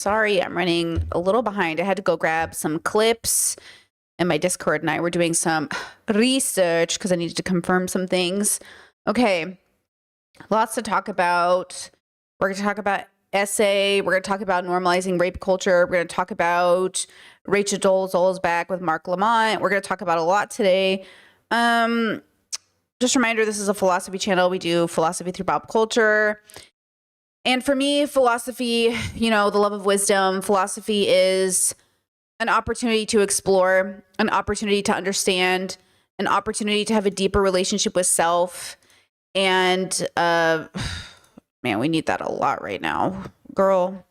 Sorry, I'm running a little behind. I had to go grab some clips, and my Discord and I were doing some research because I needed to confirm some things. Okay, lots to talk about. We're going to talk about essay. We're going to talk about normalizing rape culture. We're going to talk about Rachel Dolezal's back with Mark Lamont. We're going to talk about a lot today. Just a reminder, this is a philosophy channel. We do philosophy through pop culture. And for me, philosophy, the love of wisdom, philosophy is an opportunity to explore, an opportunity to understand, an opportunity to have a deeper relationship with self. And man, we need that a lot right now, girl.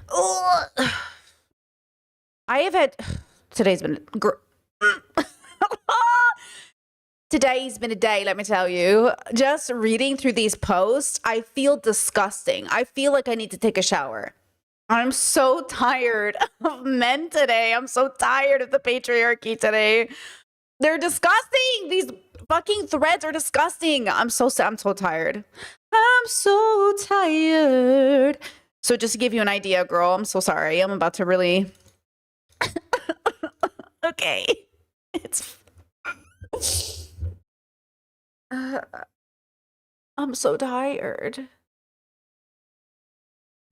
Ugh. I have had, today's been Today's been a day, let me tell you. Just reading through these posts, I feel disgusting. I feel like I need to take a shower. I'm so tired of men today. I'm so tired of the patriarchy today. They're disgusting. These fucking threads are disgusting. I'm so tired. I'm so tired. So just to give you an idea, girl, I'm so sorry. I'm about to really... Okay. It's... I'm so tired.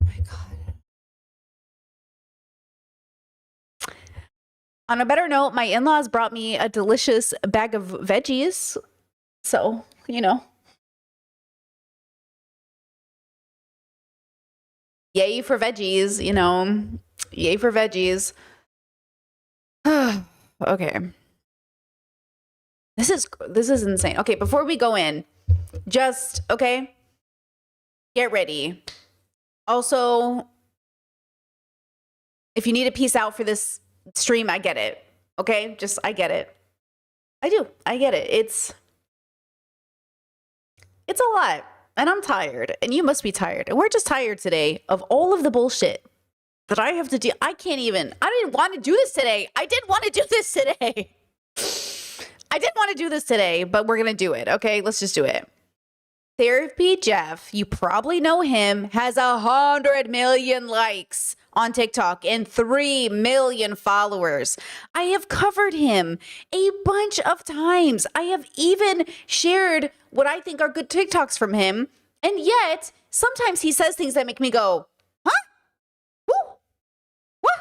Oh my God. On a better note, my in-laws brought me a delicious bag of veggies. So, yay for veggies, yay for veggies. Okay. This is insane. Okay, before we go in, just, okay, get ready. Also, if you need to peace out for this stream, I get it. Okay, I get it. I do. I get it. It's a lot, and I'm tired, and you must be tired. And we're just tired today of all of the bullshit that I have to do. I didn't want to do this today. I didn't want to do this today. I didn't want to do this today, but we're going to do it. Okay, let's just do it. Therapy Jeff, you probably know him, has 100 million likes on TikTok and 3 million followers. I have covered him a bunch of times. I have even shared what I think are good TikToks from him. And yet, sometimes he says things that make me go, huh? Who? What?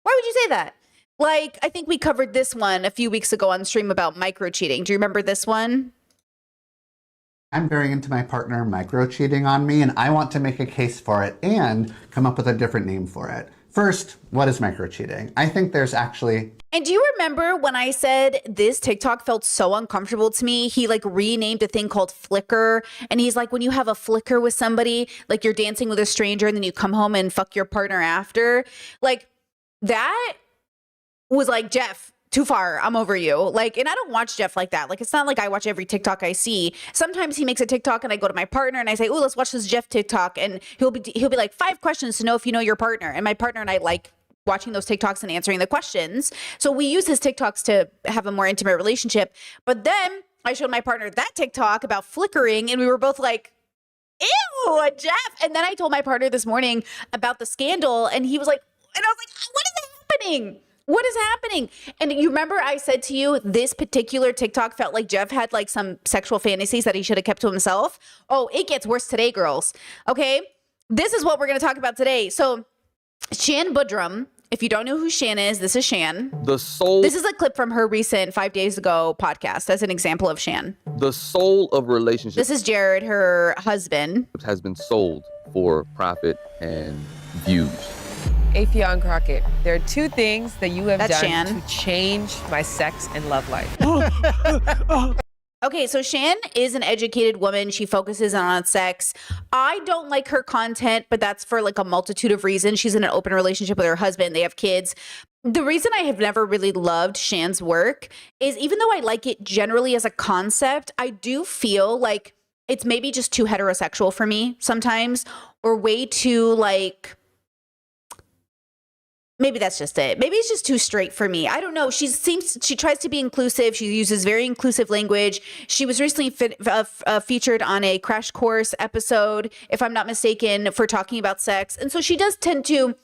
Why would you say that? Like, I think we covered this one a few weeks ago on stream about micro cheating. Do you remember this one? I'm very into my partner micro cheating on me, and I want to make a case for it and come up with a different name for it. First, what is micro cheating? I think there's actually... And do you remember when I said this TikTok felt so uncomfortable to me? He renamed a thing called Flickr. And he's like, when you have a Flickr with somebody, like you're dancing with a stranger and then you come home and fuck your partner after. Like that was like, Jeff, too far. I'm over you. And I don't watch Jeff like that. It's not like I watch every TikTok I see. Sometimes he makes a TikTok and I go to my partner and I say, "Ooh, let's watch this Jeff TikTok." And he'll be like, 5 questions to know if you know your partner. And my partner and I like watching those TikToks and answering the questions. So we use his TikToks to have a more intimate relationship. But then I showed my partner that TikTok about flickering and we were both like, ew, Jeff. And then I told my partner this morning about the scandal and he was like, and I was like, what is happening? What is happening? And you remember I said to you, this particular TikTok felt like Jeff had some sexual fantasies that he should have kept to himself. Oh, it gets worse today, girls. Okay. This is what we're going to talk about today. So Shan Budram, if you don't know who Shan is, this is Shan. The soul. This is a clip from her recent 5 days ago podcast as an example of Shan. The soul of relationships. This is Jared, her husband. Has been sold for profit and views. Affion Crockett, there are 2 things that you have That's done Shan. to change my sex and love life. Okay, so Shan is an educated woman. She focuses on sex. I don't like her content, but that's for a multitude of reasons. She's in an open relationship with her husband. They have kids. The reason I have never really loved Shan's work is even though I like it generally as a concept, I do feel like it's maybe just too heterosexual for me sometimes, or way too maybe that's just it. Maybe it's just too straight for me. I don't know. She tries to be inclusive. She uses very inclusive language. She was recently featured on a Crash Course episode, if I'm not mistaken, for talking about sex. And so she does tend to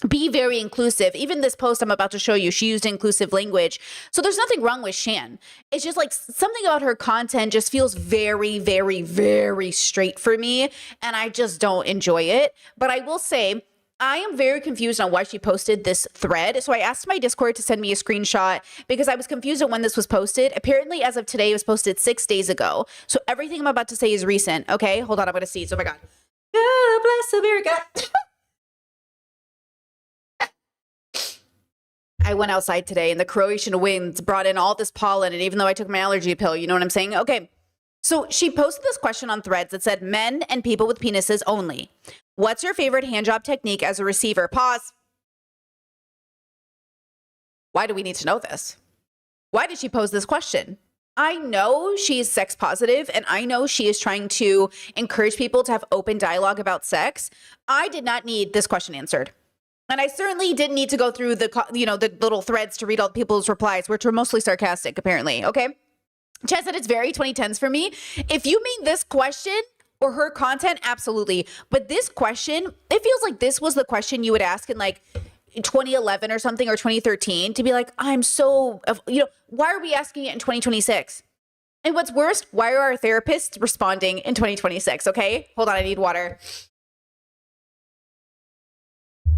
Be very inclusive. Even this post I'm about to show you, she used inclusive language. So there's nothing wrong with Shan. It's just like something about her content just feels very, very, very straight for me. And I just don't enjoy it. But I will say, I am very confused on why she posted this thread. So I asked my Discord to send me a screenshot because I was confused on when this was posted. Apparently, as of today, it was posted 6 days ago. So everything I'm about to say is recent. Okay, hold on. I'm going to see. Oh my God. God bless America. I went outside today and the Croatian winds brought in all this pollen. And even though I took my allergy pill, you know what I'm saying? Okay. So she posted this question on Threads that said, men and people with penises only. What's your favorite handjob technique as a receiver? Pause. Why do we need to know this? Why did she pose this question? I know she's sex positive and I know she is trying to encourage people to have open dialogue about sex. I did not need this question answered. And I certainly didn't need to go through the little threads to read all people's replies, which were mostly sarcastic, apparently. Okay. Chad said it's very 2010s for me. If you mean this question or her content, absolutely. But this question, it feels like this was the question you would ask in like 2011 or something, or 2013, to be like, I'm so, why are we asking it in 2026? And what's worse, why are our therapists responding in 2026? Okay. Hold on. I need water.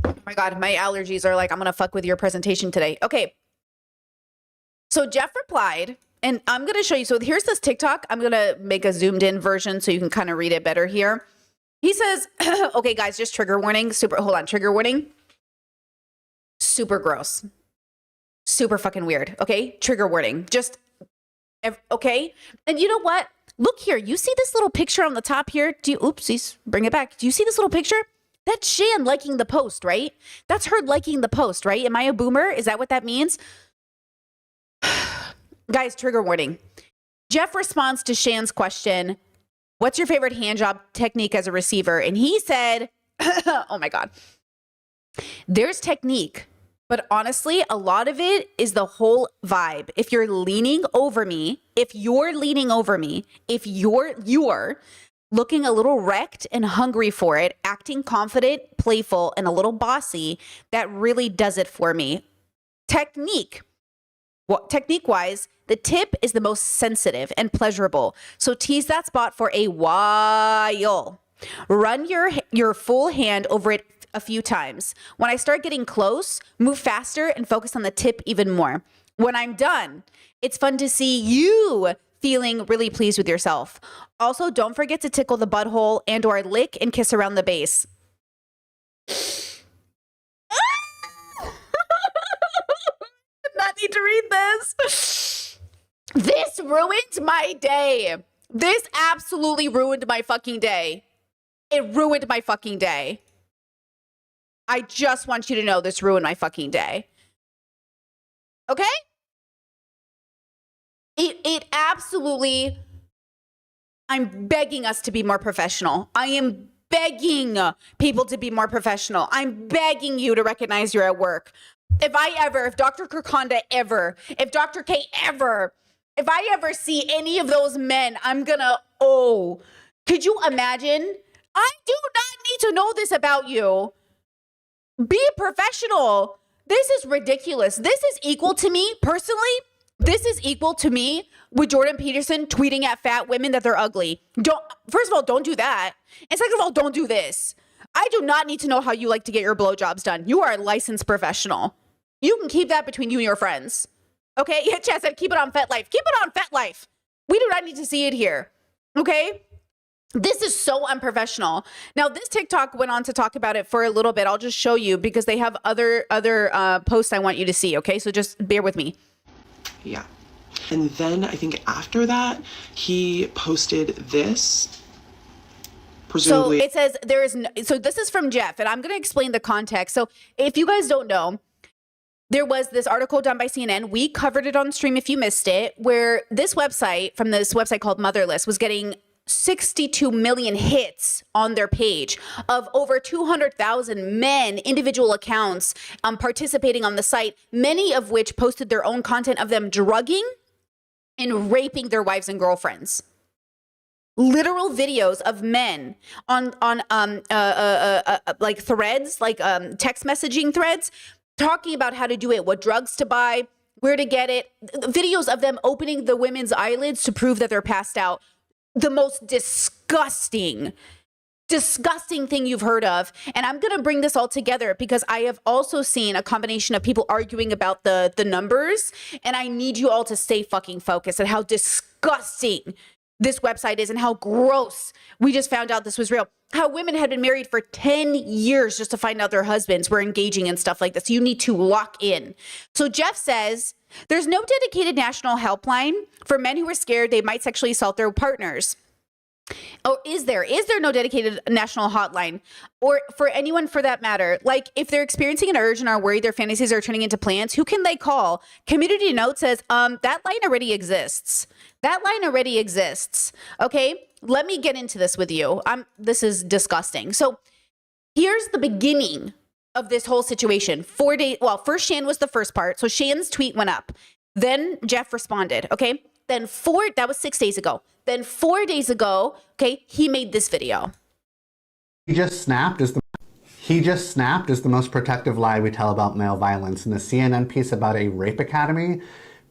Oh my God, my allergies are like, I'm going to fuck with your presentation today. Okay. So Jeff replied, and I'm going to show you. So here's this TikTok. I'm going to make a zoomed in version so you can kind of read it better here. He says, okay, guys, just trigger warning. Trigger warning. Super gross. Super fucking weird. Okay. Trigger warning. Okay. And you know what? Look here. You see this little picture on the top here? Oopsies, bring it back. Do you see this little picture? That's Shan liking the post, right? That's her liking the post, right? Am I a boomer? Is that what that means? Guys, trigger warning. Jeff responds to Shan's question, what's your favorite handjob technique as a receiver? And he said, oh my God, there's technique, but honestly, a lot of it is the whole vibe. If you're leaning over me, if you're looking a little wrecked and hungry for it, acting confident, playful, and a little bossy, that really does it for me. Technique-wise, the tip is the most sensitive and pleasurable. So tease that spot for a while. Run your full hand over it a few times. When I start getting close, move faster and focus on the tip even more. When I'm done, it's fun to see you feeling really pleased with yourself. Also, don't forget to tickle the butthole and or lick and kiss around the base. Not need to read this. This ruined my day. This absolutely ruined my fucking day. It ruined my fucking day. I just want you to know this ruined my fucking day. Okay? It absolutely, I'm begging us to be more professional. I am begging people to be more professional. I'm begging you to recognize you're at work. If Dr. Kirkonda if Dr. K if I ever see any of those men, I'm gonna, could you imagine? I do not need to know this about you. Be professional. This is ridiculous. This is equal to me, personally. This is equal to me with Jordan Peterson tweeting at fat women that they're ugly. First of all, don't do that. And second of all, don't do this. I do not need to know how you like to get your blowjobs done. You are a licensed professional. You can keep that between you and your friends. Okay? Yeah, Chad said, keep it on FetLife. Keep it on FetLife. We do not need to see it here. Okay? This is so unprofessional. Now, this TikTok went on to talk about it for a little bit. I'll just show you because they have other posts I want you to see. Okay? So just bear with me. Yeah. And then I think after that, he posted this. Presumably. So it says so this is from Jeff, and I'm going to explain the context. So if you guys don't know, there was this article done by CNN. We covered it on stream if you missed it, where this website called Motherless was getting 62 million hits on their page of over 200,000 men, individual accounts participating on the site, many of which posted their own content of them drugging and raping their wives and girlfriends. literal videos of men on like threads, like text messaging threads, talking about how to do it, what drugs to buy, where to get it, videos of them opening the women's eyelids to prove that they're passed out. The most disgusting thing you've heard of. And I'm going to bring this all together because I have also seen a combination of people arguing about the numbers, and I need you all to stay fucking focused on how disgusting this website is and how gross. We just found out this was real. How women had been married for 10 years just to find out their husbands were engaging in stuff like this. You need to lock in. So Jeff says there's no dedicated national helpline for men who are scared they might sexually assault their partners. Oh, is there no dedicated national hotline, or for anyone for that matter? Like, if they're experiencing an urge and are worried their fantasies are turning into plans, who can they call? Community Note says, that line already exists. That line already exists. Okay, let me get into this with you. This is disgusting. So here's the beginning of this whole situation. 4 days. Well, first Shan was the first part. So Shan's tweet went up. Then Jeff responded. Okay. Then that was 6 days ago. Then 4 days ago, okay, he made this video. He just snapped is the most protective lie we tell about male violence, and the CNN piece about a rape academy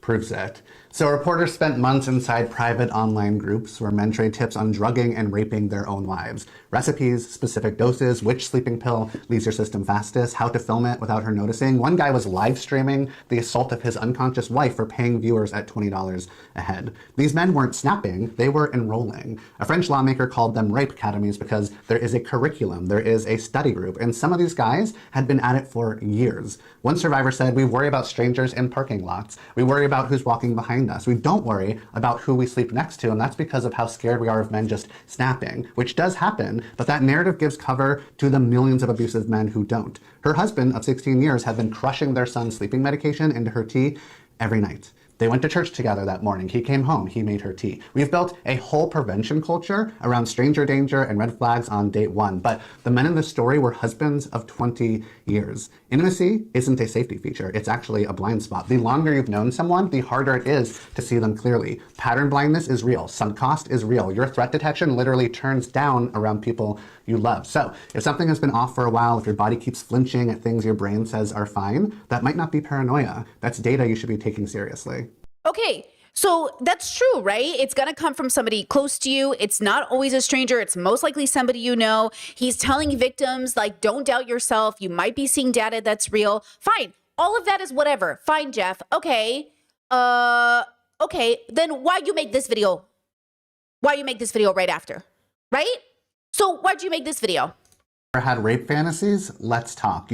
proves it. So reporters spent months inside private online groups where men trade tips on drugging and raping their own wives. Recipes, specific doses, which sleeping pill leaves your system fastest, how to film it without her noticing. One guy was live streaming the assault of his unconscious wife for paying viewers at $20 a head. These men weren't snapping, they were enrolling. A French lawmaker called them rape academies because there is a curriculum, there is a study group, and some of these guys had been at it for years. One survivor said, "We worry about strangers in parking lots. We worry about who's walking behind us. We don't worry about who we sleep next to," and that's because of how scared we are of men just snapping, which does happen, but that narrative gives cover to the millions of abusive men who don't. Her husband of 16 years had been crushing their son's sleeping medication into her tea every night. They went to church together that morning. He came home, he made her tea. We've built a whole prevention culture around stranger danger and red flags on date one, but the men in this story were husbands of 20 years. Intimacy isn't a safety feature, it's actually a blind spot. The longer you've known someone, the harder it is to see them clearly. Pattern blindness is real, sunk cost is real. Your threat detection literally turns down around people you love. So if something has been off for a while, if your body keeps flinching at things your brain says are fine, that might not be paranoia. That's data you should be taking seriously. Okay, so that's true, right? It's going to come from somebody close to you. It's not always a stranger. It's most likely somebody you know. He's telling victims, like, don't doubt yourself. You might be seeing data that's real. Fine. All of that is whatever. Fine, Jeff. Okay. Okay. Then why you make this video? Why you make this video right after? Right? So why'd you make this video? Ever had rape fantasies? Let's talk.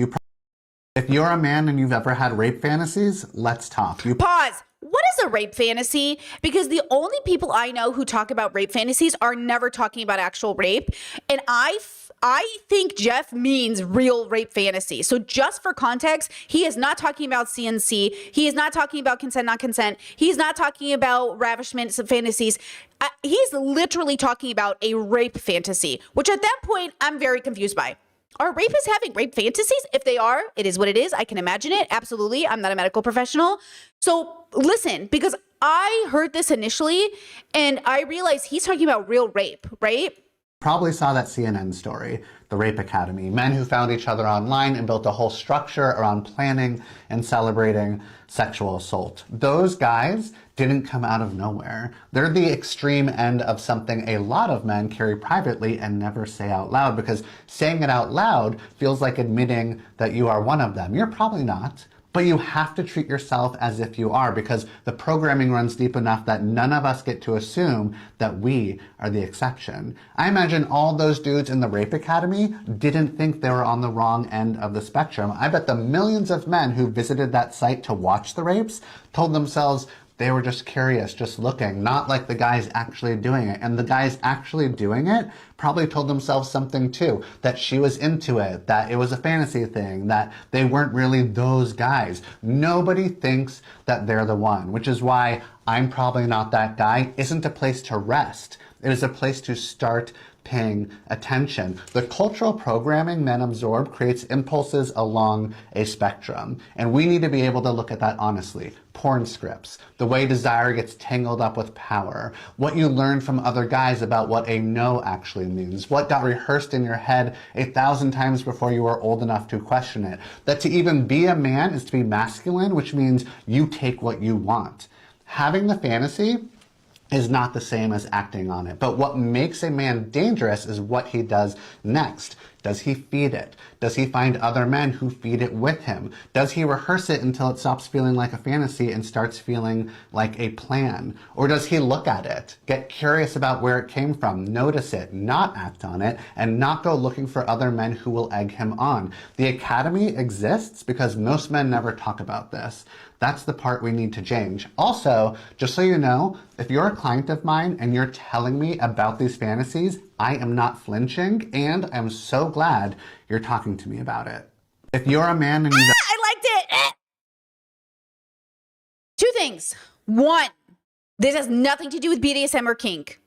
If you're a man and you've ever had rape fantasies, let's talk. Pause. What is a rape fantasy? Because the only people I know who talk about rape fantasies are never talking about actual rape. And I think Jeff means real rape fantasy. So just for context, he is not talking about CNC. He is not talking about consent, not consent. He's not talking about ravishment fantasies. He's literally talking about a rape fantasy, which at that point, I'm very confused by. Are rapists having rape fantasies? If they are, it is what it is. I can imagine it. Absolutely. I'm not a medical professional. So listen, because I heard this initially and I realized he's talking about real rape, right? Probably saw that CNN story, the Rape Academy, men who found each other online and built a whole structure around planning and celebrating sexual assault. Those guys didn't come out of nowhere. They're the extreme end of something a lot of men carry privately and never say out loud, because saying it out loud feels like admitting that you are one of them. You're probably not. But you have to treat yourself as if you are, because the programming runs deep enough that none of us get to assume that we are the exception. I imagine all those dudes in the Rape Academy didn't think they were on the wrong end of the spectrum. I bet the millions of men who visited that site to watch the rapes told themselves they were just curious, just looking, not like the guys actually doing it. And the guys actually doing it probably told themselves something too, that she was into it, that it was a fantasy thing, that they weren't really those guys. Nobody thinks that they're the one, which is why I'm probably not that guy isn't a place to rest. It is a place to start paying attention. The cultural programming men absorb creates impulses along a spectrum, and we need to be able to look at that honestly. Porn scripts, the way desire gets tangled up with power, what you learn from other guys about what a no actually means, what got rehearsed in your head 1,000 times before you were old enough to question it. That to even be a man is to be masculine, which means you take what you want. Having the fantasy is not the same as acting on it. But what makes a man dangerous is what he does next. Does he feed it? Does he find other men who feed it with him? Does he rehearse it until it stops feeling like a fantasy and starts feeling like a plan? Or does he look at it, get curious about where it came from, notice it, not act on it, and not go looking for other men who will egg him on? The academy exists because most men never talk about this. That's the part we need to change. Also, just so you know, if you're a client of mine and you're telling me about these fantasies, I am not flinching, and I'm so glad you're talking to me about it. If you're a man and you I liked it. Two things. One, this has nothing to do with BDSM or kink.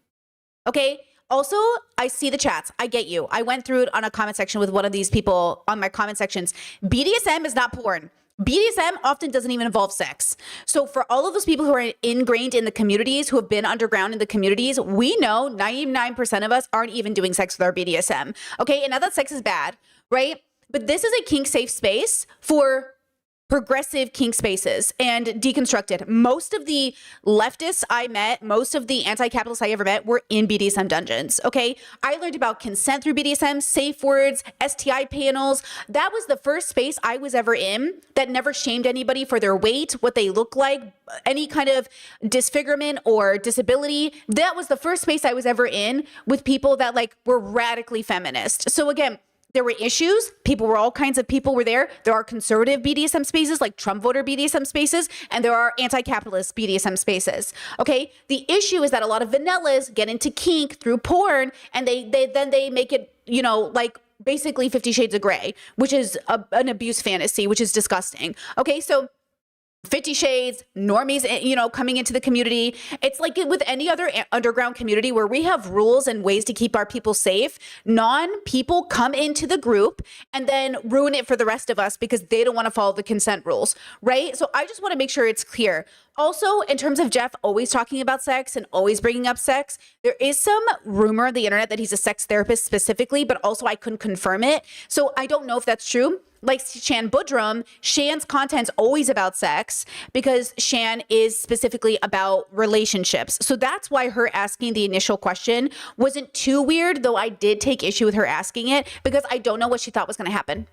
Okay? Also, I see the chats. I get you. I went through it on a comment section with one of these people on my comment sections. BDSM is not porn. BDSM often doesn't even involve sex. So for all of those people who are ingrained in the communities, who have been underground in the communities, we know 99% of us aren't even doing sex with our BDSM. Okay, and not that sex is bad, right? But this is a kink safe space for progressive kink spaces and deconstructed. Most of the leftists I met, most of the anti-capitalists I ever met were in BDSM dungeons, okay? I learned about consent through BDSM, safe words, STI panels. That was the first space I was ever in that never shamed anybody for their weight, what they look like, any kind of disfigurement or disability. That was the first space I was ever in with people that like were radically feminist. So again, there were issues. All kinds of people were there. There are conservative BDSM spaces like Trump voter BDSM spaces, and there are anti-capitalist BDSM spaces. Okay. The issue is that a lot of vanillas get into kink through porn, and they make it, you know, like basically 50 Shades of Grey, which is an abuse fantasy, which is disgusting. Okay. So 50 Shades, normies, you know, coming into the community. It's like with any other underground community where we have rules and ways to keep our people safe. Non-people come into the group and then ruin it for the rest of us because they don't want to follow the consent rules, right? So I just want to make sure it's clear. Also, in terms of Jeff always talking about sex and always bringing up sex, there is some rumor on the internet that he's a sex therapist specifically, but also I couldn't confirm it. So I don't know if that's true. Like Shan Budram, Shan's content's always about sex because Shan is specifically about relationships. So that's why her asking the initial question wasn't too weird, though I did take issue with her asking it because I don't know what she thought was going to happen.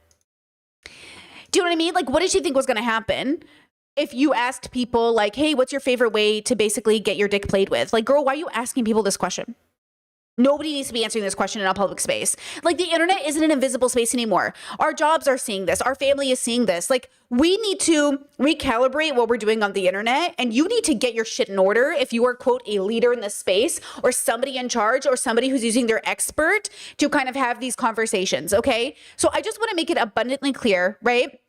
Do you know what I mean? Like, what did she think was going to happen? If you asked people like, hey, what's your favorite way to basically get your dick played with? Like, girl, why are you asking people this question? Nobody needs to be answering this question in a public space. Like, the internet isn't an invisible space anymore. Our jobs are seeing this. Our family is seeing this. Like, we need to recalibrate what we're doing on the internet, and you need to get your shit in order if you are, quote, a leader in this space or somebody in charge or somebody who's using their expert to kind of have these conversations, okay? So I just want to make it abundantly clear, right?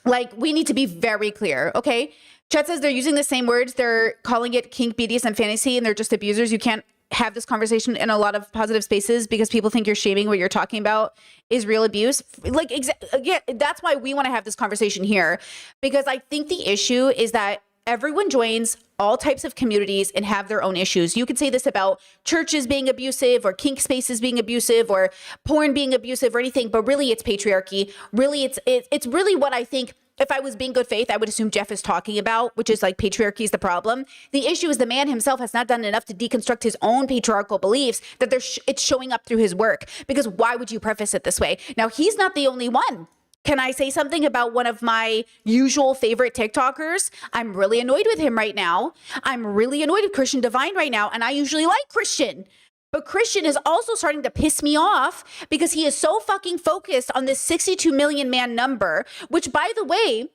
Like, we need to be very clear, okay? Chet says they're using the same words. They're calling it kink, BDSM, fantasy, and they're just abusers. You can't have this conversation in a lot of positive spaces because people think you're shaming what you're talking about is real abuse. Like, again, that's why we want to have this conversation here, because I think the issue is that everyone joins all types of communities and have their own issues. You could say this about churches being abusive or kink spaces being abusive or porn being abusive or anything, but really it's patriarchy. Really, it's really what I think, if I was being good faith, I would assume Jeff is talking about, which is like patriarchy is the problem. The issue is the man himself has not done enough to deconstruct his own patriarchal beliefs that it's showing up through his work. Because why would you preface it this way? Now, he's not the only one. Can I say something about one of my usual favorite TikTokers? I'm really annoyed with him right now. I'm really annoyed with Christian Divine right now. And I usually like Christian. But Christian is also starting to piss me off because he is so fucking focused on this 62 million man number, which, by the way,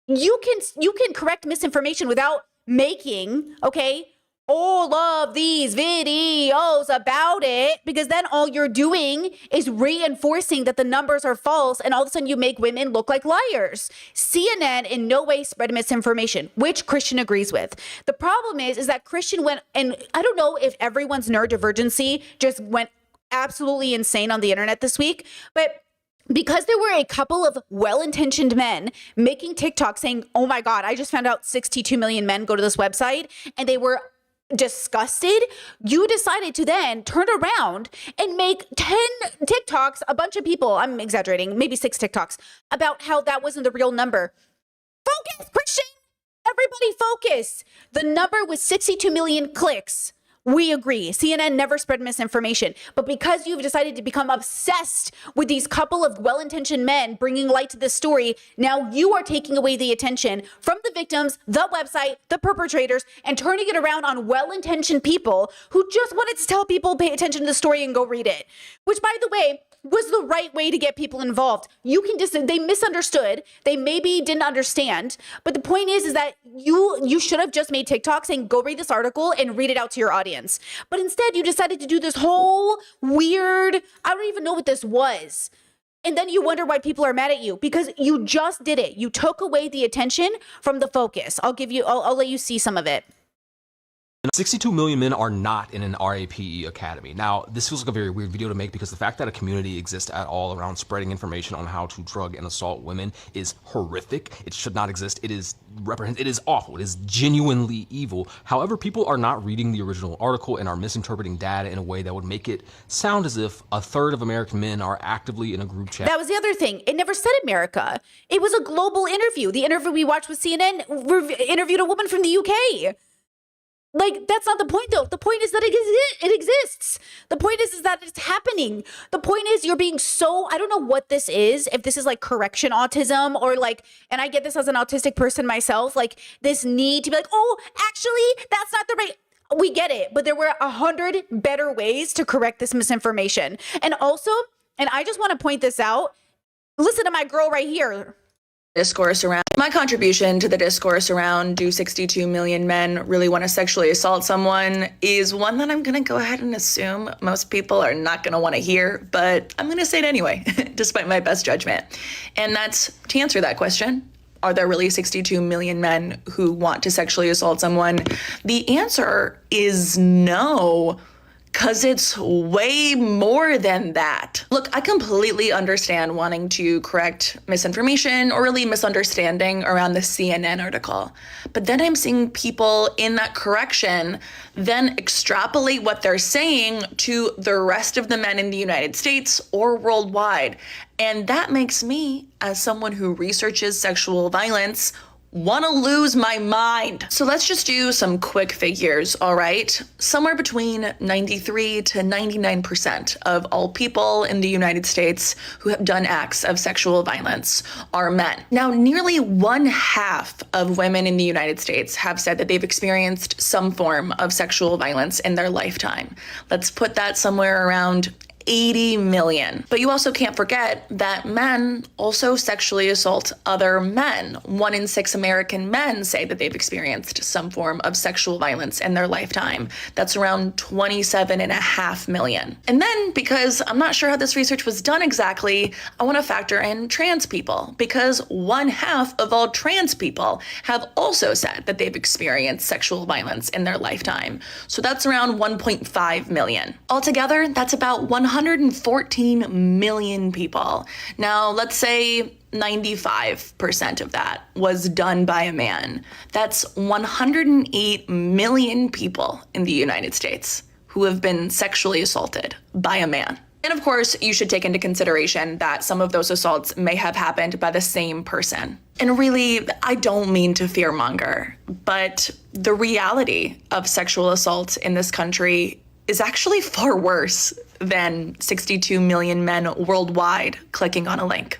you can correct misinformation without making, okay, all of these videos about it, because then all you're doing is reinforcing that the numbers are false, and all of a sudden you make women look like liars. CNN in no way spread misinformation, which Christian agrees with. The problem is that Christian went, and I don't know if everyone's neurodivergency just went absolutely insane on the internet this week. But because there were a couple of well-intentioned men making TikTok saying, oh my God, I just found out 62 million men go to this website, and they were disgusted, you decided to then turn around and make 10 TikToks, a bunch of people, I'm exaggerating, maybe 6 TikToks, about how that wasn't the real number. Focus, Christian! Everybody focus! The number was 62 million clicks. We agree. CNN never spread misinformation. But because you've decided to become obsessed with these couple of well-intentioned men bringing light to this story, now you are taking away the attention from the victims, the website, the perpetrators, and turning it around on well-intentioned people who just wanted to tell people pay attention to the story and go read it. Which, by the way, was the right way to get people involved. You can just, they misunderstood. They maybe didn't understand. But the point is that you should have just made TikTok saying, go read this article and read it out to your audience. But instead you decided to do this whole weird, I don't even know what this was. And then you wonder why people are mad at you because you just did it. You took away the attention from the focus. I'll let you see some of it. 62 million men are not in an RAPE academy. Now, this feels like a very weird video to make because the fact that a community exists at all around spreading information on how to drug and assault women is horrific. It should not exist. It is awful. It is genuinely evil. However, people are not reading the original article and are misinterpreting data in a way that would make it sound as if a third of American men are actively in a group chat. That was the other thing. It never said America. It was a global interview. The interview we watched with CNN interviewed a woman from the UK. Like, that's not the point, though. The point is that it exists. The point is that it's happening. The point is you're being so, I don't know what this is, if this is like correction autism or like, and I get this as an autistic person myself, like this need to be like, oh, actually, that's not the right. We get it, but there were 100 better ways to correct this misinformation. And also, and I just want to point this out, listen to my girl right here. Discourse around my contribution to the discourse around do 62 million men really want to sexually assault someone is one that I'm going to go ahead and assume most people are not going to want to hear, but I'm going to say it anyway, despite my best judgment. And that's to answer that question. Are there really 62 million men who want to sexually assault someone? The answer is no. Because it's way more than that. Look, I completely understand wanting to correct misinformation or really misunderstanding around the CNN article. But then I'm seeing people in that correction then extrapolate what they're saying to the rest of the men in the United States or worldwide. And that makes me, as someone who researches sexual violence, want to lose my mind. So let's just do some quick figures, all right? Somewhere between 93 to 99% of all people in the United States who have done acts of sexual violence are men. Now, nearly 1/2 of women in the United States have said that they've experienced some form of sexual violence in their lifetime. Let's put that somewhere around 80 million. But you also can't forget that men also sexually assault other men. 1 in 6 American men say that they've experienced some form of sexual violence in their lifetime. That's around 27.5 million. And then, because I'm not sure how this research was done exactly, I want to factor in trans people, because 1/2 of all trans people have also said that they've experienced sexual violence in their lifetime. So that's around 1.5 million. Altogether, that's about 114 million people. Now, let's say 95% of that was done by a man. That's 108 million people in the United States who have been sexually assaulted by a man. And of course, you should take into consideration that some of those assaults may have happened by the same person. And really, I don't mean to fearmonger, but the reality of sexual assault in this country is actually far worse than 62 million men worldwide clicking on a link.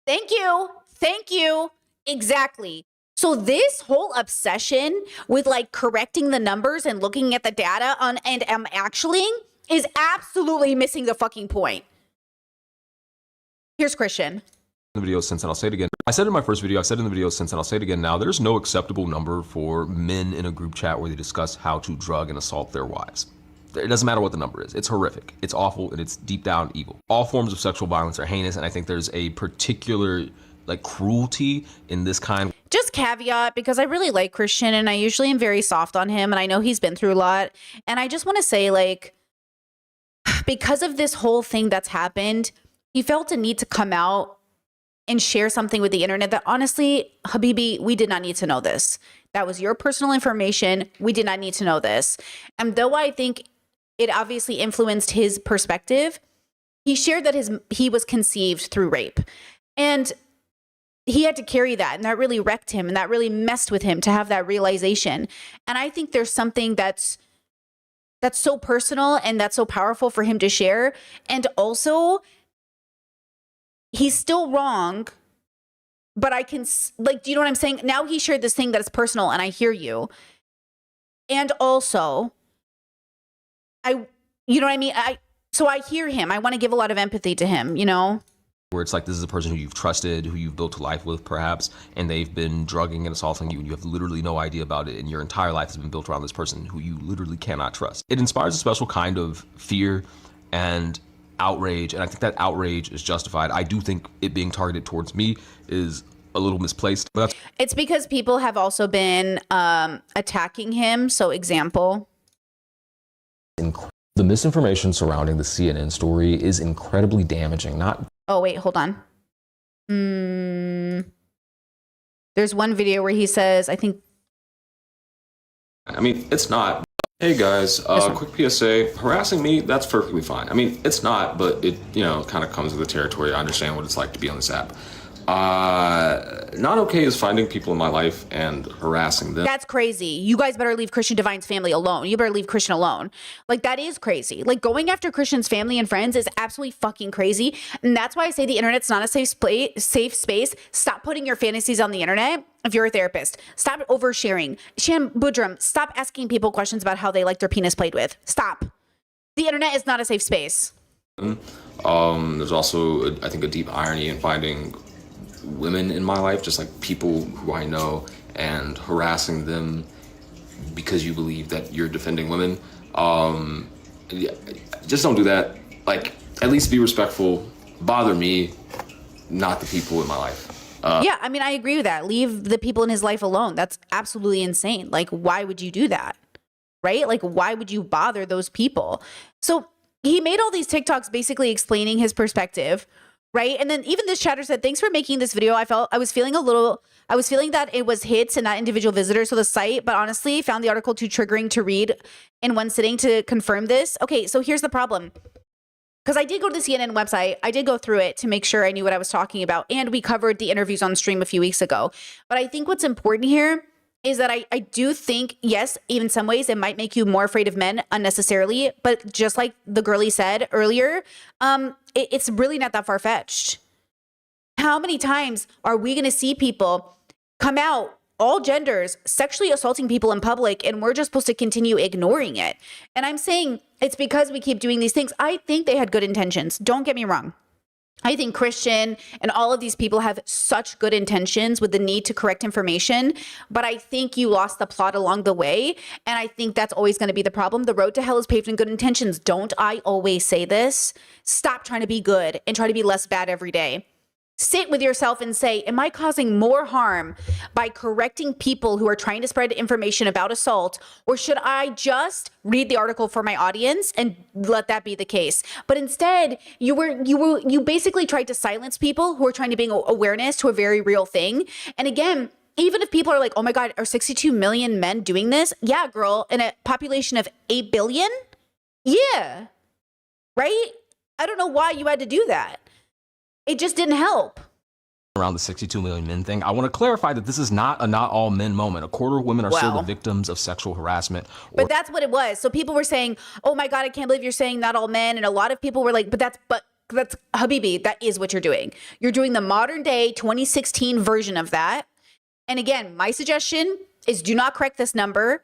Thank you. Thank you. Exactly. So this whole obsession with like correcting the numbers and looking at the data on and actually is absolutely missing the fucking point. Here's Christian. The video since, and I'll say it again. I said in my first video, I said in the video since, and I'll say it again now, there's no acceptable number for men in a group chat where they discuss how to drug and assault their wives. It doesn't matter what the number is. It's horrific. It's awful, and it's deep down evil. All forms of sexual violence are heinous, and I think there's a particular like cruelty in this kind. Just caveat, because I really like Christian and I usually am very soft on him and I know he's been through a lot. And I just want to say, like, because of this whole thing that's happened, he felt a need to come out and share something with the internet that honestly, Habibi, we did not need to know this. That was your personal information. We did not need to know this. And though I think it obviously influenced his perspective, he shared that he was conceived through rape. And he had to carry that, and that really wrecked him, and that really messed with him to have that realization. And I think there's something that's so personal and that's so powerful for him to share. And also, he's still wrong, but I can, like, do you know what I'm saying? Now he shared this thing that is personal, and I hear you. And also, you know what I mean? So I hear him. I want to give a lot of empathy to him, you know? Where it's like, this is a person who you've trusted, who you've built a life with perhaps, and they've been drugging and assaulting you, and you have literally no idea about it, and your entire life has been built around this person who you literally cannot trust. It inspires a special kind of fear and outrage, and I think that outrage is justified. I do think it being targeted towards me is a little misplaced, but it's because people have also been attacking him. So example. The misinformation surrounding the CNN story is incredibly damaging. Oh, wait, hold on. There's one video where he says, I mean, it's not. Hey guys, quick PSA, harassing me, that's perfectly fine. I mean, it's not, but it, kind of comes with the territory. I understand what it's like to be on this app. Not okay is finding people in my life and harassing them. That's crazy. You guys better leave Christian Divine's family alone. You better leave Christian alone. Like, that is crazy. Like, going after Christian's family and friends is absolutely fucking crazy. And that's why I say the internet's not a safe space. Stop putting your fantasies on the internet. If you're a therapist, stop oversharing. Sham Budram, stop asking people questions about how they like their penis played with. Stop. The internet is not a safe space. There's also, I think, a deep irony in finding women in my life, just like people who I know, and harassing them because you believe that you're defending women. Just don't do that. Like, at least be respectful. Bother me, not the people in my life. Yeah, I mean, I agree with that. Leave the people in his life alone. That's absolutely insane. Like, why would you do that? Right? Like, why would you bother those people? So he made all these TikToks basically explaining his perspective, right? And then even this chatter said, thanks for making this video. I was feeling that it was hits and not individual visitors to the site, but honestly found the article too triggering to read in one sitting to confirm this. Okay, so here's the problem. Because I did go to the CNN website. I did go through it to make sure I knew what I was talking about. And we covered the interviews on stream a few weeks ago. But I think what's important here is that I do think, yes, even some ways it might make you more afraid of men unnecessarily. But just like the girlie said earlier, it's really not that far-fetched. How many times are we going to see people come out, all genders, sexually assaulting people in public, and we're just supposed to continue ignoring it? And I'm saying it's because we keep doing these things. I think they had good intentions. Don't get me wrong. I think Christian and all of these people have such good intentions with the need to correct information, but I think you lost the plot along the way, and I think that's always going to be the problem. The road to hell is paved in good intentions. Don't I always say this? Stop trying to be good and try to be less bad every day. Sit with yourself and say, am I causing more harm by correcting people who are trying to spread information about assault, or should I just read the article for my audience and let that be the case? But instead, you basically tried to silence people who are trying to bring awareness to a very real thing. And again, even if people are like, oh my God, are 62 million men doing this? Yeah, girl, in a population of 8 billion? Yeah, right? I don't know why you had to do that. It just didn't help. Around the 62 million men thing, I want to clarify that this is not a not all men moment. A quarter of women are still the victims of sexual harassment. But that's what it was. So people were saying, oh my God, I can't believe you're saying not all men. And a lot of people were like, but that's Habibi, that is what you're doing. You're doing the modern day 2016 version of that. And again, my suggestion is do not correct this number,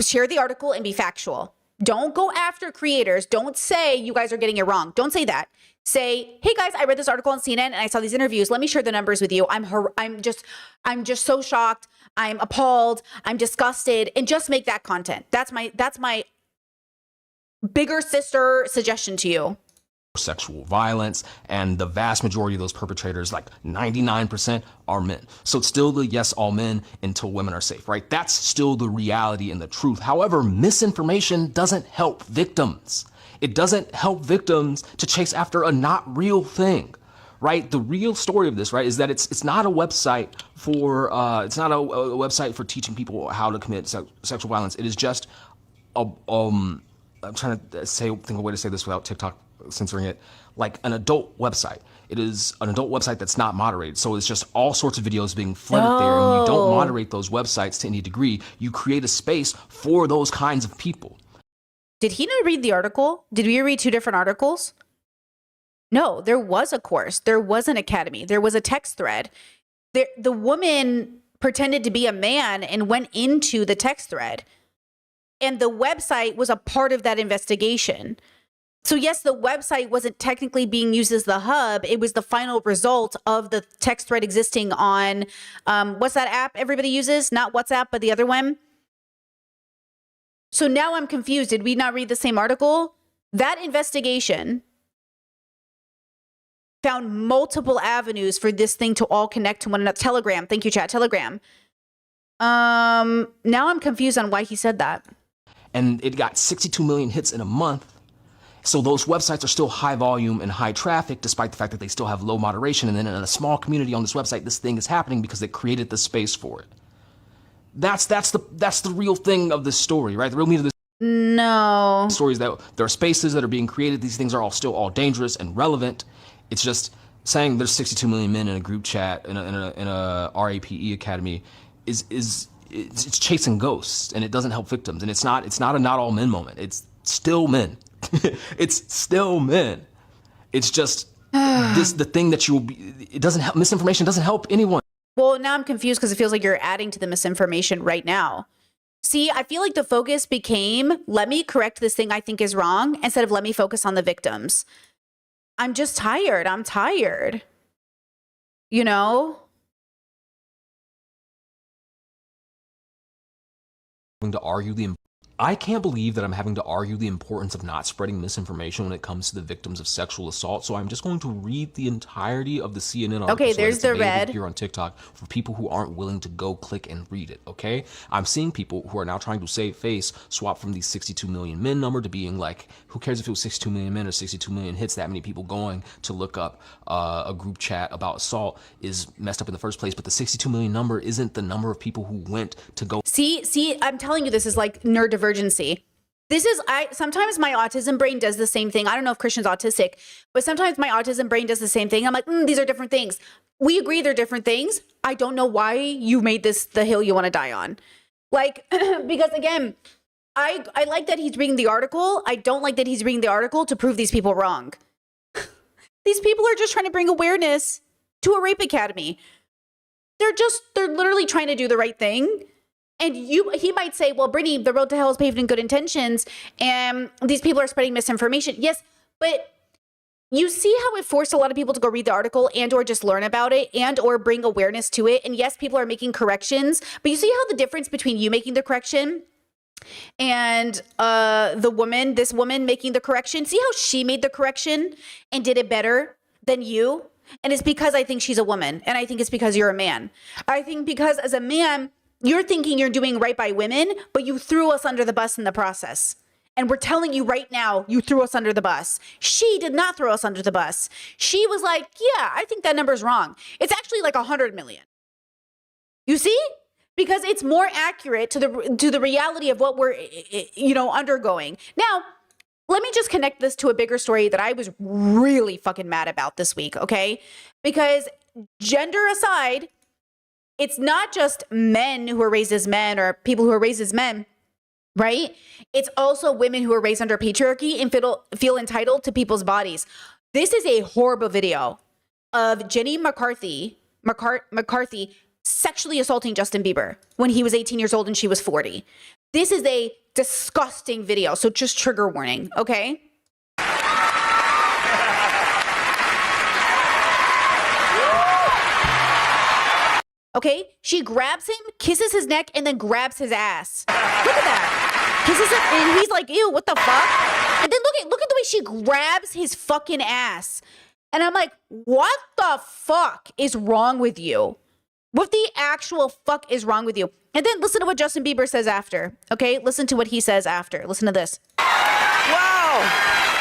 share the article and be factual. Don't go after creators. Don't say you guys are getting it wrong. Don't say that. Say, hey guys, I read this article on CNN and I saw these interviews. Let me share the numbers with you. I'm just so shocked. I'm appalled. I'm disgusted. And just make that content. That's my bigger sister suggestion to you. Sexual violence, and the vast majority of those perpetrators, like 99%, are men. So it's still the yes, all men until women are safe, right? That's still the reality and the truth. However, misinformation doesn't help victims. It doesn't help victims to chase after a not real thing, right? The real story of this, right, is that it's not a website for website for teaching people how to commit sexual violence. It is just I'm trying to think of a way to say this without TikTok censoring it, like an adult website. It is an adult website that's not moderated. So it's just all sorts of videos being flooded there. And when you don't moderate those websites to any degree, you create a space for those kinds of people. Did he not read the article? Did we read two different articles? No, there was a course. There was an academy. There was a text thread. The woman pretended to be a man and went into the text thread. And the website was a part of that investigation. So yes, the website wasn't technically being used as the hub. It was the final result of the text thread existing on, what's that app everybody uses? Not WhatsApp, but the other one. So now I'm confused. Did we not read the same article? That investigation found multiple avenues for this thing to all connect to one another. Telegram. Thank you, chat. Telegram. Now I'm confused on why he said that. And it got 62 million hits in a month. So those websites are still high volume and high traffic, despite the fact that they still have low moderation. And then in a small community on this website, this thing is happening because they created the space for it. That's the real thing of this story, right? The real meat of this story is that there are spaces that are being created. These things are still all dangerous and relevant. It's just saying there's 62 million men in a group chat in a RAPE academy it's chasing ghosts, and it doesn't help victims. And it's not a not all men moment. It's still men. It's still men. It's just the thing that it doesn't help. Misinformation doesn't help anyone. Well, now I'm confused because it feels like you're adding to the misinformation right now. See, I feel like the focus became, let me correct this thing I think is wrong, instead of let me focus on the victims. I'm just tired. I'm tired. You know? I can't believe that I'm having to argue the importance of not spreading misinformation when it comes to the victims of sexual assault. So I'm just going to read the entirety of the CNN article. Okay, there's the red here on TikTok for people who aren't willing to go click and read it. Okay, I'm seeing people who are now trying to save face swap from the 62 million men number to being like, who cares if it was 62 million men or 62 million hits? That many people going to look up a group chat about assault is messed up in the first place. But the 62 million number isn't the number of people who went to go. See, I'm telling you, this is like neurodivergency. This is, sometimes my autism brain does the same thing. I don't know if Christian's autistic, but sometimes my autism brain does the same thing. I'm like, these are different things. We agree they're different things. I don't know why you made this the hill you want to die on. Like, because again, I like that he's reading the article. I don't like that he's reading the article to prove these people wrong. These people are just trying to bring awareness to a rape academy. They're literally trying to do the right thing. And he might say, well, Brittany, the road to hell is paved in good intentions, and these people are spreading misinformation. Yes, but you see how it forced a lot of people to go read the article and or just learn about it and or bring awareness to it. And yes, people are making corrections, but you see how the difference between you making the correction and this woman making the correction, see how she made the correction and did it better than you? And it's because I think she's a woman, and I think it's because you're a man. I think because as a man, you're thinking you're doing right by women, but you threw us under the bus in the process. And we're telling you right now, you threw us under the bus. She did not throw us under the bus. She was like, yeah, I think that number's wrong. It's actually like 100 million. You see? Because it's more accurate to the reality of what we're, undergoing. Now, let me just connect this to a bigger story that I was really fucking mad about this week, okay? Because gender aside, it's not just men who are raised as men or people who are raised as men, right? It's also women who are raised under patriarchy and feel entitled to people's bodies. This is a horrible video of Jenny McCarthy sexually assaulting Justin Bieber when he was 18 years old and she was 40. This is a disgusting video, so just trigger warning, okay? Okay, she grabs him, kisses his neck, and then grabs his ass. Look at that. Kisses him, and he's like, ew, what the fuck? And then look at the way she grabs his fucking ass. And I'm like, what the fuck is wrong with you? What the actual fuck is wrong with you? And then listen to what Justin Bieber says after. Okay, listen to what he says after. Listen to this. Wow.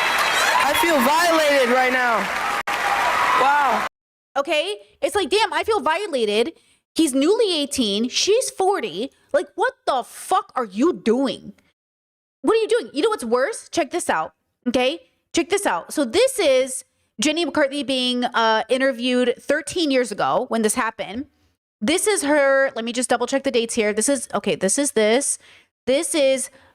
feel violated right now. Wow. Okay? It's like, damn, I feel violated. He's newly 18. She's 40. Like, what the fuck are you doing? What are you doing? You know what's worse? Check this out. Okay? Check this out. So this is Jenny McCarthy being interviewed 13 years ago when this happened. This is her. Let me just double check the dates here. This is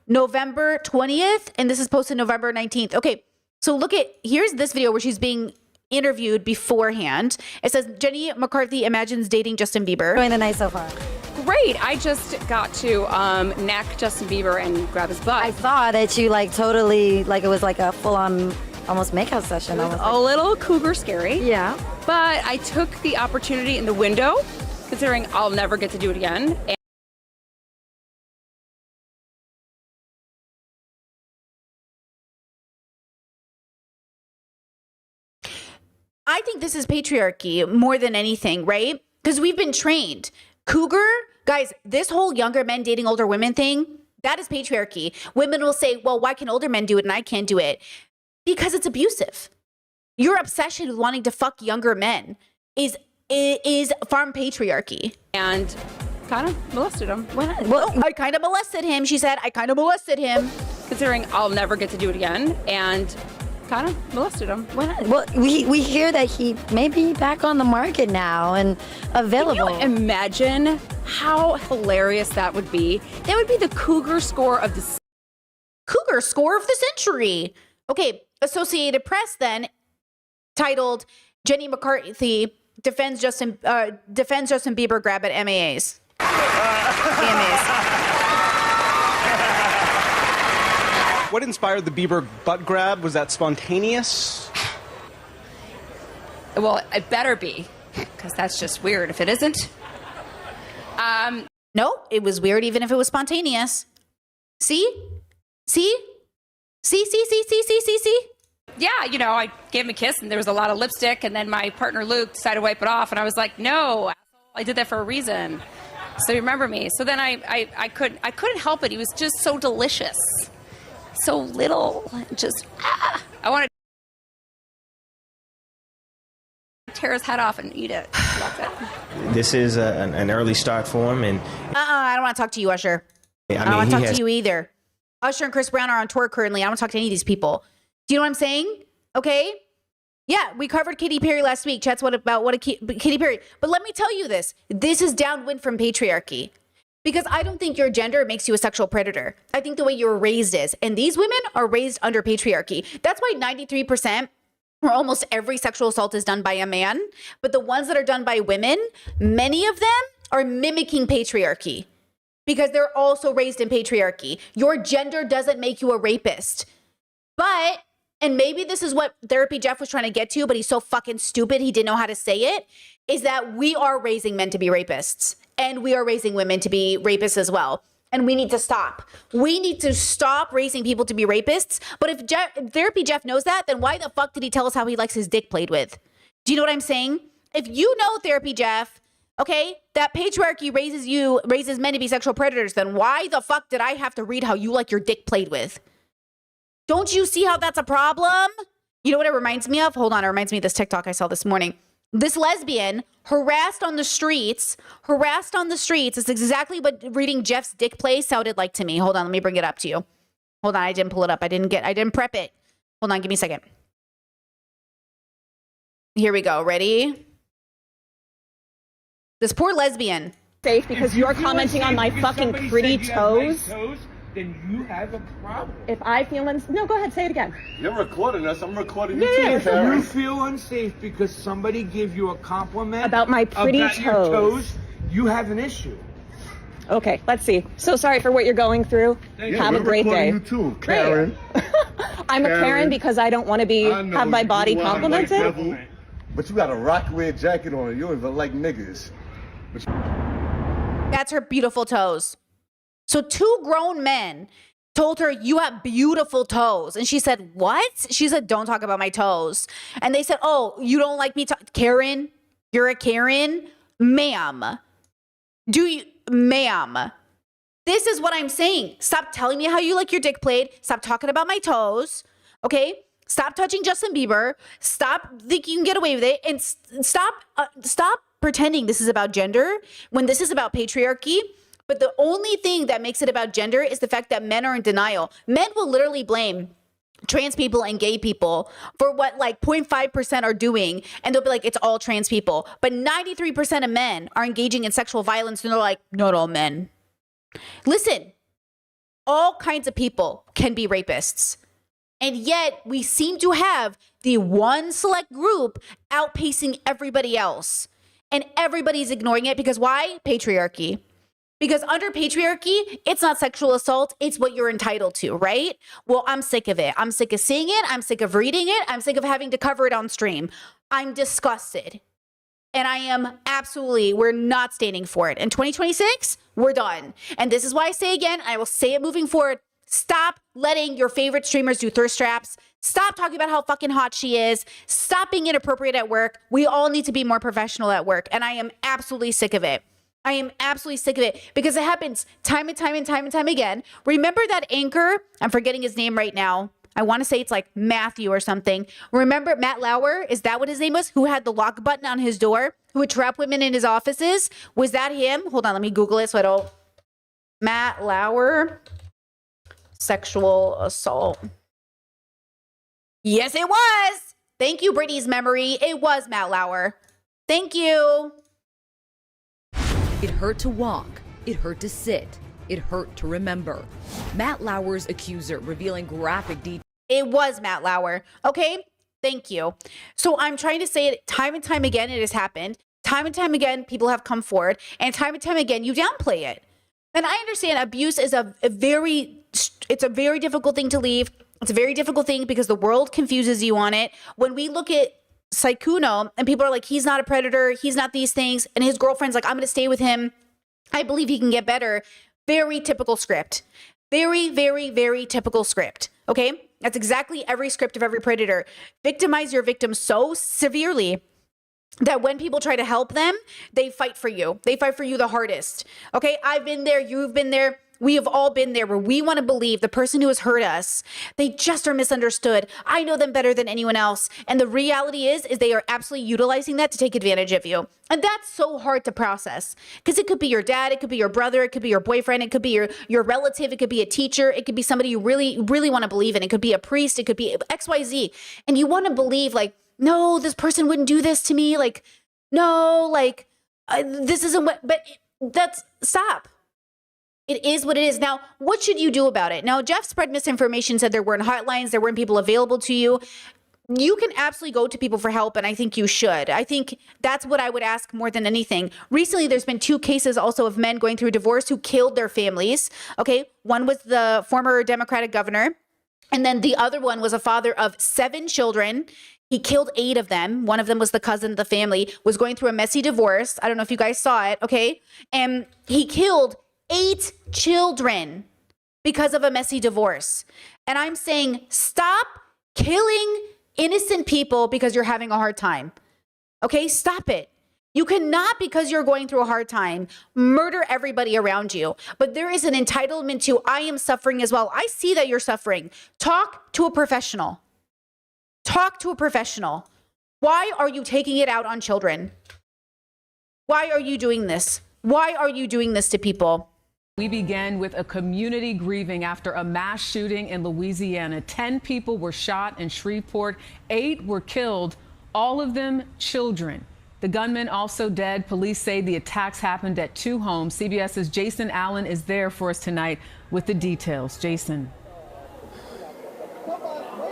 November 20th, and this is posted November 19th. Okay, so here's this video where she's being interviewed beforehand. It says, Jenny McCarthy imagines dating Justin Bieber. Enjoying the night so far. Great. I just got to neck Justin Bieber and grab his butt. I saw that you totally, it was like a full-on almost makeout session. It was a little cougar scary. Yeah. But I took the opportunity in the window, considering I'll never get to do it again. I think this is patriarchy more than anything, right? Because we've been trained. Cougar, guys, this whole younger men dating older women thing, that is patriarchy. Women will say, well, why can older men do it and I can't do it? Because it's abusive. Your obsession with wanting to fuck younger men is farm patriarchy. And kind of molested him. Well, I kind of molested him. She said, I kind of molested him. Considering I'll never get to do it again. And kind of molested him. Well, we hear that he may be back on the market now and available. Can you imagine how hilarious that would be? That would be the cougar score of the century. Okay, Associated Press then titled Jenny McCarthy defends Justin Bieber grab at MAAs. AMAs. What inspired the Bieber butt grab? Was that spontaneous? Well, it better be, because that's just weird if it isn't. No, it was weird even if it was spontaneous. See? Yeah, I gave him a kiss and there was a lot of lipstick, and then my partner Luke decided to wipe it off, and I was like, no, asshole, I did that for a reason. So remember me. So then I couldn't help it. He was just so delicious. So little, just I want to tear his head off and eat it. That's it. This is an early start for him, and I don't want to talk to you, Usher. I don't want to talk to you either. Usher and Chris Brown are on tour currently. I don't want to talk to any of these people. Do you know what I'm saying? Okay. Yeah, we covered Katy Perry last week. Chat's Katy Perry. But let me tell you this. This is downwind from patriarchy. Because I don't think your gender makes you a sexual predator. I think the way you were raised is. And these women are raised under patriarchy. That's why 93% or almost every sexual assault is done by a man. But the ones that are done by women, many of them are mimicking patriarchy. Because they're also raised in patriarchy. Your gender doesn't make you a rapist. But, and maybe this is what Therapy Jeff was trying to get to, but he's so fucking stupid he didn't know how to say it, is that we are raising men to be rapists. And we are raising women to be rapists as well. And we need to stop. We need to stop raising people to be rapists. But if Therapy Jeff knows that, then why the fuck did he tell us how he likes his dick played with? Do you know what I'm saying? If you know, Therapy Jeff, okay, that patriarchy raises men to be sexual predators, then why the fuck did I have to read how you like your dick played with? Don't you see how that's a problem? You know what it reminds me of? Hold on, it reminds me of this TikTok I saw this morning. This lesbian harassed on the streets is exactly what reading Jeff's dick play sounded like to me. Hold on, let me bring it up to you. Hold on, I didn't pull it up. I didn't prep it. Hold on, give me a second. Here we go. Ready? This poor lesbian. Safe because you're commenting on my fucking pretty toes. Then you have a problem. If I feel no, go ahead, say it again. You're recording us. I'm recording you too. If you feel unsafe because somebody gave you a compliment about my pretty about your toes, you have an issue. Okay, let's see. So sorry for what you're going through. Have a great day. You too, Karen. I'm a Karen because I don't want to have my body complimented. But you got a Rockaway jacket on. You don't even like niggas. That's her beautiful toes. So 2 grown men told her, you have beautiful toes. And she said, what? She said, don't talk about my toes. And they said, oh, you don't like me? Karen, you're a Karen? Ma'am. Ma'am. This is what I'm saying. Stop telling me how you like your dick played. Stop talking about my toes. Okay? Stop touching Justin Bieber. Stop thinking you can get away with it. And stop pretending this is about gender when this is about patriarchy. But the only thing that makes it about gender is the fact that men are in denial. Men will literally blame trans people and gay people for what like 0.5% are doing. And they'll be like, it's all trans people. But 93% of men are engaging in sexual violence. And they're like, not all men. Listen, all kinds of people can be rapists. And yet we seem to have the one select group outpacing everybody else. And everybody's ignoring it because why? Patriarchy. Because under patriarchy, it's not sexual assault. It's what you're entitled to, right? Well, I'm sick of it. I'm sick of seeing it. I'm sick of reading it. I'm sick of having to cover it on stream. I'm disgusted. And I am absolutely, we're not standing for it. In 2026, we're done. And this is why I say again, I will say it moving forward. Stop letting your favorite streamers do thirst traps. Stop talking about how fucking hot she is. Stop being inappropriate at work. We all need to be more professional at work. And I am absolutely sick of it. I am absolutely sick of it because it happens time and time and time and time again. Remember that anchor? I'm forgetting his name right now. I want to say it's like Matthew or something. Remember Matt Lauer? Is that what his name was? Who had the lock button on his door? Who would trap women in his offices? Was that him? Hold on, let me Google it so I don't. Matt Lauer, sexual assault. Yes, it was. Thank you, Brittany's memory. It was Matt Lauer. Thank you. It hurt to walk. It hurt to sit. It hurt to remember. Matt Lauer's accuser revealing graphic details. It was Matt Lauer. Okay, thank you. So I'm trying to say it time and time again. It has happened. Time and time again, people have come forward. And time and time again, you downplay it. And I understand abuse is a very difficult thing to leave. It's a very difficult thing because the world confuses you on it. When we look at Sykkuno and people are like, he's not a predator, he's not these things, and his girlfriend's like, I'm gonna stay with him, I believe he can get better. Very typical script. Very, very, very typical script. Okay, that's exactly every script of every predator. Victimize your victim so severely that when people try to help them, they fight for you. They fight for you the hardest. Okay, I've been there, you've been there. We have all been there where we want to believe the person who has hurt us, they just are misunderstood. I know them better than anyone else. And the reality is they are absolutely utilizing that to take advantage of you. And that's so hard to process because it could be your dad, it could be your brother, it could be your boyfriend, it could be your relative, it could be a teacher, it could be somebody you really, really want to believe in. It could be a priest, it could be XYZ. And you want to believe like, no, this person wouldn't do this to me. Like, no, like this isn't what, but that's, stop. It is what it is. Now, what should you do about it? Now, Jeff spread misinformation, said there weren't hotlines, there weren't people available to you. You can absolutely go to people for help, and I think you should. I think that's what I would ask more than anything. Recently, there's been 2 cases also of men going through divorce who killed their families. Okay, one was the former Democratic governor, and then the other one was a father of 7 children. He killed 8 of them. One of them was the cousin of the family, was going through a messy divorce. I don't know if you guys saw it, okay? And he killed 8 children because of a messy divorce. And I'm saying, stop killing innocent people because you're having a hard time. Okay, stop it. You cannot, because you're going through a hard time, murder everybody around you. But there is an entitlement to, I am suffering as well. I see that you're suffering. Talk to a professional. Talk to a professional. Why are you taking it out on children? Why are you doing this? Why are you doing this to people? We began with a community grieving after a mass shooting in Louisiana. 10 people were shot in Shreveport. 8 were killed, all of them children. The gunman also dead. Police say the attacks happened at 2 homes. CBS's Jason Allen is there for us tonight with the details. Jason.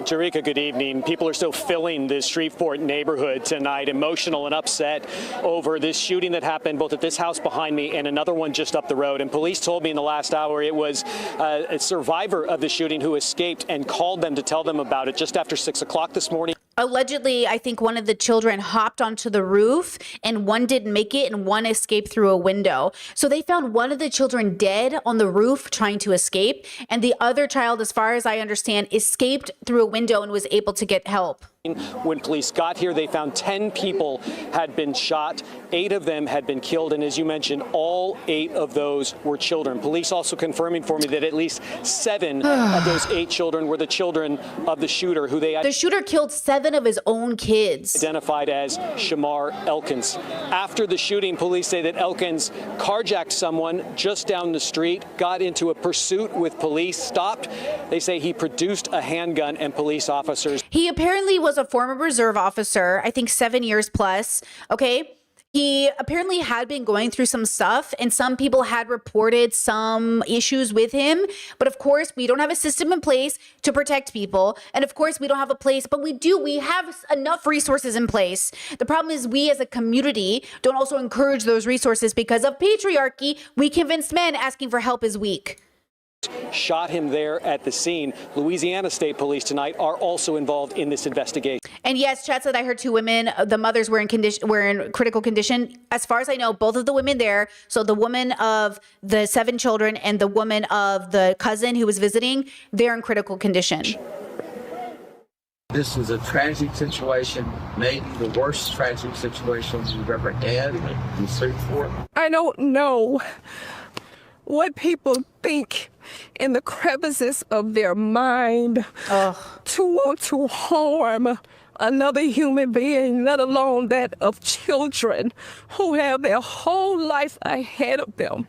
Jerika, good evening. People are still filling this Shreveport neighborhood tonight, emotional and upset over this shooting that happened both at this house behind me and another one just up the road. And police told me in the last hour it was a survivor of the shooting who escaped and called them to tell them about it just after 6 o'clock this morning. Allegedly, I think one of the children hopped onto the roof and one didn't make it and one escaped through a window. So they found one of the children dead on the roof trying to escape. And the other child, as far as I understand, escaped through a window and was able to get help. When police got here, they found 10 people had been shot. 8 of them had been killed. And as you mentioned, all 8 of those were children. Police also confirming for me that at least 7 of those 8 children were the children of the shooter, who they The shooter killed 7 of his own kids. Identified as Shamar Elkins. After the shooting, police say that Elkins carjacked someone just down the street, got into a pursuit with police, stopped. They say he produced a handgun and police officers. He apparently was a former reserve officer, I think 7 years plus. Okay. He apparently had been going through some stuff, and some people had reported some issues with him. But of course, we don't have a system in place to protect people. And of course, we don't have a place, but we have enough resources in place. The problem is we as a community don't also encourage those resources because of patriarchy. We convince men asking for help is weak. Shot him there at the scene. Louisiana State Police tonight are also involved in this investigation. And yes, Chad said I heard 2 women. The mothers were in critical condition. As far as I know, both of the women there, so the woman of the 7 children and the woman of the cousin who was visiting, they're in critical condition. This is a tragic situation, maybe the worst tragic situation we've ever had in Shreveport. I don't know what people think in the crevices of their mind to want to harm another human being, let alone that of children who have their whole life ahead of them.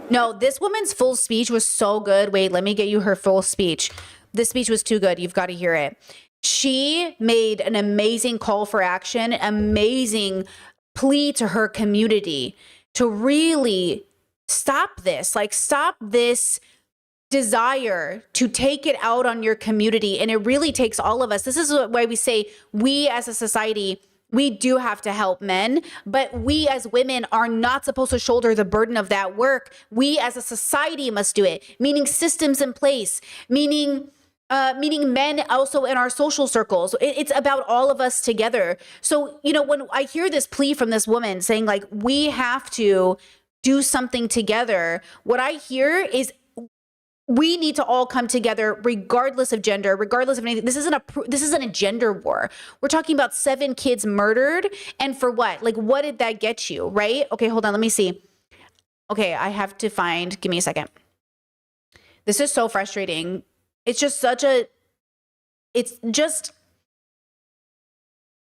No, this woman's full speech was so good. Wait, let me get you her full speech. This speech was too good. You've got to hear it. She made an amazing call for action, amazing plea to her community to really stop this, stop this desire to take it out on your community. And it really takes all of us. This is why we say we as a society, we do have to help men, but we as women are not supposed to shoulder the burden of that work. We as a society must do it, meaning systems in place, meaning men also in our social circles. It's about all of us together. So, when I hear this plea from this woman saying we have to do something together, what I hear is we need to all come together regardless of gender, regardless of anything. This isn't a gender war. We're talking about 7 kids murdered. And for what? What did that get you, right? Okay, hold on. Let me see. Okay, I have to find, give me a second. This is so frustrating. It's just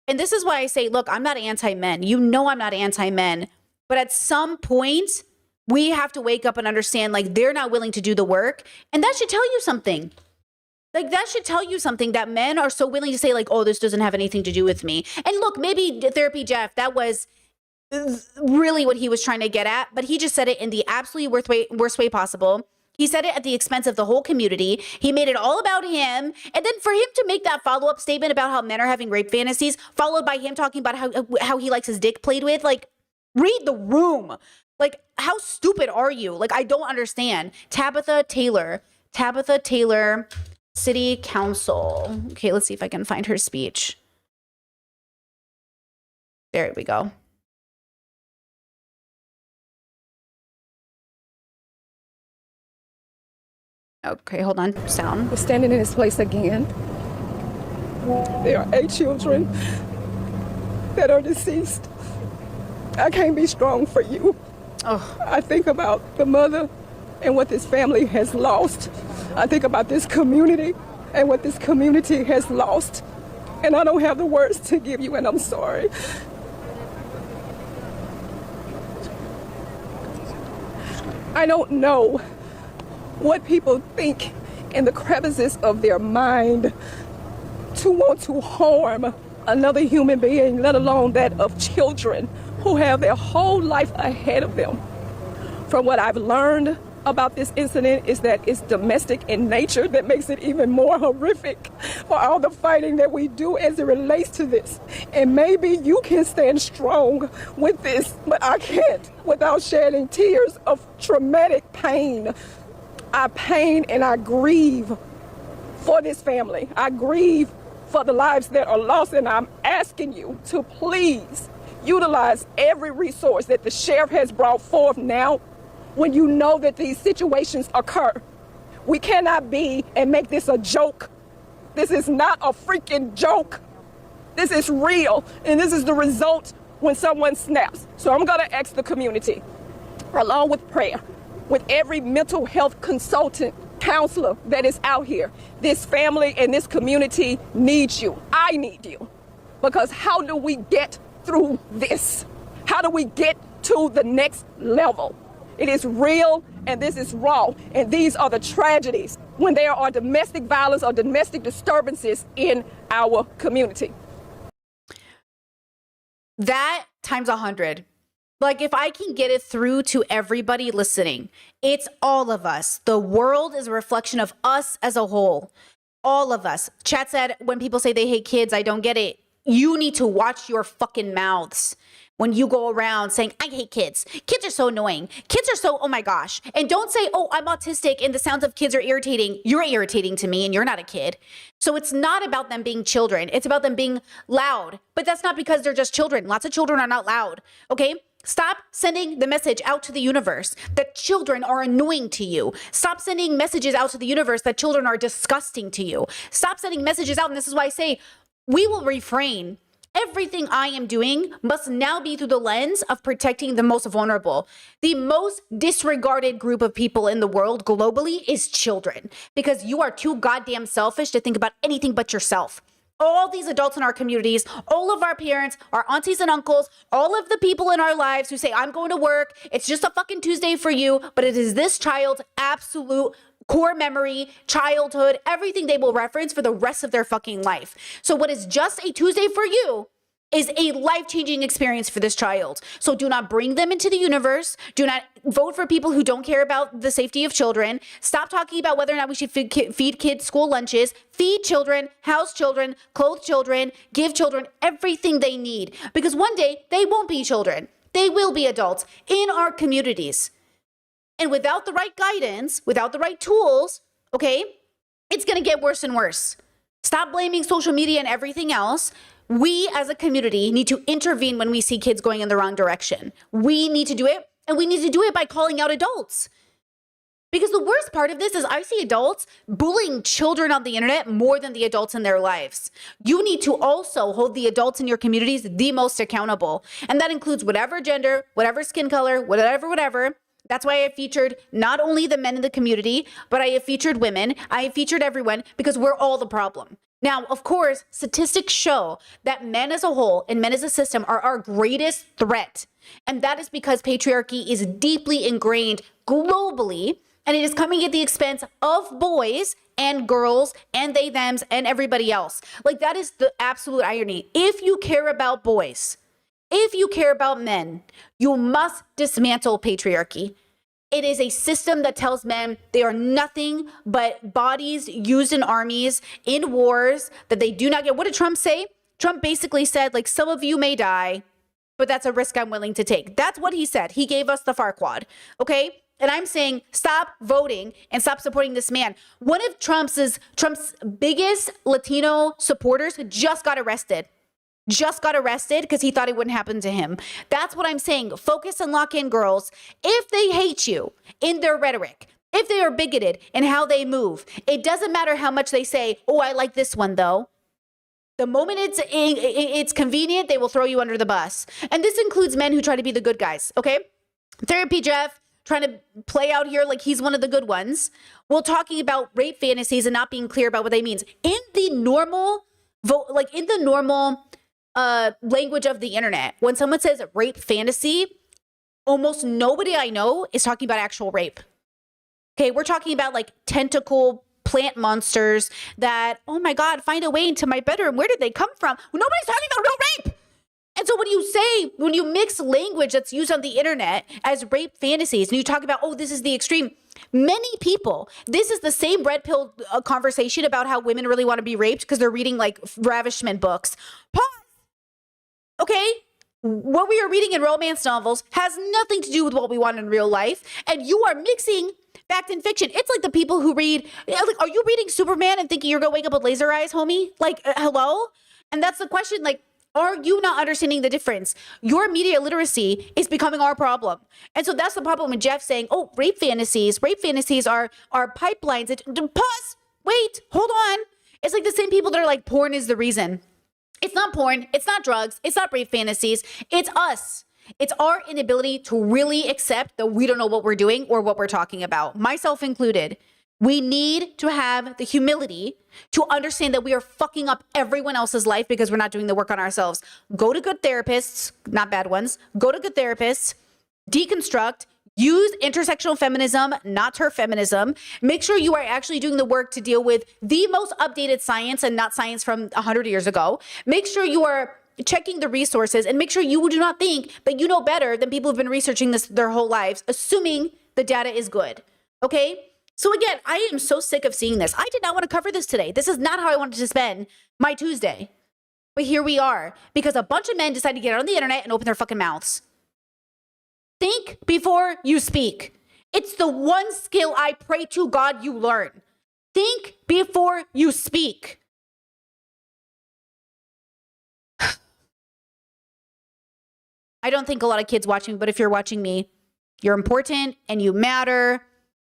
and this is why I say, look, I'm not anti-men. I'm not anti-men. But at some point, we have to wake up and understand, they're not willing to do the work. And that should tell you something. That should tell you something, that men are so willing to say, oh, this doesn't have anything to do with me. And look, maybe Therapy Jeff, that was really what he was trying to get at. But he just said it in the absolutely worst way possible. He said it at the expense of the whole community. He made it all about him. And then for him to make that follow-up statement about how men are having rape fantasies, followed by him talking about how he likes his dick played with, read the room. How stupid are you? I don't understand. Tabitha Taylor, City Council. Okay, let's see if I can find her speech. There we go. Okay, hold on. Sound. We're standing in this place again. There are 8 children that are deceased. I can't be strong for you. Oh. I think about the mother and what this family has lost. I think about this community and what this community has lost. And I don't have the words to give you, and I'm sorry. I don't know what people think in the crevices of their mind to want to harm another human being, let alone that of children who have their whole life ahead of them. From what I've learned about this incident is that it's domestic in nature that makes it even more horrific for all the fighting that we do as it relates to this. And maybe you can stand strong with this, but I can't without shedding tears of traumatic pain. I pain and I grieve for this family. I grieve for the lives that are lost, and I'm asking you to please utilize every resource that the sheriff has brought forth now when you know that these situations occur. We cannot be and make this a joke This is not a freaking joke. This is real, and this is the result when someone snaps. So I'm gonna ask the community, along with prayer, with every mental health consultant, counselor that is out here, this family and this community needs you. I need you. Because how do we get through this? How do we get to the next level? It is real and this is raw. And these are the tragedies when there are domestic violence or domestic disturbances in our community. That times 100. Like, if I can get it through to everybody listening, it's all of us. The world is a reflection of us as a whole. All of us. Chat said, when people say they hate kids, I don't get it. You need to watch your fucking mouths when you go around saying, I hate kids. Kids are so annoying. Kids are so, oh my gosh. And don't say, oh, I'm autistic and the sounds of kids are irritating. You're irritating to me and you're not a kid. So it's not about them being children. It's about them being loud. But that's not because they're just children. Lots of children are not loud. Okay? Stop sending the message out to the universe that children are annoying to you. Stop sending messages out to the universe that children are disgusting to you. Stop sending messages out. And this is why I say we will refrain. Everything I am doing must now be through the lens of protecting the most vulnerable. The most disregarded group of people in the world globally is children, because you are too goddamn selfish to think about anything but yourself. All these adults in our communities, all of our parents, our aunties and uncles, all of the people in our lives who say, I'm going to work, it's just a fucking Tuesday for you, but it is this child's absolute core memory, childhood, everything they will reference for the rest of their fucking life. So what is just a Tuesday for you is a life-changing experience for this child. So do not bring them into the universe. Do not vote for people who don't care about the safety of children. Stop talking about whether or not we should feed kids school lunches. Feed children, house children, clothe children, give children everything they need. Because one day they won't be children. They will be adults in our communities. And without the right guidance, without the right tools, okay, it's going to get worse and worse. Stop blaming social media and everything else. We as a community need to intervene when we see kids going in the wrong direction. We need to do it, and we need to do it by calling out adults. Because the worst part of this is I see adults bullying children on the internet more than the adults in their lives. You need to also hold the adults in your communities the most accountable. And that includes whatever gender, whatever skin color, whatever. That's why I featured not only the men in the community, but I have featured women. I have featured everyone because we're all the problem. Now, of course, statistics show that men as a whole and men as a system are our greatest threat. And that is because patriarchy is deeply ingrained globally, and it is coming at the expense of boys and girls and they, thems, and everybody else. Like, that is the absolute irony. If you care about boys, if you care about men, you must dismantle patriarchy. It is a system that tells men they are nothing but bodies used in armies, in wars, that they do not get. What did Trump say? Trump basically said, like, some of you may die, but that's a risk I'm willing to take. That's what he said. He gave us the Farquad, okay? And I'm saying, stop voting and stop supporting this man. One of Trump's biggest Latino supporters just got arrested. Because he thought it wouldn't happen to him. That's what I'm saying. Focus and lock in, girls. If they hate you in their rhetoric, if they are bigoted in how they move, it doesn't matter how much they say, oh, I like this one, though. The moment it's convenient, they will throw you under the bus. And this includes men who try to be the good guys, okay? Therapy Jeff trying to play out here like he's one of the good ones. We're talking about rape fantasies and not being clear about what they mean. In the normal language of the internet, when someone says rape fantasy, almost nobody I know is talking about actual rape. Okay, we're talking about like tentacle plant monsters that, oh my God, find a way into my bedroom. Where did they come from? Well, nobody's talking about real rape. And so when you mix language that's used on the internet as rape fantasies, and you talk about, oh, this is the extreme, many people, this is the same red pill conversation about how women really want to be raped because they're reading like ravishment books. Pause. Okay? What we are reading in romance novels has nothing to do with what we want in real life. And you are mixing fact and fiction. It's like the people who read, like, are you reading Superman and thinking you're going to wake up with laser eyes, homie? Like, hello? And that's the question. Like, are you not understanding the difference? Your media literacy is becoming our problem. And so that's the problem with Jeff saying, oh, rape fantasies are pipelines. Pause. Wait, hold on. It's like the same people that are like, porn is the reason. It's not porn. It's not drugs. It's not brave fantasies. It's us. It's our inability to really accept that we don't know what we're doing or what we're talking about, myself included. We need to have the humility to understand that we are fucking up everyone else's life because we're not doing the work on ourselves. Go to good therapists, not bad ones. Go to good therapists, deconstruct, use intersectional feminism, not TERF feminism. Make sure you are actually doing the work to deal with the most updated science and not science from 100 years ago. Make sure you are checking the resources, and make sure you do not think that you know better than people who've been researching this their whole lives, assuming the data is good. Okay? So again, I am so sick of seeing this. I did not want to cover this today. This is not how I wanted to spend my Tuesday. But here we are, because a bunch of men decided to get on the internet and open their fucking mouths. Think before you speak. It's the one skill I pray to God you learn. Think before you speak. I don't think a lot of kids watching, but if you're watching me, you're important and you matter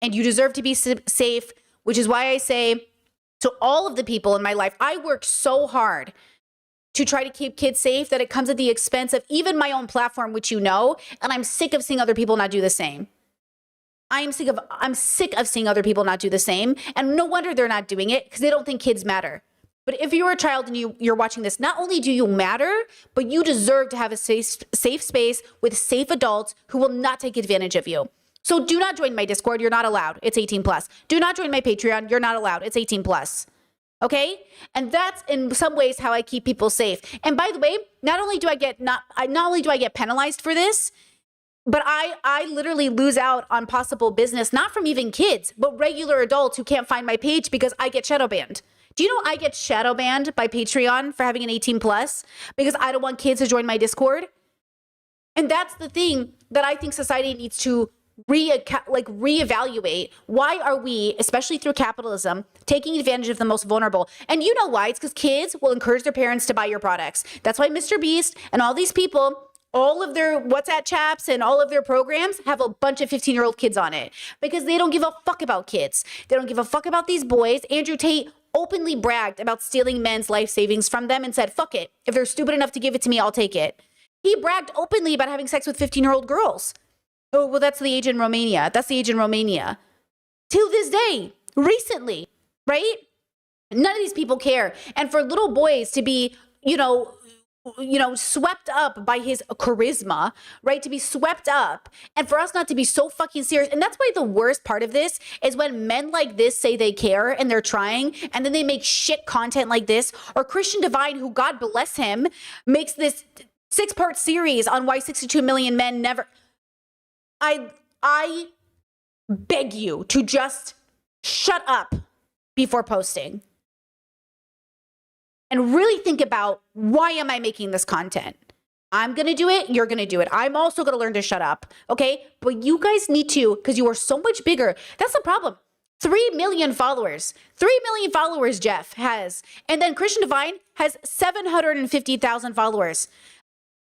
and you deserve to be safe, which is why I say to all of the people in my life, I work so hard to try to keep kids safe that it comes at the expense of even my own platform, which you know, and I'm sick of seeing other people not do the same. I'm sick of seeing other people not do the same, and no wonder they're not doing it because they don't think kids matter. But if you're a child and you're watching this, not only do you matter, but you deserve to have a safe space with safe adults who will not take advantage of you. So do not join my Discord. You're not allowed. It's 18 plus. Do not join my Patreon. You're not allowed. It's 18 plus. Okay? And that's in some ways how I keep people safe. And by the way, not only do I get penalized for this, but I literally lose out on possible business, not from even kids, but regular adults who can't find my page because I get shadow banned. Do you know I get shadow banned by Patreon for having an 18 plus because I don't want kids to join my Discord? And that's the thing that I think society needs to reevaluate. Why are we, especially through capitalism, taking advantage of the most vulnerable? And you know why? It's because kids will encourage their parents to buy your products. That's why Mr. Beast and all these people, all of their WhatsApp chats and all of their programs have a bunch of 15-year-old kids on it because they don't give a fuck about kids. They don't give a fuck about these boys. Andrew Tate openly bragged about stealing men's life savings from them and said, fuck it. If they're stupid enough to give it to me, I'll take it. He bragged openly about having sex with 15-year-old girls. Oh, well, that's the age in Romania. That's the age in Romania. Till this day, recently, right? None of these people care. And for little boys to be, swept up by his charisma, right? To be swept up, and for us not to be so fucking serious. And that's why the worst part of this is when men like this say they care and they're trying, and then they make shit content like this, or Christian Divine, who God bless him, makes this 6-part series on why 62 million men never... I beg you to just shut up before posting. And really think about, why am I making this content? I'm going to do it. You're going to do it. I'm also going to learn to shut up. Okay? But you guys need to, because you are so much bigger. That's the problem. 3 million followers. 3 million followers Jeff has. And then Christian Divine has 750,000 followers.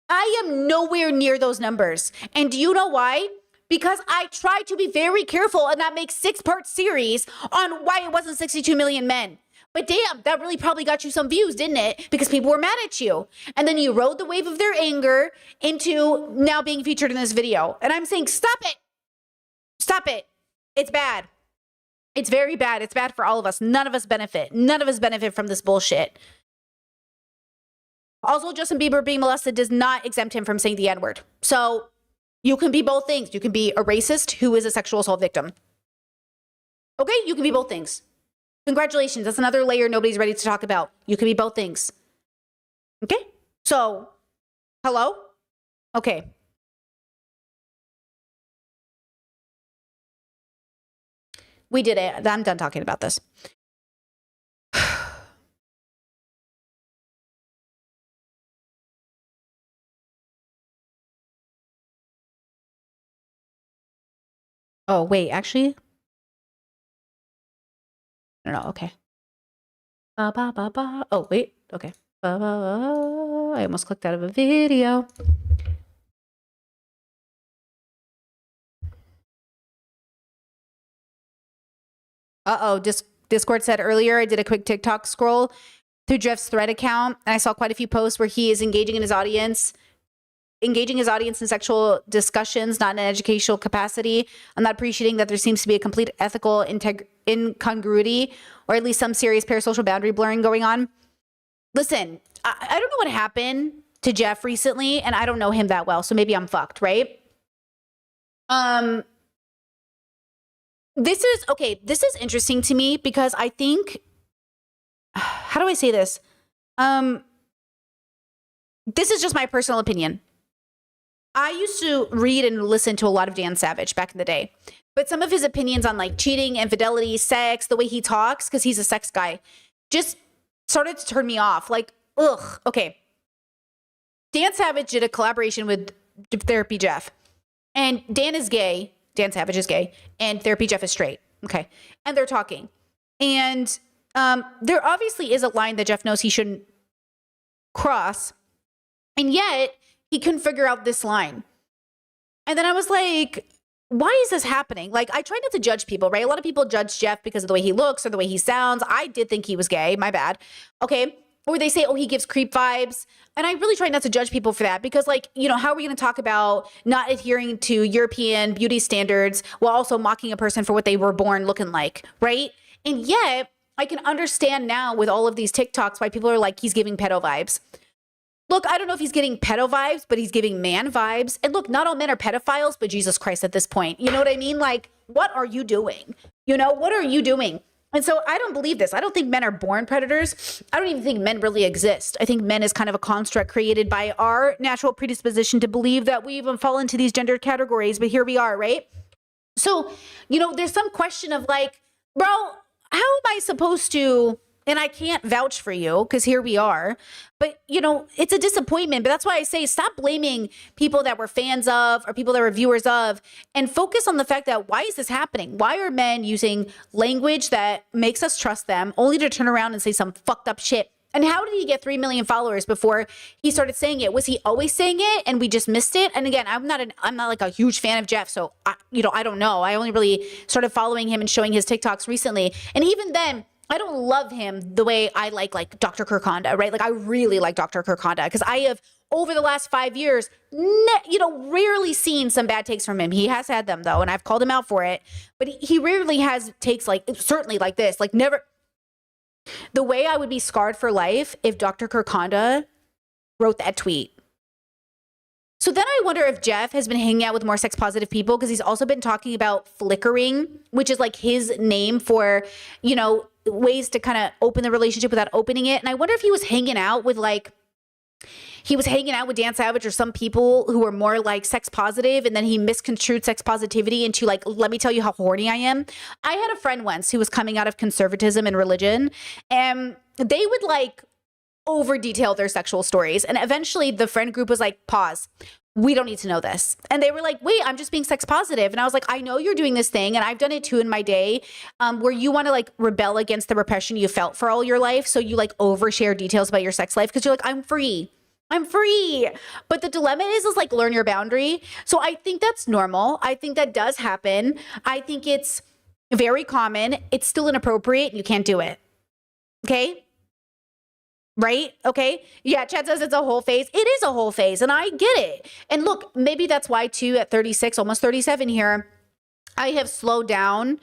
I am nowhere near those numbers. And do you know why? Because I tried to be very careful and not make 6-part series on why it wasn't 62 million men. But damn, that really probably got you some views, didn't it? Because people were mad at you. And then you rode the wave of their anger into now being featured in this video. And I'm saying, stop it. Stop it. It's bad. It's very bad. It's bad for all of us. None of us benefit. None of us benefit from this bullshit. Also, Justin Bieber being molested does not exempt him from saying the N-word. So you can be both things. You can be a racist who is a sexual assault victim. Okay? You can be both things. Congratulations. That's another layer nobody's ready to talk about. You can be both things. Okay? So, hello? Okay. We did it. I'm done talking about this. Oh, wait, actually? No, okay. Oh, wait, okay. I almost clicked out of a video. Uh-oh, Discord said earlier, I did a quick TikTok scroll through Jeff's thread account, and I saw quite a few posts where he is engaging his audience in sexual discussions, not in an educational capacity. I'm not appreciating that there seems to be a complete ethical incongruity, or at least some serious parasocial boundary blurring going on. Listen, I don't know what happened to Jeff recently, and I don't know him that well, so maybe I'm fucked, right? This is interesting to me because I think, how do I say this? This is just my personal opinion. I used to read and listen to a lot of Dan Savage back in the day, but some of his opinions on like cheating, infidelity, sex, the way he talks, because he's a sex guy, just started to turn me off. Like, ugh, okay. Dan Savage did a collaboration with Therapy Jeff, and Dan is gay. Dan Savage is gay, and Therapy Jeff is straight. Okay. And they're talking. And there obviously is a line that Jeff knows he shouldn't cross, and yet he couldn't figure out this line. And then I was like, why is this happening? Like, I try not to judge people, right? A lot of people judge Jeff because of the way he looks or the way he sounds. I did think he was gay. My bad. Okay. Or they say, oh, he gives creep vibes. And I really try not to judge people for that because, like, you know, how are we going to talk about not adhering to European beauty standards while also mocking a person for what they were born looking like, right? And yet, I can understand now with all of these TikToks why people are like, he's giving pedo vibes. Look, I don't know if he's getting pedo vibes, but he's giving man vibes. And look, not all men are pedophiles, but Jesus Christ at this point. You know what I mean? Like, what are you doing? You know, what are you doing? And so I don't believe this. I don't think men are born predators. I don't even think men really exist. I think men is kind of a construct created by our natural predisposition to believe that we even fall into these gendered categories. But here we are, right? So, you know, there's some question of like, bro, how am I supposed to... And I can't vouch for you because here we are. But, you know, it's a disappointment. But that's why I say stop blaming people that we're fans of or people that we're viewers of and focus on the fact that why is this happening? Why are men using language that makes us trust them only to turn around and say some fucked up shit? And how did he get 3 million followers before he started saying it? Was he always saying it and we just missed it? And again, I'm not like a huge fan of Jeff. So, I don't know. I only really started following him and showing his TikToks recently. And even then, I don't love him the way I like Dr. Kirk Honda, right? Like I really like Dr. Kirk Honda because I have over the last 5 years, rarely seen some bad takes from him. He has had them though, and I've called him out for it, but he rarely has takes like certainly like this, like never. The way I would be scarred for life if Dr. Kirk Honda wrote that tweet. So then I wonder if Jeff has been hanging out with more sex positive people because he's also been talking about flickering, which is like his name for, you know, ways to kind of open the relationship without opening it. And I wonder if he was hanging out with Dan Savage or some people who were more like sex positive, and then he misconstrued sex positivity into like, let me tell you how horny I am. I had a friend once who was coming out of conservatism and religion, and they would like over detail their sexual stories. And eventually the friend group was like, pause. We don't need to know this. And they were like, wait, I'm just being sex positive. And I was like, I know you're doing this thing. And I've done it too in my day where you want to like rebel against the repression you felt for all your life. So you like overshare details about your sex life because you're like, I'm free. But the dilemma is like, learn your boundary. So I think that's normal. I think that does happen. I think it's very common. It's still inappropriate. You can't do it. Okay. Right? Okay. Yeah. Chad says it's a whole phase. It is a whole phase. And I get it. And look, maybe that's why too, at 36, almost 37 here, I have slowed down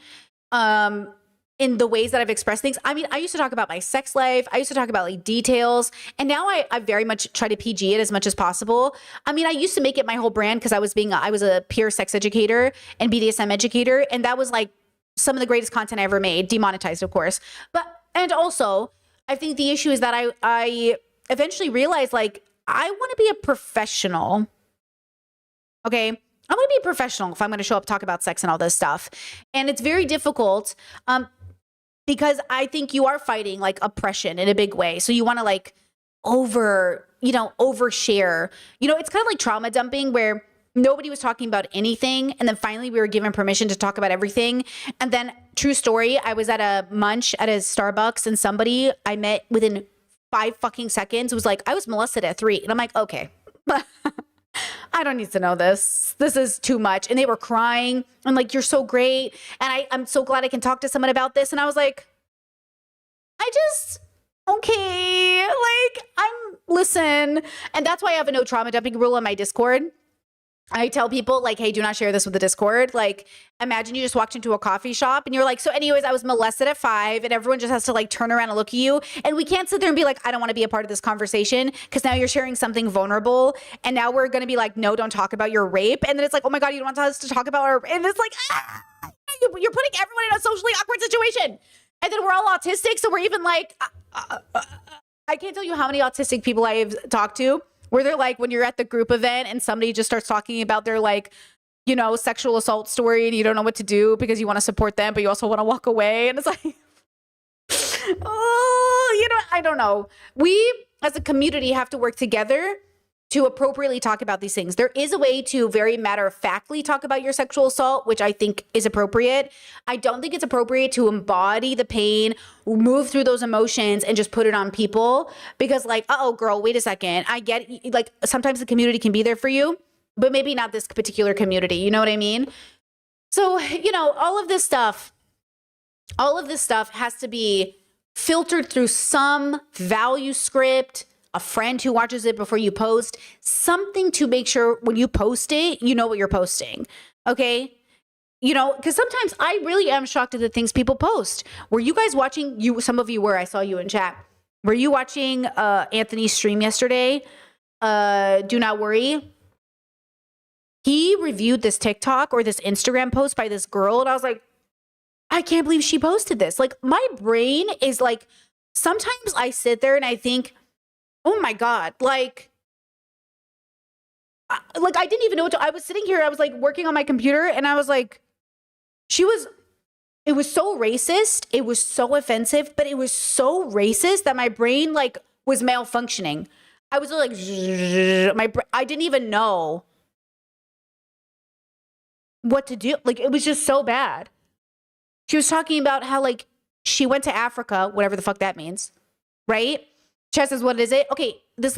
in the ways that I've expressed things. I mean, I used to talk about my sex life. I used to talk about like details. And now I very much try to PG it as much as possible. I mean, I used to make it my whole brand because I was a peer sex educator and BDSM educator. And that was like some of the greatest content I ever made, demonetized, of course. And also, I think the issue is that I eventually realized like I want to be a professional. Okay. I want to be a professional if I'm going to show up, talk about sex and all this stuff. And it's very difficult because I think you are fighting like oppression in a big way. So you want to like overshare. It's kind of like trauma dumping where nobody was talking about anything. And then finally we were given permission to talk about everything. And then true story, I was at a munch at a Starbucks and somebody I met within 5 fucking seconds was like, I was molested at 3. And I'm like, okay, I don't need to know this. This is too much. And they were crying. I'm like, you're so great. And I'm so glad I can talk to someone about this. And I was like, okay, like listen. And that's why I have a no trauma dumping rule on my Discord. I tell people like, hey, do not share this with the Discord. Like, imagine you just walked into a coffee shop and you're like, so anyways, I was molested at 5 and everyone just has to like turn around and look at you. And we can't sit there and be like, I don't want to be a part of this conversation because now you're sharing something vulnerable. And now we're going to be like, no, don't talk about your rape. And then it's like, oh my God, you don't want us to talk about our, and it's like, you're putting everyone in a socially awkward situation. And then we're all autistic. So we're even like, I can't tell you how many autistic people I have talked to where they're like, when you're at the group event and somebody just starts talking about their like, you know, sexual assault story and you don't know what to do because you want to support them, but you also want to walk away. And it's like, oh, you know, I don't know. We as a community have to work together to appropriately talk about these things. There is a way to very matter-of-factly talk about your sexual assault, which I think is appropriate. I don't think it's appropriate to embody the pain, move through those emotions, and just put it on people. Because like, uh-oh, girl, wait a second. I get, like, sometimes the community can be there for you, but maybe not this particular community. You know what I mean? So, you know, all of this stuff has to be filtered through some value script, a friend who watches it before you post, something to make sure when you post it, you know what you're posting. Okay? You know, because sometimes I really am shocked at the things people post. Were you guys watching, some of you were, I saw you in chat. Were you watching Anthony's stream yesterday? Do Not Worry. He reviewed this TikTok or this Instagram post by this girl, and I was like, I can't believe she posted this. Like, my brain is like, sometimes I sit there and I think, oh my God, like I didn't even know what to, I was sitting here, I was like working on my computer and I was like, it was so racist. It was so offensive, but it was so racist that my brain like was malfunctioning. I was like, I didn't even know what to do. Like, it was just so bad. She was talking about how like she went to Africa, whatever the fuck that means, right? Chess says, what is it? Okay, this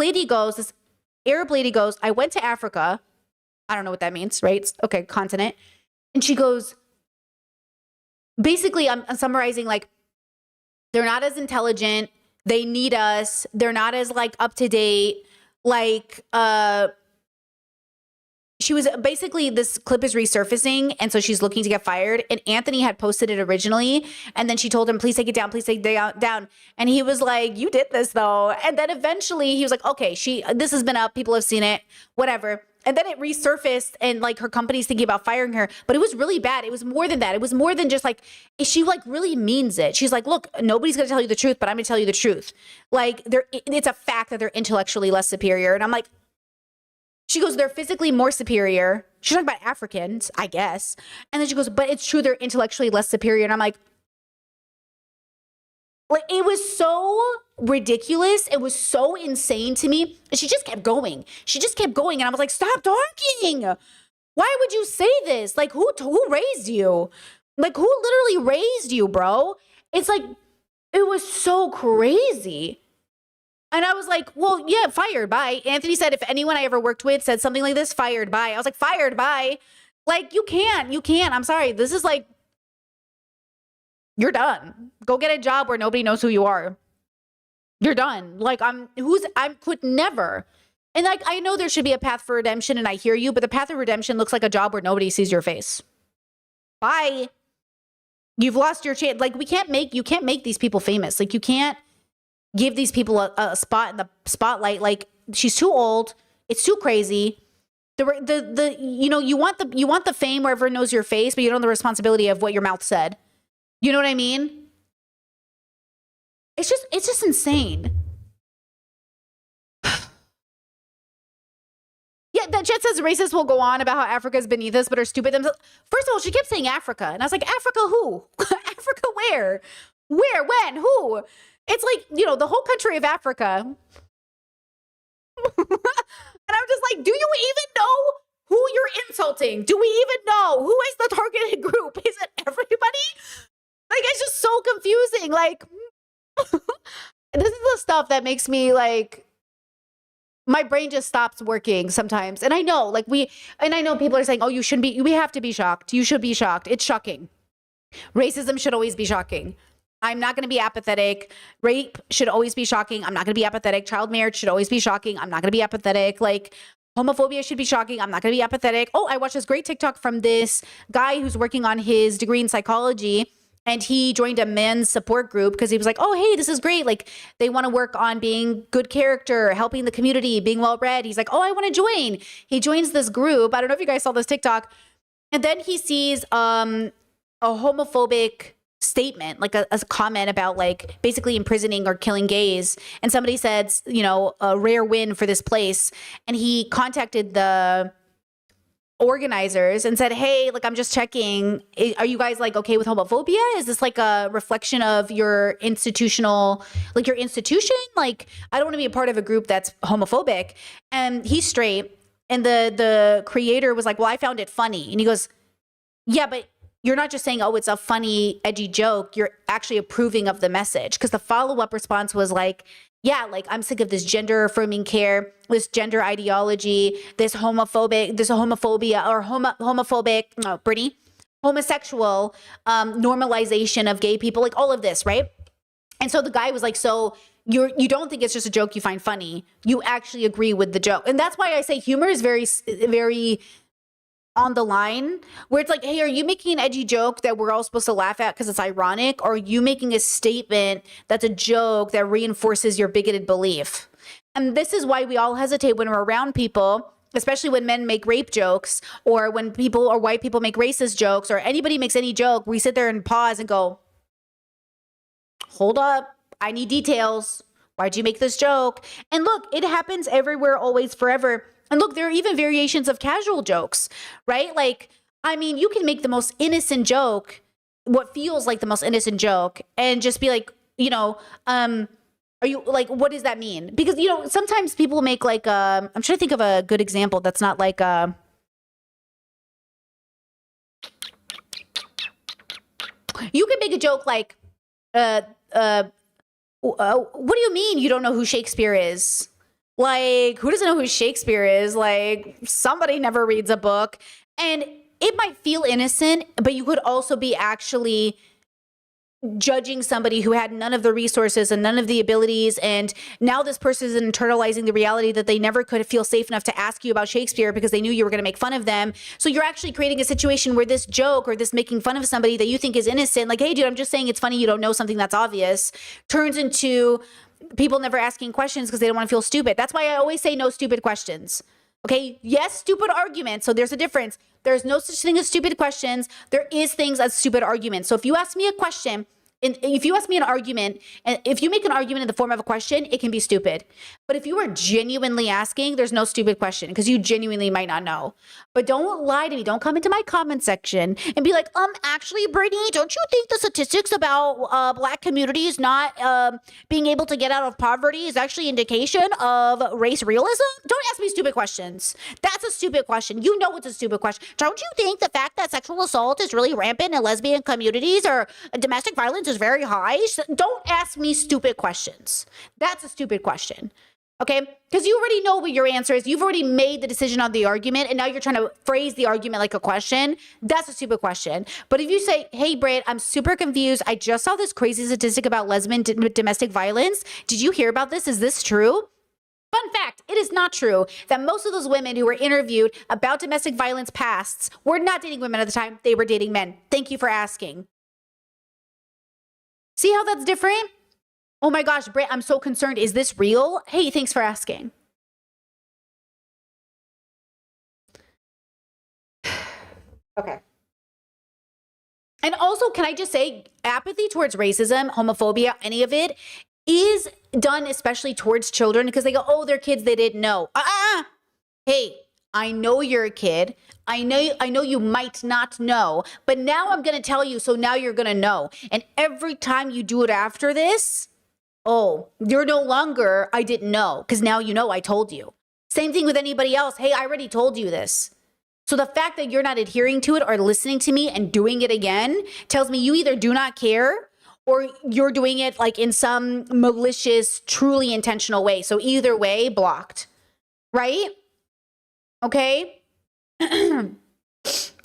Arab lady goes, I went to Africa. I don't know what that means, right? Okay, continent. And she goes, basically, I'm summarizing, like, they're not as intelligent. They need us. They're not as, like, up to date. Like, she was basically, this clip is resurfacing, and so she's looking to get fired. And Anthony had posted it originally, and then she told him, please take it down, please take it down. And he was like, you did this though. And then eventually he was like, okay, this has been up, people have seen it, whatever. And then it resurfaced, and like her company's thinking about firing her, but it was really bad. It was more than that. It was more than just like, she like really means it. She's like, look, nobody's gonna tell you the truth, but I'm gonna tell you the truth. Like, it's a fact that they're intellectually less superior. And I'm like, she goes, they're physically more superior. She's talking about Africans, I guess. And then she goes, but it's true, they're intellectually less superior. And I'm like, it was so ridiculous. It was so insane to me. And she just kept going. She just kept going. And I was like, stop talking. Why would you say this? Like, who raised you? Like, who literally raised you, bro? It's like, it was so crazy. And I was like, well, yeah, fired, bye. Anthony said, if anyone I ever worked with said something like this, fired, bye. I was like, fired, bye. Like, you can't. I'm sorry. This is like, you're done. Go get a job where nobody knows who you are. You're done. Like, I could never. And like, I know there should be a path for redemption, and I hear you, but the path of redemption looks like a job where nobody sees your face. Bye. You've lost your chance. Like, you can't make these people famous. Like, you can't give these people a spot in the spotlight. Like, she's too old. It's too crazy. You want the fame where everyone knows your face, but you don't have the responsibility of what your mouth said. You know what I mean? It's just insane. Yeah, that Jet says racists will go on about how Africa's beneath us, but are stupid themselves. First of all, she kept saying Africa, and I was like, Africa who? Africa where? Where? When? Who? It's like, the whole country of Africa. And I'm just like, do you even know who you're insulting? Do we even know? Who is the targeted group? Is it everybody? Like, it's just so confusing. Like, this is the stuff that makes me like, my brain just stops working sometimes. And I know, I know people are saying, oh, you shouldn't be, we have to be shocked. You should be shocked. It's shocking. Racism should always be shocking. I'm not going to be apathetic. Rape should always be shocking. I'm not going to be apathetic. Child marriage should always be shocking. I'm not going to be apathetic. Like, homophobia should be shocking. I'm not going to be apathetic. Oh, I watched this great TikTok from this guy who's working on his degree in psychology. And he joined a men's support group because he was like, oh, hey, this is great. Like, they want to work on being good character, helping the community, being well-read. He's like, oh, I want to join. He joins this group. I don't know if you guys saw this TikTok. And then he sees a homophobic statement, like a comment about like basically imprisoning or killing gays. And somebody said, you know, a rare win for this place. And he contacted the organizers and said, hey, like, I'm just checking. Are you guys like okay with homophobia? Is this like a reflection of your institutional, like your institution? Like, I don't want to be a part of a group that's homophobic. And he's straight. And the creator was like, well, I found it funny. And he goes, yeah, but you're not just saying, oh, it's a funny, edgy joke. You're actually approving of the message. Because the follow-up response was like, yeah, like, I'm sick of this gender affirming care, this gender ideology, this homophobia or homophobic, no, Brittany, homosexual normalization of gay people, like all of this, right? And so the guy was like, so you don't think it's just a joke you find funny. You actually agree with the joke. And that's why I say humor is very, very on the line, where it's like, hey, are you making an edgy joke that we're all supposed to laugh at because it's ironic? Or are you making a statement that's a joke that reinforces your bigoted belief? And this is why we all hesitate when we're around people, especially when men make rape jokes, or when people or white people make racist jokes, or anybody makes any joke. We sit there and pause and go, hold up, I need details. Why'd you make this joke? And look, it happens everywhere, always, forever. And look, there are even variations of casual jokes, right? Like, I mean, you can make the most innocent joke, what feels like the most innocent joke, and just be like, you know, are you like, what does that mean? Because, you know, sometimes people make like, I'm trying to think of a good example that's not like, you can make a joke like, what do you mean you don't know who Shakespeare is? Like, who doesn't know who Shakespeare is? Like, somebody never reads a book. And it might feel innocent, but you could also be actually judging somebody who had none of the resources and none of the abilities. And now this person is internalizing the reality that they never could feel safe enough to ask you about Shakespeare because they knew you were going to make fun of them. So you're actually creating a situation where this joke or this making fun of somebody that you think is innocent, like, hey, dude, I'm just saying it's funny you don't know something that's obvious, turns into people never asking questions because they don't want to feel stupid. That's why I always say no stupid questions. Okay? Yes, stupid arguments. So there's a difference. There's no such thing as stupid questions. There is things as stupid arguments. So if you ask me a question, and if you ask me an argument, and if you make an argument in the form of a question, it can be stupid. But if you are genuinely asking, there's no stupid question because you genuinely might not know. But don't lie to me. Don't come into my comment section and be like, actually, Brittany, don't you think the statistics about Black communities not being able to get out of poverty is actually indication of race realism? Don't ask me stupid questions. That's a stupid question. You know it's a stupid question. Don't you think the fact that sexual assault is really rampant in lesbian communities or domestic violence is very high? Don't ask me stupid questions. That's a stupid question. Okay? Because you already know what your answer is. You've already made the decision on the argument, and now you're trying to phrase the argument like a question. That's a stupid question. But if you say, hey, Britt, I'm super confused. I just saw this crazy statistic about lesbian domestic violence. Did you hear about this? Is this true? Fun fact, it is not true that most of those women who were interviewed about domestic violence pasts were not dating women at the time. They were dating men. Thank you for asking. See how that's different? Oh my gosh, Britt, I'm so concerned. Is this real? Hey, thanks for asking. Okay. And also, can I just say, apathy towards racism, homophobia, any of it is done especially towards children because they go, oh, they're kids they didn't know. Hey, I know you're a kid. I know you might not know, but now I'm going to tell you, so now you're going to know. And every time you do it after this, oh, you're no longer, I didn't know, because now you know I told you. Same thing with anybody else. Hey, I already told you this. So the fact that you're not adhering to it or listening to me and doing it again tells me you either do not care or you're doing it like in some malicious, truly intentional way. So either way, blocked, right? Okay? And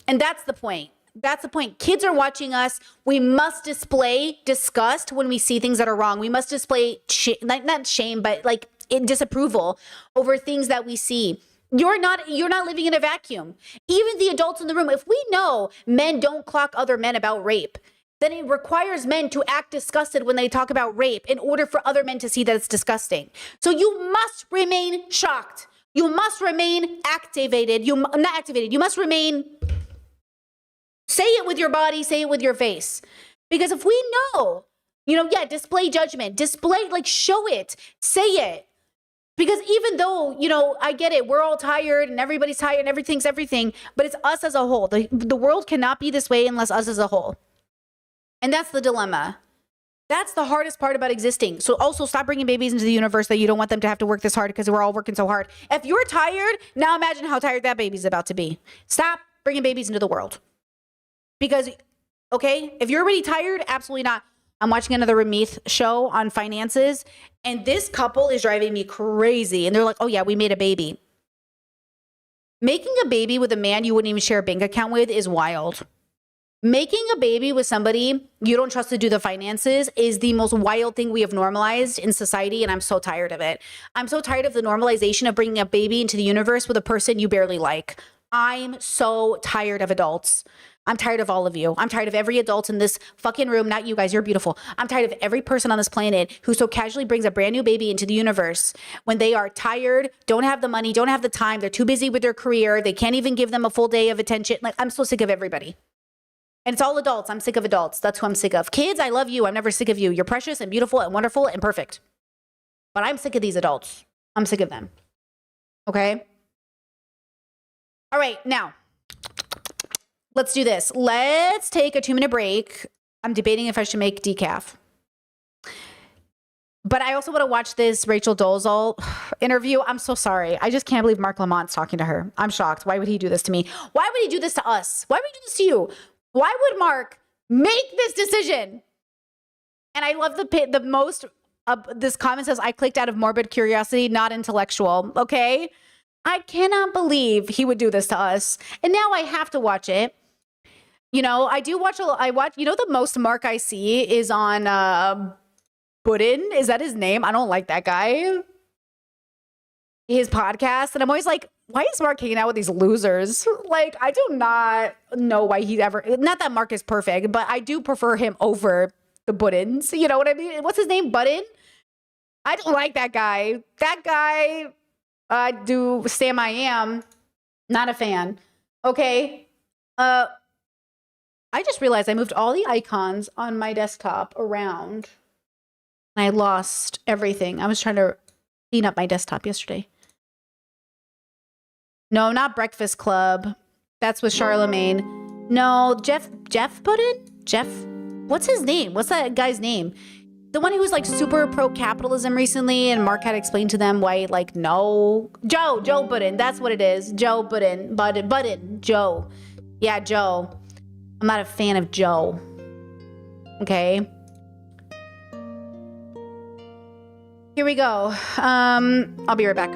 that's the point. That's the point. Kids are watching us. We must display disgust when we see things that are wrong. We must display not shame, but like disapproval over things that we see. You're not living in a vacuum. Even the adults in the room, if we know men don't clock other men about rape, then it requires men to act disgusted when they talk about rape in order for other men to see that it's disgusting. So you must remain shocked. You must remain activated. Not activated. You must remain, say it with your body, say it with your face. Because if we know, display judgment, show it, say it. Because even though, I get it, we're all tired and everybody's tired and everything's everything, but it's us as a whole. The world cannot be this way unless us as a whole. And that's the dilemma. That's the hardest part about existing. So also stop bringing babies into the universe that you don't want them to have to work this hard because we're all working so hard. If you're tired, now imagine how tired that baby's about to be. Stop bringing babies into the world. Because, okay, if you're already tired, absolutely not. I'm watching another Ramith show on finances, and this couple is driving me crazy. And they're like, oh yeah, we made a baby. Making a baby with a man you wouldn't even share a bank account with is wild. Making a baby with somebody you don't trust to do the finances is the most wild thing we have normalized in society, and I'm so tired of it. I'm so tired of the normalization of bringing a baby into the universe with a person you barely like. I'm so tired of adults. I'm tired of all of you. I'm tired of every adult in this fucking room. Not you guys, you're beautiful. I'm tired of every person on this planet who so casually brings a brand new baby into the universe when they are tired, don't have the money, don't have the time, they're too busy with their career, they can't even give them a full day of attention. Like, I'm so sick of everybody. And it's all adults. I'm sick of adults. That's who I'm sick of. Kids, I love you. I'm never sick of you. You're precious and beautiful and wonderful and perfect. But I'm sick of these adults. I'm sick of them. Okay? All right, now, let's do this. Let's take a 2-minute break. I'm debating if I should make decaf. But I also want to watch this Rachel Dolezal interview. I'm so sorry. I just can't believe Mark Lamont's talking to her. I'm shocked. Why would he do this to me? Why would he do this to us? Why would he do this to you? Why would Mark make this decision? And I love the most, this comment says, I clicked out of morbid curiosity, not intellectual. Okay? I cannot believe he would do this to us. And now I have to watch it. I watch, the most Mark I see is on Budin. Is that his name? I don't like that guy. His podcast. And I'm always like, why is Mark hanging out with these losers? Like, I do not know why he'd ever, not that Mark is perfect, but I do prefer him over the Budins. You know what I mean? What's his name? Budin? I don't like that guy. That guy, Sam I Am, not a fan. Okay. I just realized I moved all the icons on my desktop around and I lost everything. I was trying to clean up my desktop yesterday. No, not Breakfast Club. That's with Charlemagne. No, Jeff Budin? Jeff? What's his name? What's that guy's name? The one who was like super pro-capitalism recently and Mark had explained to them why, like, no. Joe Budin. That's what it is. Joe Budin. Joe. Yeah, Joe. I'm not a fan of Joe. Okay. Here we go. I'll be right back.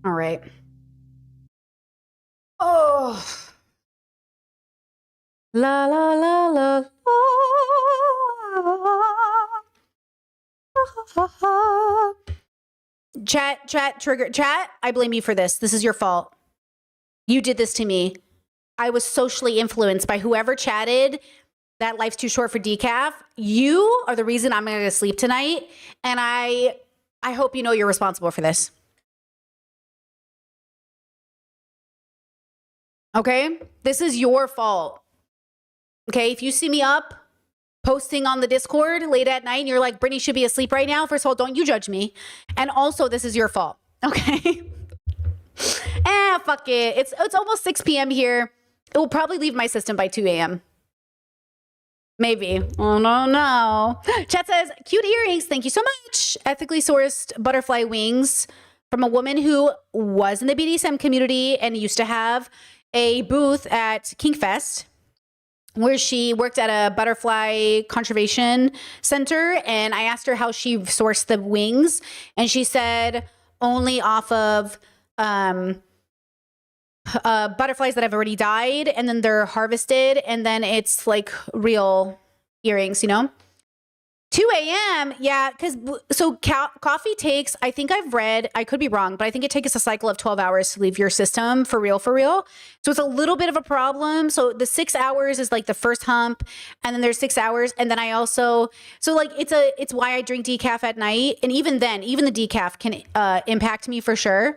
All right. Oh. La la la la la. Chat, trigger. Chat, I blame you for this. This is your fault. You did this to me. I was socially influenced by whoever chatted that life's too short for decaf. You are the reason I'm going to sleep tonight. And I hope you know you're responsible for this. Okay? This is your fault. Okay? If you see me up posting on the Discord late at night and you're like, Brittany should be asleep right now, first of all, don't you judge me. And also, this is your fault. Okay? Fuck it. It's almost 6 p.m. here. It will probably leave my system by 2 a.m. Maybe. Oh, no. Chat says, cute earrings. Thank you so much. Ethically sourced butterfly wings from a woman who was in the BDSM community and used to have a booth at Kinkfest where she worked at a butterfly conservation center. And I asked her how she sourced the wings. And she said only off of butterflies that have already died, and then they're harvested, and then it's like real earrings, you know? 2 a.m. Yeah, because so coffee takes, I think I've read, I could be wrong, but I think it takes a cycle of 12 hours to leave your system for real. So it's a little bit of a problem. So the 6 hours is like the first hump, and then there's 6 hours. And then I also, so like it's why I drink decaf at night. And even then, even the decaf can impact me for sure.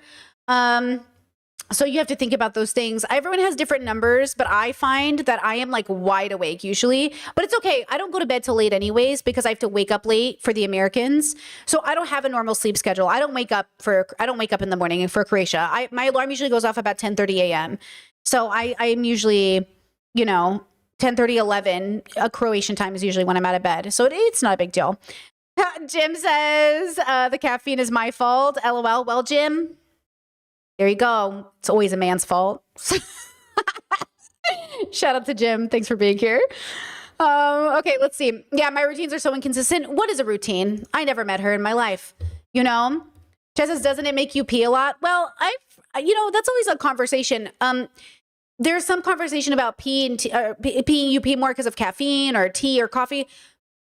So you have to think about those things. Everyone has different numbers, but I find that I am like wide awake usually, but it's okay. I don't go to bed till late anyways, because I have to wake up late for the Americans. So I don't have a normal sleep schedule. I don't wake up in the morning for Croatia. My alarm usually goes off about 10:30 a.m. So I'm usually, 10:30, 11, Croatian time is usually when I'm out of bed. So it's not a big deal. Jim says, the caffeine is my fault. LOL. Well, Jim, there you go. It's always a man's fault. Shout out to Jim. Thanks for being here. Okay, let's see. Yeah, my routines are so inconsistent. What is a routine? I never met her in my life. Jess says, doesn't it make you pee a lot? Well, that's always a conversation. There's some conversation about pee and peeing. You pee more because of caffeine or tea or coffee.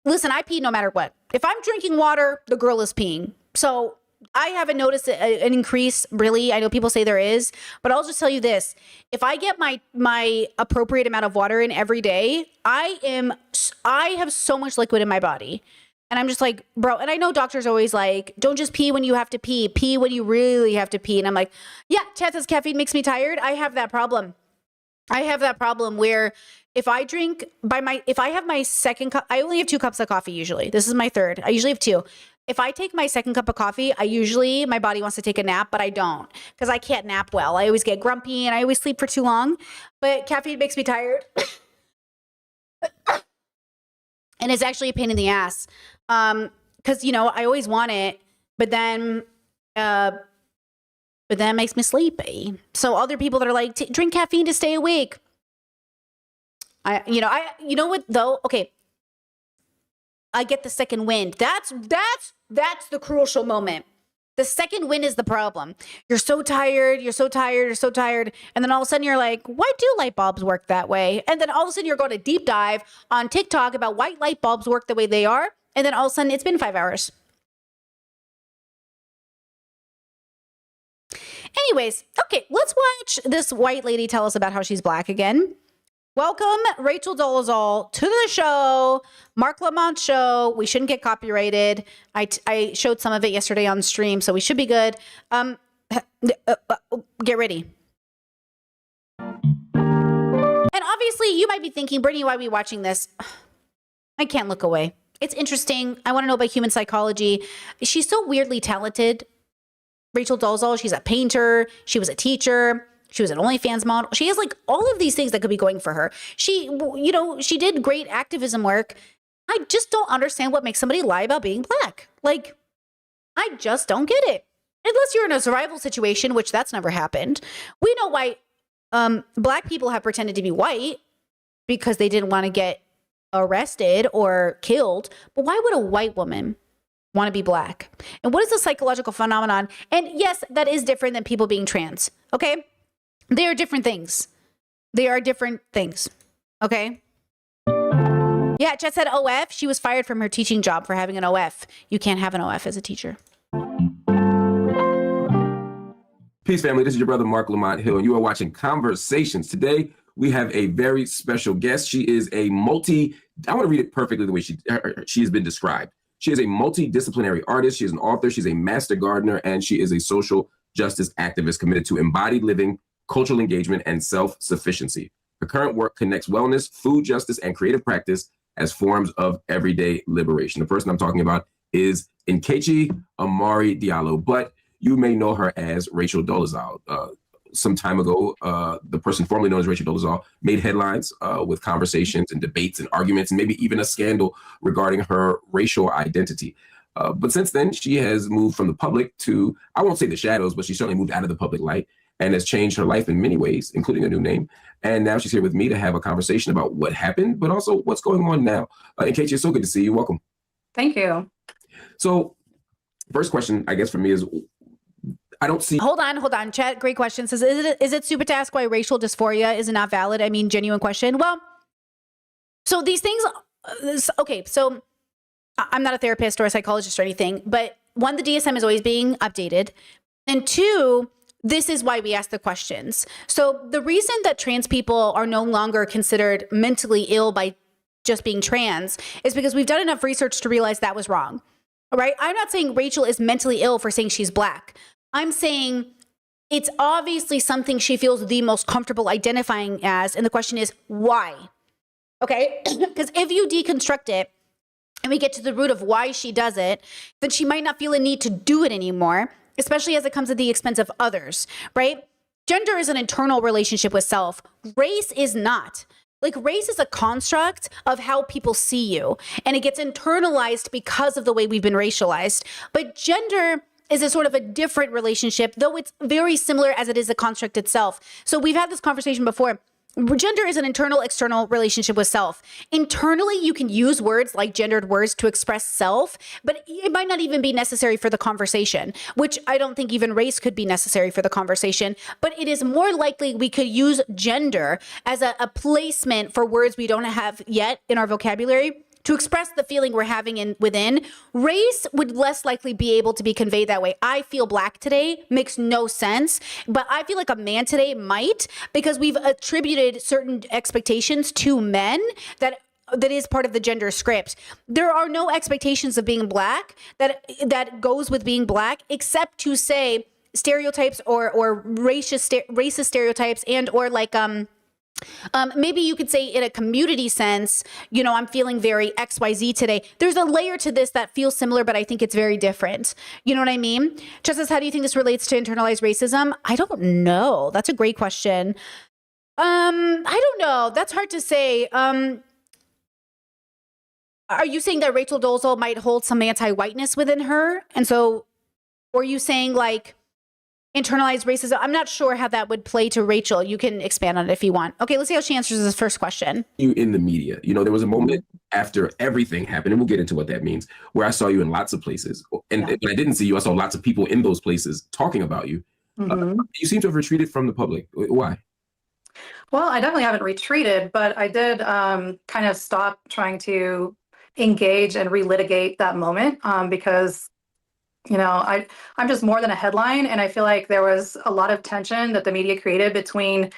Listen, I pee no matter what. If I'm drinking water, the girl is peeing. So I haven't noticed an increase, really. I know people say there is, but I'll just tell you this. If I get my appropriate amount of water in every day, I have so much liquid in my body. And I'm just like, bro, and I know doctors always like, don't just pee when you have to pee. Pee when you really have to pee. And I'm like, yeah, Chad says caffeine makes me tired. I have that problem. Where if I have my second cup, I only have 2 cups of coffee usually. This is my third. I usually have 2. If I take my second cup of coffee, my body wants to take a nap, but I don't, because I can't nap well. I always get grumpy and I always sleep for too long, but caffeine makes me tired. And it's actually a pain in the ass. Cause I always want it, but then it makes me sleepy. So other people that are like, drink caffeine to stay awake. You know what though? Okay. I get the second wind. That's the crucial moment. The second win is the problem. You're so tired, you're so tired, you're so tired. And then all of a sudden you're like, why do light bulbs work that way? And then all of a sudden you're going to deep dive on TikTok about why light bulbs work the way they are. And then all of a sudden it's been 5 hours. Anyways, okay, let's watch this white lady tell us about how she's black again. Welcome, Rachel Dolezal, to the show, Mark Lamont's show. We shouldn't get copyrighted. I showed some of it yesterday on stream, so we should be good. Get ready. And obviously, you might be thinking, Brittany, why are we watching this? I can't look away. It's interesting. I want to know about human psychology. She's so weirdly talented. Rachel Dolezal, she's a painter. She was a teacher. She was an OnlyFans model. She has like all of these things that could be going for her. She, you know, she did great activism work. I just don't understand what makes somebody lie about being black. Like, I just don't get it. Unless you're in a survival situation, which that's never happened. We know why black people have pretended to be white because they didn't want to get arrested or killed. But why would a white woman want to be black? And what is the psychological phenomenon? And yes, that is different than people being trans. Okay. They are different things. They are different things. Okay. Yeah, Chet said OF. She was fired from her teaching job for having an OF. You can't have an OF as a teacher. Peace, family. This is your brother, Mark Lamont Hill, and you are watching Conversations. Today, we have a very special guest. She is a I want to read it perfectly the way she has been described. She is a multidisciplinary artist. She is an author. She's a master gardener, and she is a social justice activist committed to embodied living, cultural engagement, and self-sufficiency. Her current work connects wellness, food justice, and creative practice as forms of everyday liberation. The person I'm talking about is Nkechi Amari Diallo, but you may know her as Rachel Dolezal. Some time ago, the person formerly known as Rachel Dolezal made headlines with conversations and debates and arguments, and maybe even a scandal regarding her racial identity. But since then, she has moved from the public to, I won't say the shadows, but she certainly moved out of the public light and has changed her life in many ways, including a new name. And now she's here with me to have a conversation about what happened, but also what's going on now. Nkechi, it's so good to see you. Welcome. Thank you. So first question, I guess, for me is, I don't see. Hold on. Chat, great question. Says, is it stupid to ask why racial dysphoria is not valid? I mean, genuine question. Well, so these things, okay, so I'm not a therapist or a psychologist or anything, but one, the DSM is always being updated. And two, this is why we ask the questions. So the reason that trans people are no longer considered mentally ill by just being trans is because we've done enough research to realize that was wrong. All right. I'm not saying Rachel is mentally ill for saying she's black. I'm saying it's obviously something she feels the most comfortable identifying as. And the question is why? Okay. Because if you deconstruct it and we get to the root of why she does it, then she might not feel a need to do it anymore, especially as it comes at the expense of others, right? Gender is an internal relationship with self. Race is not. Like, race is a construct of how people see you, and it gets internalized because of the way we've been racialized. But gender is a sort of a different relationship, though it's very similar as it is a construct itself. So we've had this conversation before. Gender is an internal, external relationship with self. Internally, you can use words like gendered words to express self, but it might not even be necessary for the conversation, which I don't think even race could be necessary for the conversation. But it is more likely we could use gender as a placement for words we don't have yet in our vocabulary to express the feeling we're having within. Race would less likely be able to be conveyed that way. I feel black today makes no sense, but I feel like a man today might, because we've attributed certain expectations to men that is part of the gender script. There are no expectations of being black that goes with being black, except to say stereotypes or racist stereotypes, and or like maybe you could say in a community sense, you know, I'm feeling very XYZ today. There's a layer to this that feels similar, but I think it's very different. You know what I mean? Justice, how do you think this relates to internalized racism? I don't know. That's a great question. I don't know. That's hard to say. Are you saying that Rachel Dolezal might hold some anti-whiteness within her? And so, or are you saying like internalized racism. I'm not sure how that would play to Rachel. You can expand on it if you want. Okay, let's see how she answers this first question. You in the media, there was a moment after everything happened, and we'll get into what that means, where I saw you in lots of places. And when I didn't see you, I saw lots of people in those places talking about you. You seem to have retreated from the public. Why? Well, I definitely haven't retreated, but I did kind of stop trying to engage and relitigate that moment because, I'm just more than a headline. And I feel like there was a lot of tension that the media created between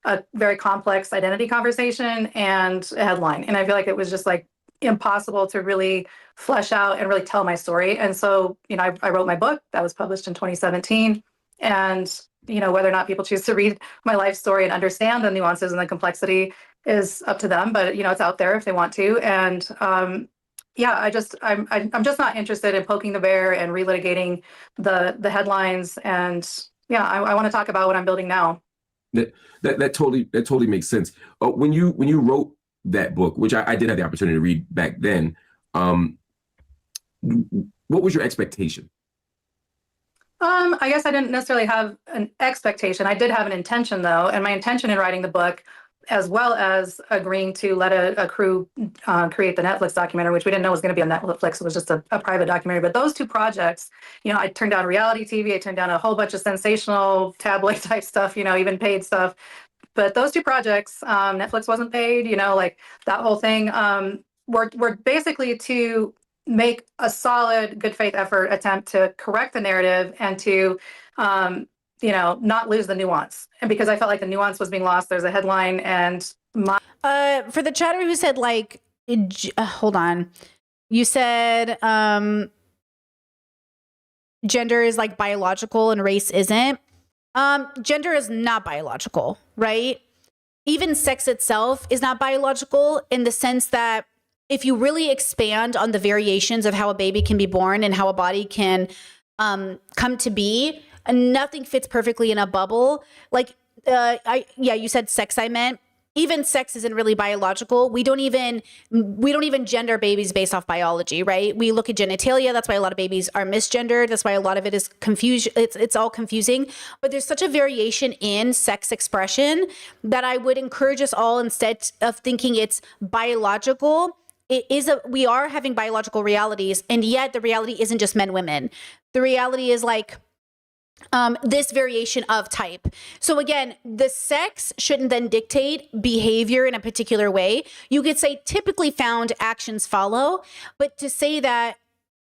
a very complex identity conversation and a headline. And I feel like it was just like impossible to really flesh out and really tell my story. And so, I wrote my book that was published in 2017. And whether or not people choose to read my life story and understand the nuances and the complexity is up to them. But it's out there if they want to. And I'm just not interested in poking the bear and relitigating the headlines. And I want to talk about what I'm building now. That totally makes sense. When you wrote that book, which I did have the opportunity to read back then, what was your expectation? I guess I didn't necessarily have an expectation. I did have an intention, though, and my intention in writing the book, as well as agreeing to let a crew create the Netflix documentary, which we didn't know was going to be on Netflix. It was just a private documentary. But those two projects, I turned down reality TV. I turned down a whole bunch of sensational tabloid type stuff, even paid stuff. But those two projects, Netflix wasn't paid, like that whole thing, were basically to make a solid, good faith effort attempt to correct the narrative and to, not lose the nuance. And because I felt like the nuance was being lost, there's a headline and for the chatter who said hold on, you said gender is like biological and race isn't. Gender is not biological, right? Even sex itself is not biological in the sense that if you really expand on the variations of how a baby can be born and how a body can come to be, nothing fits perfectly in a bubble. You said sex, I meant. Even sex isn't really biological. We don't even gender babies based off biology, right? We look at genitalia. That's why a lot of babies are misgendered. That's why a lot of it is confusion. It's all confusing. But there's such a variation in sex expression that I would encourage us all, instead of thinking it's biological, we are having biological realities, and yet the reality isn't just men, women. The reality is this variation of type. So again, the sex shouldn't then dictate behavior in a particular way. You could say typically found actions follow, but to say that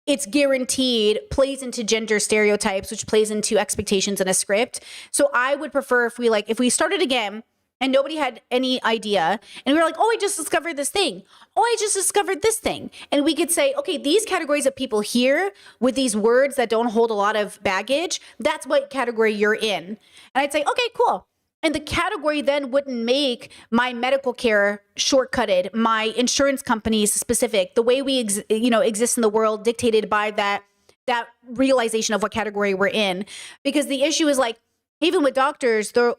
it's guaranteed plays into gender stereotypes, which plays into expectations in a script. So I would prefer if we started again and nobody had any idea, and we were like, oh, I just discovered this thing. Oh, I just discovered this thing. And we could say, okay, these categories of people here with these words that don't hold a lot of baggage, that's what category you're in. And I'd say, okay, cool. And the category then wouldn't make my medical care shortcutted, my insurance companies specific, the way we exist in the world dictated by that realization of what category we're in. Because the issue is even with doctors, they'll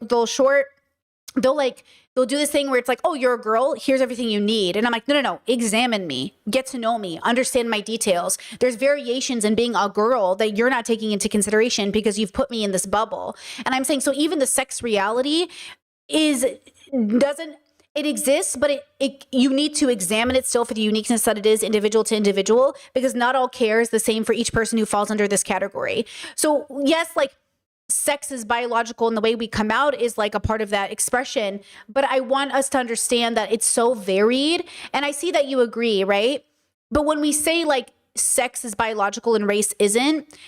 do this thing where it's like, oh, you're a girl, here's everything you need. And I'm like, no, examine me, get to know me, understand my details. There's variations in being a girl that you're not taking into consideration because you've put me in this bubble. And I'm saying, so even the sex reality it exists, but you need to examine it still for the uniqueness that it is individual to individual, because not all care is the same for each person who falls under this category. So yes, sex is biological and the way we come out is a part of that expression. But I want us to understand that it's so varied. And I see that you agree, right? But when we say sex is biological and race isn't,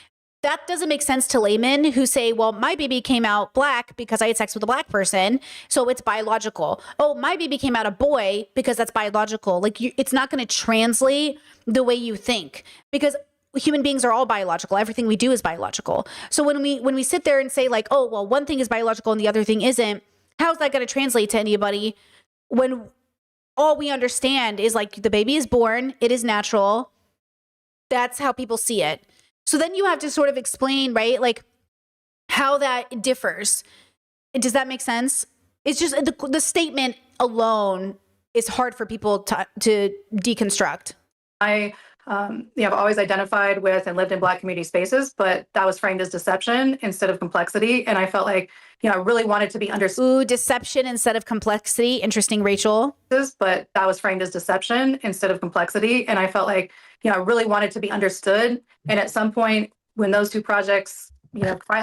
that doesn't make sense to laymen who say, well, my baby came out black because I had sex with a black person, so it's biological. Oh, my baby came out a boy because that's biological. It's not going to translate the way you think, because human beings are all biological. Everything we do is biological. So when we sit there and say oh, well, one thing is biological and the other thing isn't, how's that going to translate to anybody when all we understand is the baby is born, it is natural. That's how people see it. So then you have to sort of explain, right? How that differs. Does that make sense? It's just the statement alone is hard for people to deconstruct. I I've always identified with and lived in Black community spaces, but that was framed as deception instead of complexity. And I felt like, I really wanted to be understood. Ooh, deception instead of complexity. Interesting, Rachel. But that was framed as deception instead of complexity. And I felt like, I really wanted to be understood. And at some point, when those two projects,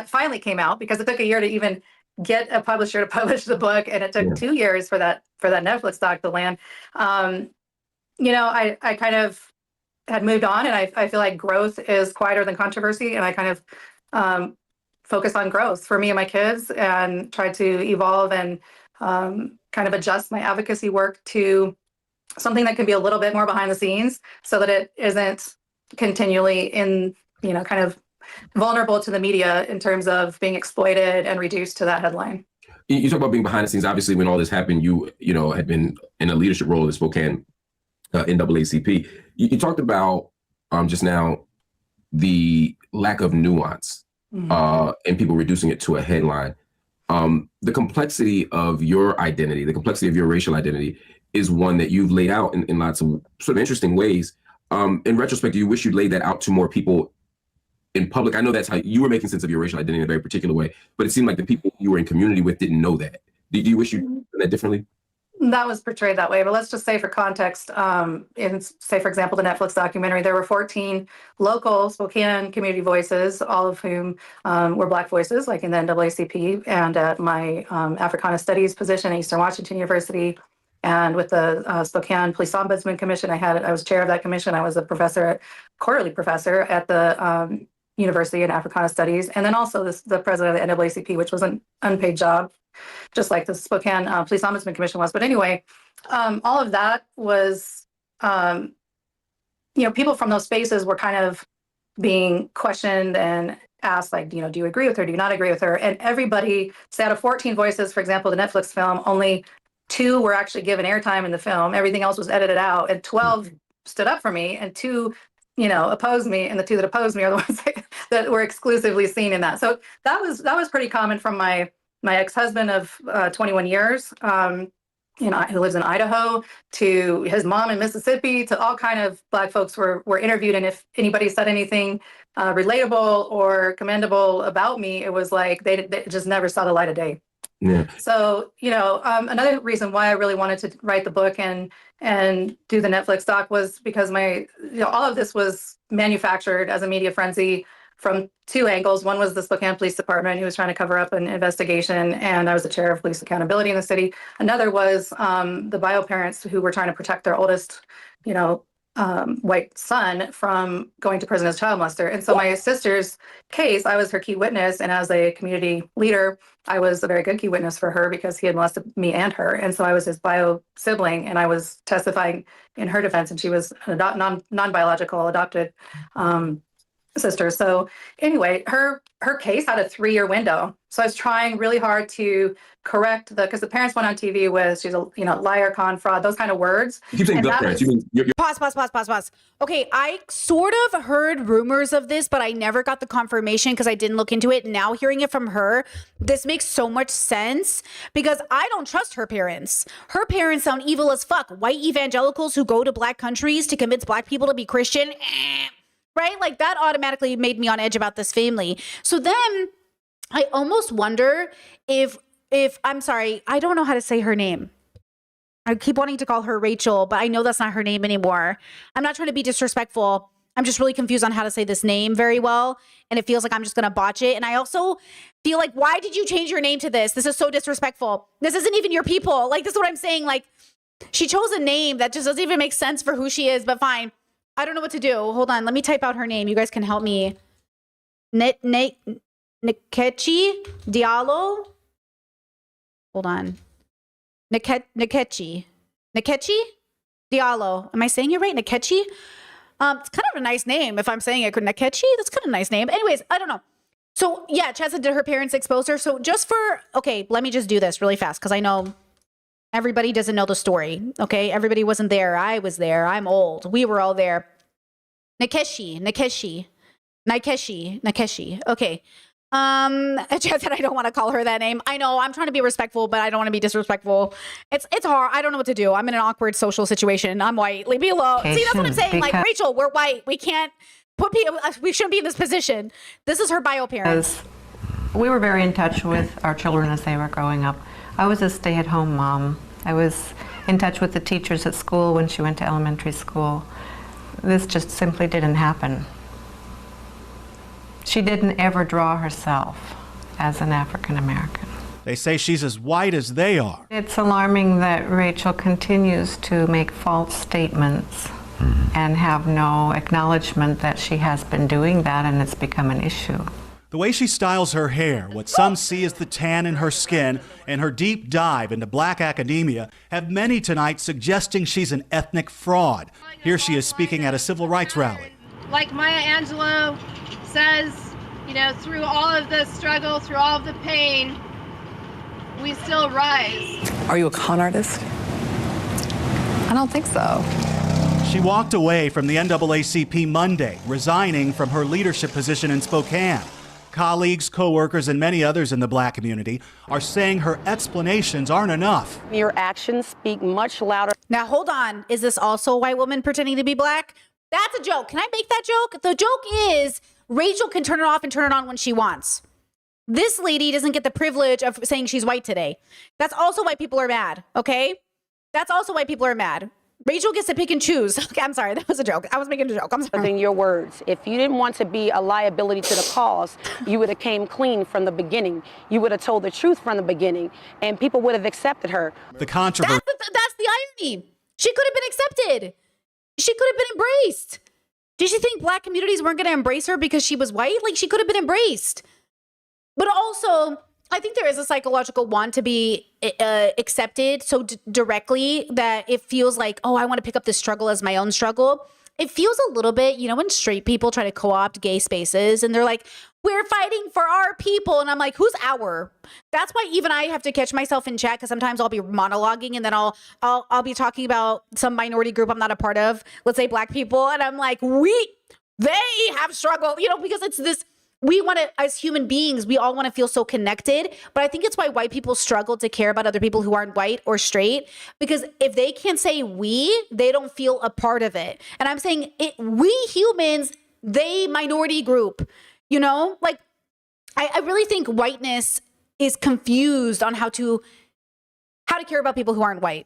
finally came out, because it took a year to even get a publisher to publish the book, and it took 2 years for that Netflix doc to land. I kind of had moved on, and I feel like growth is quieter than controversy, and I kind of focused on growth for me and my kids, and tried to evolve and kind of adjust my advocacy work to something that can be a little bit more behind the scenes, so that it isn't continually in, kind of vulnerable to the media in terms of being exploited and reduced to that headline. You talk about being behind the scenes. Obviously, when all this happened, you had been in a leadership role in Spokane NAACP. You talked about just now the lack of nuance and people reducing it to a headline. The complexity of your identity, the complexity of your racial identity, is one that you've laid out in lots of sort of interesting ways. In retrospect, do you wish you'd laid that out to more people in public? I know that's how you were making sense of your racial identity in a very particular way, but it seemed like the people you were in community with didn't know that. Do you wish you'd done that differently? That was portrayed that way, but let's just say for context, say, for example, the Netflix documentary, there were 14 local Spokane community voices, all of whom were Black voices, like in the NAACP, and at my Africana Studies position at Eastern Washington University, and with the Spokane Police Ombudsman Commission, I was chair of that commission. I was a quarterly professor at the University in Africana Studies, and then also the president of the NAACP, which was an unpaid job, just like the Spokane Police Ombudsman Commission was. But anyway, all of that was, people from those spaces were kind of being questioned and asked, like, do you agree with her? Do you not agree with her? And everybody, say out of 14 voices, for example, the Netflix film, only 2 were actually given airtime in the film. Everything else was edited out, and 12 stood up for me, and 2 opposed me, and the 2 that opposed me are the ones that were exclusively seen in that. So that was pretty common from my ex-husband of 21 years, who lives in Idaho, to his mom in Mississippi, to all kind of Black folks were interviewed. And if anybody said anything relatable or commendable about me, it was like they just never saw the light of day. Yeah. So, another reason why I really wanted to write the book and do the Netflix doc was because all of this was manufactured as a media frenzy from 2 angles. One was the Spokane Police Department, who was trying to cover up an investigation, and I was the chair of police accountability in the city. Another was the bio parents who were trying to protect their oldest, white son from going to prison as a child molester. And so my sister's case, I was her key witness, and as a community leader, I was a very good key witness for her because he had molested me and her. And so I was his bio sibling, and I was testifying in her defense, and she was a non-biological adopted sister. So anyway, her case had a 3-year window. So I was trying really hard to correct because the parents went on TV with, she's a liar, con, fraud, those kind of words. You keep saying the parents. You mean you're Pause. Okay, I sort of heard rumors of this, but I never got the confirmation because I didn't look into it. Now hearing it from her, this makes so much sense because I don't trust her parents. Her parents sound evil as fuck. White evangelicals who go to Black countries to convince Black people to be Christian. Right? Like that automatically made me on edge about this family. So then I almost wonder if I'm sorry, I don't know how to say her name. I keep wanting to call her Rachel, but I know that's not her name anymore. I'm not trying to be disrespectful. I'm just really confused on how to say this name very well. And it feels like I'm just going to botch it. And I also feel like, why did you change your name to this? This is so disrespectful. This isn't even your people. Like, this is what I'm saying. Like, she chose a name that just doesn't even make sense for who she is, but fine. I don't know what to do. Hold on. Let me type out her name. You guys can help me. Nkechi Diallo. Hold on. Nkechi Diallo. Am I saying it right? Nkechi? It's kind of a nice name if I'm saying it. Nkechi? That's kind of a nice name. Anyways, I don't know. So yeah, Chesa, did her parents expose her? So okay, let me just do this really fast because I know everybody doesn't know the story, okay? Everybody wasn't there. I was there. I'm old. We were all there. Nkechi. Okay. Chad said I don't want to call her that name. I know I'm trying to be respectful, but I don't want to be disrespectful. It's hard. I don't know what to do. I'm in an awkward social situation. I'm white. Leave me alone. See, that's what I'm saying. Like, Rachel, we're white. We can't put people. We shouldn't be in this position. This is her bio parent. We were very in touch with our children as they were growing up. I was a stay-at-home mom. I was in touch with the teachers at school when she went to elementary school. This just simply didn't happen. She didn't ever draw herself as an African American. They say she's as white as they are. It's alarming that Rachel continues to make false statements and have no acknowledgement that she has been doing that, and it's become an issue. The way she styles her hair, what some see as the tan in her skin, and her deep dive into black academia have many tonight suggesting she's an ethnic fraud. Here she is speaking at a civil rights rally. Like Maya Angelou says, you know, through all of the struggle, through all of the pain, we still rise. Are you a con artist? I don't think so. She walked away from the NAACP Monday, resigning from her leadership position in Spokane. Colleagues, co-workers, and many others in the black community are saying her explanations aren't enough. Your actions speak much louder. Now, hold on. Is this also a white woman pretending to be black? That's a joke. Can I make that joke? The joke is Rachel can turn it off and turn it on when she wants. This lady doesn't get the privilege of saying she's white today. That's also why people are mad, okay? That's also why people are mad. Rachel gets to pick and choose. Okay, I'm sorry. That was a joke. I was making a joke. I'm sorry. In your words, if you didn't want to be a liability to the cause, you would have came clean from the beginning. You would have told the truth from the beginning, and people would have accepted her. The controversy. That's the irony. She could have been accepted. She could have been embraced. Did she think black communities weren't going to embrace her because she was white? Like, she could have been embraced. But also, I think there is a psychological want to be accepted so directly that it feels like, oh, I want to pick up this struggle as my own struggle. It feels a little bit, you know, when straight people try to co-opt gay spaces and they're like, we're fighting for our people. And I'm like, who's our? That's why even I have to catch myself in check, because sometimes I'll be monologuing and then I'll be talking about some minority group I'm not a part of, let's say black people. And I'm like, they have struggled, you know, because it's this. We want to, as human beings, we all want to feel so connected. But I think it's why white people struggle to care about other people who aren't white or straight. Because if they can't say we, they don't feel a part of it. And I'm saying we humans, they minority group, you know? Like, I really think whiteness is confused on how to care about people who aren't white.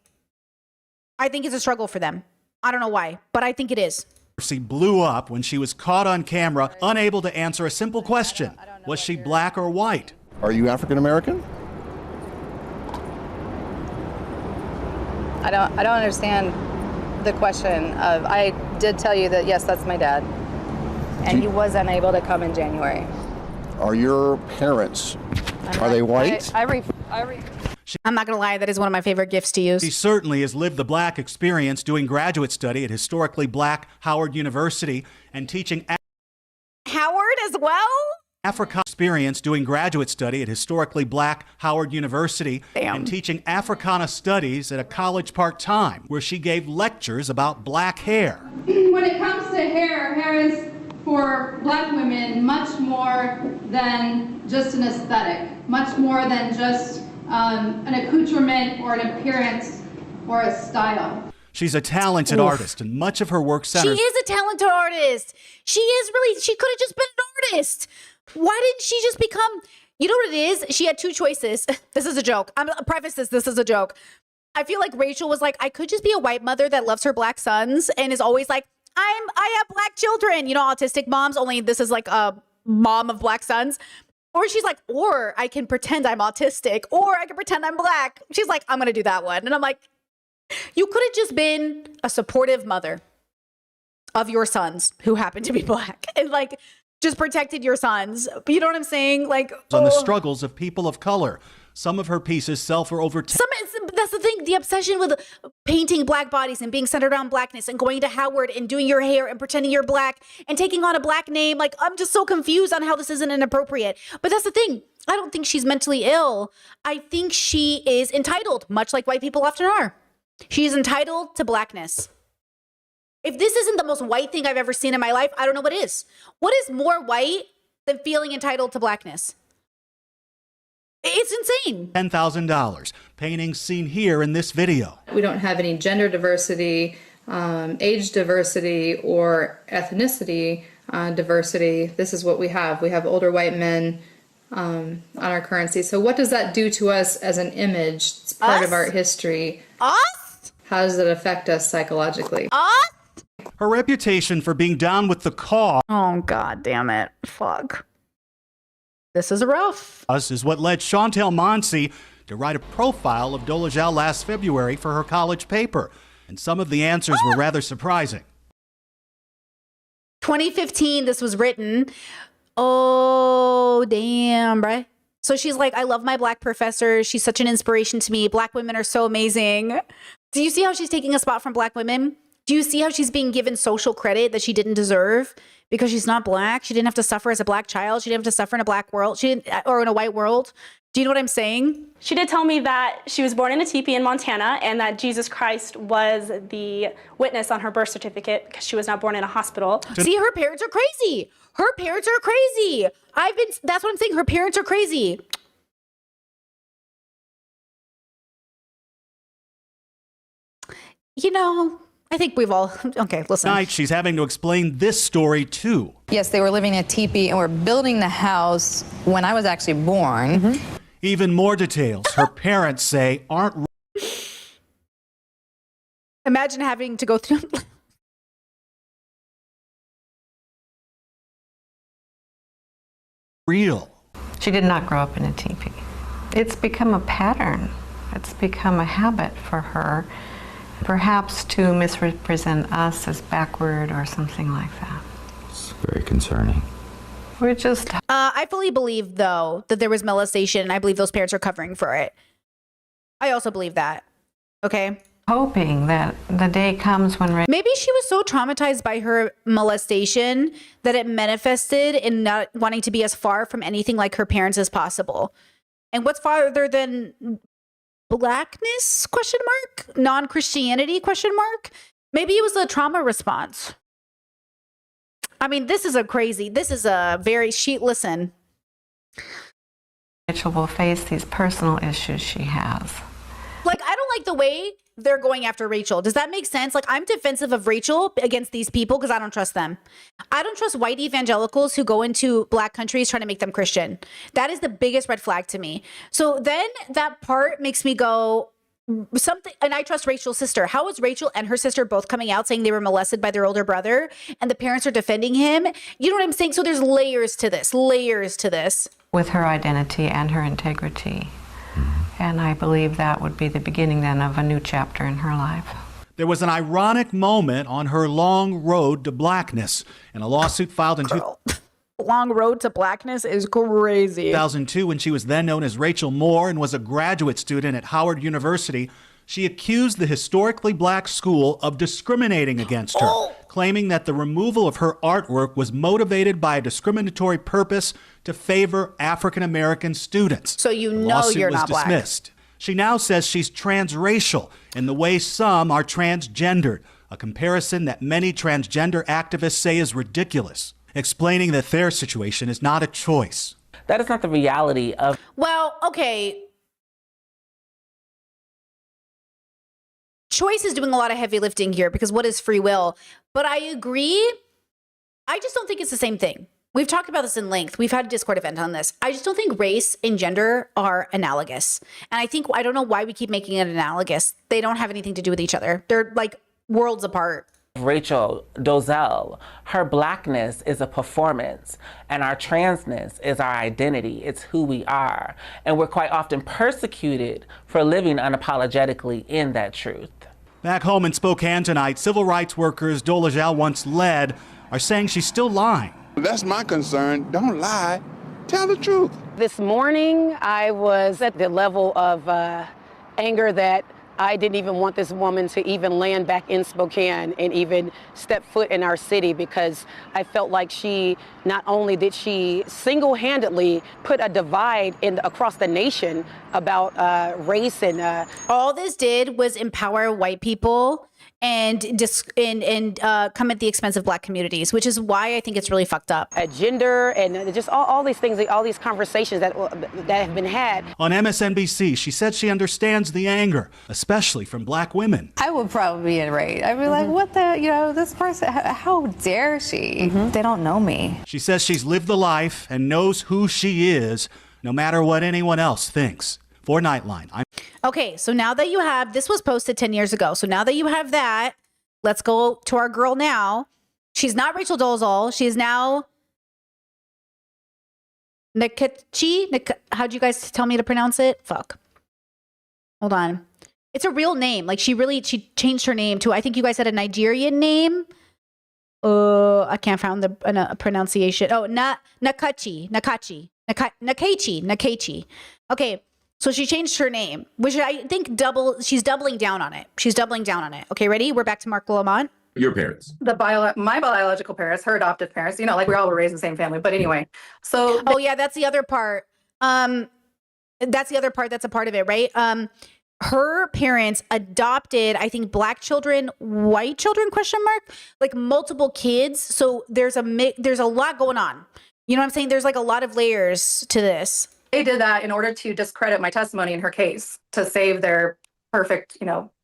I think it's a struggle for them. I don't know why, but I think it is. She blew up when she was caught on camera, unable to answer a simple question. Was she black or white? Are you African American? I don't understand the question of, I did tell you that, yes, that's my dad. And he was unable to come in January. Are your parents, are they white? I'm not going to lie, that is one of my favorite gifts to use. She certainly has lived the black experience doing graduate study at historically black Howard University and teaching Howard as well? Africana experience doing graduate study at historically black Howard University and teaching Africana studies at a college part-time where she gave lectures about black hair. When it comes to hair is for black women much more than just an aesthetic, much more than just an accoutrement or an appearance or a style. She's a talented artist, and much of her work centers. She is a talented artist. She could have just been an artist. Why didn't she just become, you know what it is? She had two choices. This is a joke. I'm going to preface this is a joke. I feel like Rachel was like, I could just be a white mother that loves her black sons and is always like, I have black children, you know, autistic moms, only this is like a mom of black sons. Or she's like, or I can pretend I'm autistic, or I can pretend I'm black. She's like, I'm going to do that one. And I'm like, you could have just been a supportive mother of your sons who happen to be black and like just protected your sons. You know what I'm saying? Like on the struggles of people of color. Some of her pieces sell for over that's the thing, the obsession with painting black bodies and being centered around blackness and going to Howard and doing your hair and pretending you're black and taking on a black name. Like, I'm just so confused on how this isn't inappropriate. But that's the thing. I don't think she's mentally ill. I think she is entitled, much like white people often are. She is entitled to blackness. If this isn't the most white thing I've ever seen in my life, I don't know what is. What is more white than feeling entitled to blackness. It's insane. $10,000. Paintings seen here in this video. We don't have any gender diversity, age diversity, or ethnicity diversity. This is what we have. We have older white men on our currency. So what does that do to us as an image? It's part of art history. Us? How does it affect us psychologically? Us? Her reputation for being down with the cause. Oh, God damn it. Fuck. This is rough. Is what led Chantel Monsey to write a profile of Dolezal last February for her college paper. And some of the answers were rather surprising. 2015, this was written. Oh, damn, bruh. So she's like, I love my black professor. She's such an inspiration to me. Black women are so amazing. Do you see how she's taking a spot from black women? Do you see how she's being given social credit that she didn't deserve because she's not black? She didn't have to suffer as a black child. She didn't have to suffer in a black world. Or in a white world. Do you know what I'm saying? She did tell me that she was born in a teepee in Montana and that Jesus Christ was the witness on her birth certificate because she was not born in a hospital. See, her parents are crazy. Her parents are crazy. That's what I'm saying. Her parents are crazy. You know, I think we've all, okay, listen. Tonight, she's having to explain this story too. Yes, they were living in a teepee and were building the house when I was actually born. Even more details her parents say aren't. Imagine having to go through. Real. She did not grow up in a teepee. It's become a pattern. It's become a habit for her, perhaps to misrepresent us as backward or something like that. It's very concerning. We're just... I fully believe, though, that there was molestation, and I believe those parents are covering for it. I also believe that. Okay? Hoping that the day comes when... Maybe she was so traumatized by her molestation that it manifested in not wanting to be as far from anything like her parents as possible. And what's farther than blackness, question mark? Non-Christianity, question mark? Maybe it was a trauma response. I mean, this is a very, listen. Rachel will face these personal issues she has. Like, I don't like the way they're going after Rachel. Does that make sense? Like, I'm defensive of Rachel against these people because I don't trust them. I don't trust white evangelicals who go into black countries trying to make them Christian. That is the biggest red flag to me. So then that part makes me go something, and I trust Rachel's sister. How is Rachel and her sister both coming out saying they were molested by their older brother and the parents are defending him? You know what I'm saying? So there's layers to this. With her identity and her integrity. And I believe that would be the beginning then of a new chapter in her life. There was an ironic moment on her long road to blackness in a lawsuit filed in long road to blackness is crazy. 2002, when she was then known as Rachel Moore and was a graduate student at Howard University, she accused the historically black school of discriminating against her, claiming that the removal of her artwork was motivated by a discriminatory purpose to favor African-American students. So you know you're not black. Dismissed. She now says she's transracial in the way some are transgendered, a comparison that many transgender activists say is ridiculous, explaining that their situation is not a choice. That is not the reality of... Well, okay. Choice is doing a lot of heavy lifting here because what is free will? But I agree. I just don't think it's the same thing. We've talked about this in length. We've had a Discord event on this. I just don't think race and gender are analogous. And I don't know why we keep making it analogous. They don't have anything to do with each other. They're like worlds apart. Rachel Dolezal, her blackness is a performance and our transness is our identity. It's who we are. And we're quite often persecuted for living unapologetically in that truth. Back home in Spokane tonight, civil rights workers Dolezal once led are saying she's still lying. That's my concern. Don't lie. Tell the truth. This morning, I was at the level of anger that I didn't even want this woman to even land back in Spokane and even step foot in our city because I felt like not only did she single-handedly put a divide across the nation about race and... All this did was empower white people and come at the expense of Black communities, which is why I think it's really fucked up. Gender and just all these things, all these conversations that have been had. On MSNBC, she said she understands the anger, especially from Black women. I would probably be enraged. I'd be like, what the, this person, how dare she? They don't know me. She says she's lived the life and knows who she is, no matter what anyone else thinks. For Nightline, Okay, so now that you have, this was posted 10 years ago. So now that you have that, let's go to our girl now. She's not Rachel Dolezal. She is now Nkechi. How'd you guys tell me to pronounce it? Fuck. Hold on. It's a real name. Like she changed her name to, I think you guys had a Nigerian name. I can't find the pronunciation. Oh, Nakachi. Okay. So she changed her name, which I think she's doubling down on it. Okay, ready? We're back to Mark Lamont. Your parents. My biological parents, her adoptive parents, like we all were raised in the same family. But anyway, so. Oh yeah, that's the other part. That's the other part that's a part of it, right? Her parents adopted, I think, Black children, white children, ? Like multiple kids. So there's a lot going on. You know what I'm saying? There's like a lot of layers to this. They did that in order to discredit my testimony in her case to save their perfect,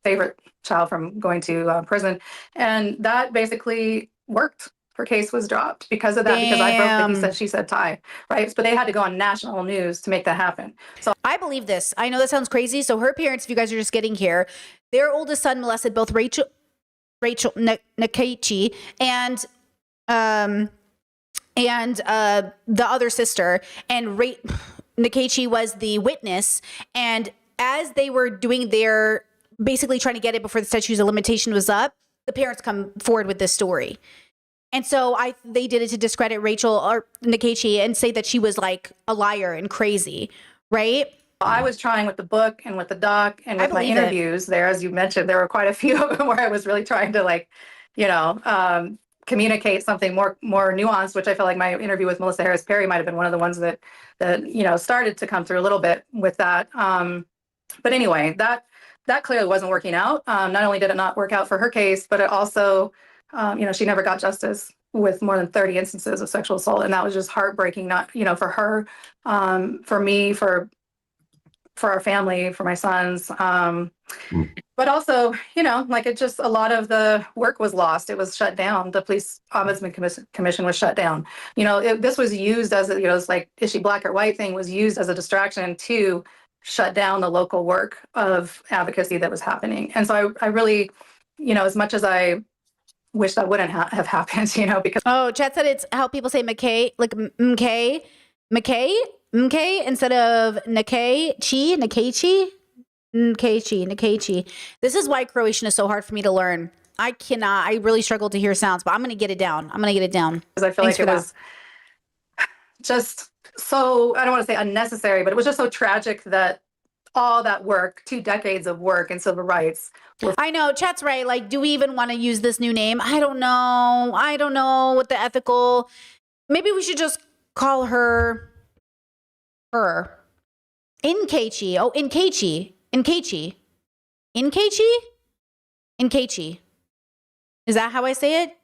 favorite child from going to prison. And that basically worked. Her case was dropped because of that, because I broke the he said, she said tie, right? But they had to go on national news to make that happen. So I believe this. I know that sounds crazy. So her parents, if you guys are just getting here, their oldest son molested both Rachel Nkechi and the other sister, and Nkechi was the witness. And as they were doing their, basically trying to get it before the statute of limitation was up, the parents come forward with this story. And so they did it to discredit Rachel or Nkechi and say that she was like a liar and crazy, right? I was trying with the book and with the doc and with my interviews there, as you mentioned, there were quite a few of them where I was really trying to communicate something more nuanced, which I felt like my interview with Melissa Harris Perry might have been one of the ones that started to come through a little bit with that. But anyway, that clearly wasn't working out. Not only did it not work out for her case, but it also, she never got justice with more than 30 instances of sexual assault. And that was just heartbreaking, not, for her, for me, for our family, for my sons. But also, it just, a lot of the work was lost. It was shut down. The Police Ombudsman Commission was shut down. This was used as, it's like, is she Black or white thing was used as a distraction to shut down the local work of advocacy that was happening. And so I really, as much as I wish that wouldn't have happened, because. Oh, Chat said it's how people say McKay, like McKay instead of Nkechi. This is why Croatian is so hard for me to learn. I really struggle to hear sounds, but I'm going to get it down. Because I feel like it was just so, I don't want to say unnecessary, but it was just so tragic that all that work, 2 decades of work in civil rights. I know, Chat's right. Like, do we even want to use this new name? I don't know what the ethical, maybe we should just call her. Nkechi. Oh, Nkechi. Is that how I say it?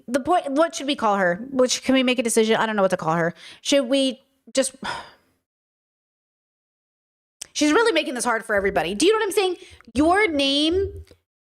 The point, what should we call her? Can we make a decision? I don't know what to call her. Should we just... She's really making this hard for everybody. Do you know what I'm saying? Your name,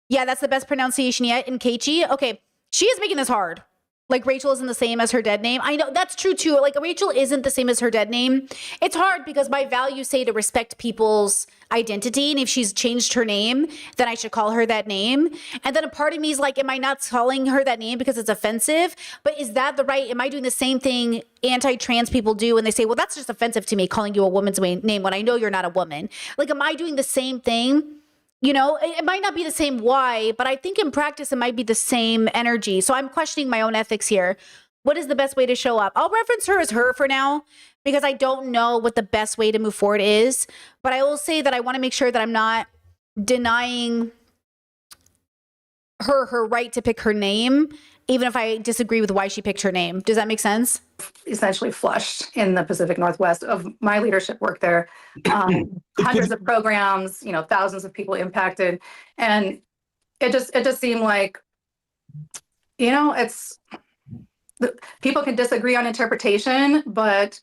yeah, that's the best pronunciation yet. Nkechi. Okay, she is making this hard. Like Rachel isn't the same as her dead name. I know that's true too. Like Rachel isn't the same as her dead name. It's hard because my values say to respect people's identity. And if she's changed her name, then I should call her that name. And then a part of me is like, am I not calling her that name because it's offensive? But is that the right, am I doing the same thing anti-trans people do when they say, well, that's just offensive to me, calling you a woman's name when I know you're not a woman. Like, am I doing the same thing? It might not be the same why, but I think in practice, it might be the same energy. So I'm questioning my own ethics here. What is the best way to show up? I'll reference her as her for now because I don't know what the best way to move forward is. But I will say that I want to make sure that I'm not denying her right to pick her name, even if I disagree with why she picked her name. Does that make sense? Essentially flushed in the Pacific Northwest of my leadership work there. Hundreds of programs, you know, thousands of people impacted. And it just seemed like, you know, people can disagree on interpretation, but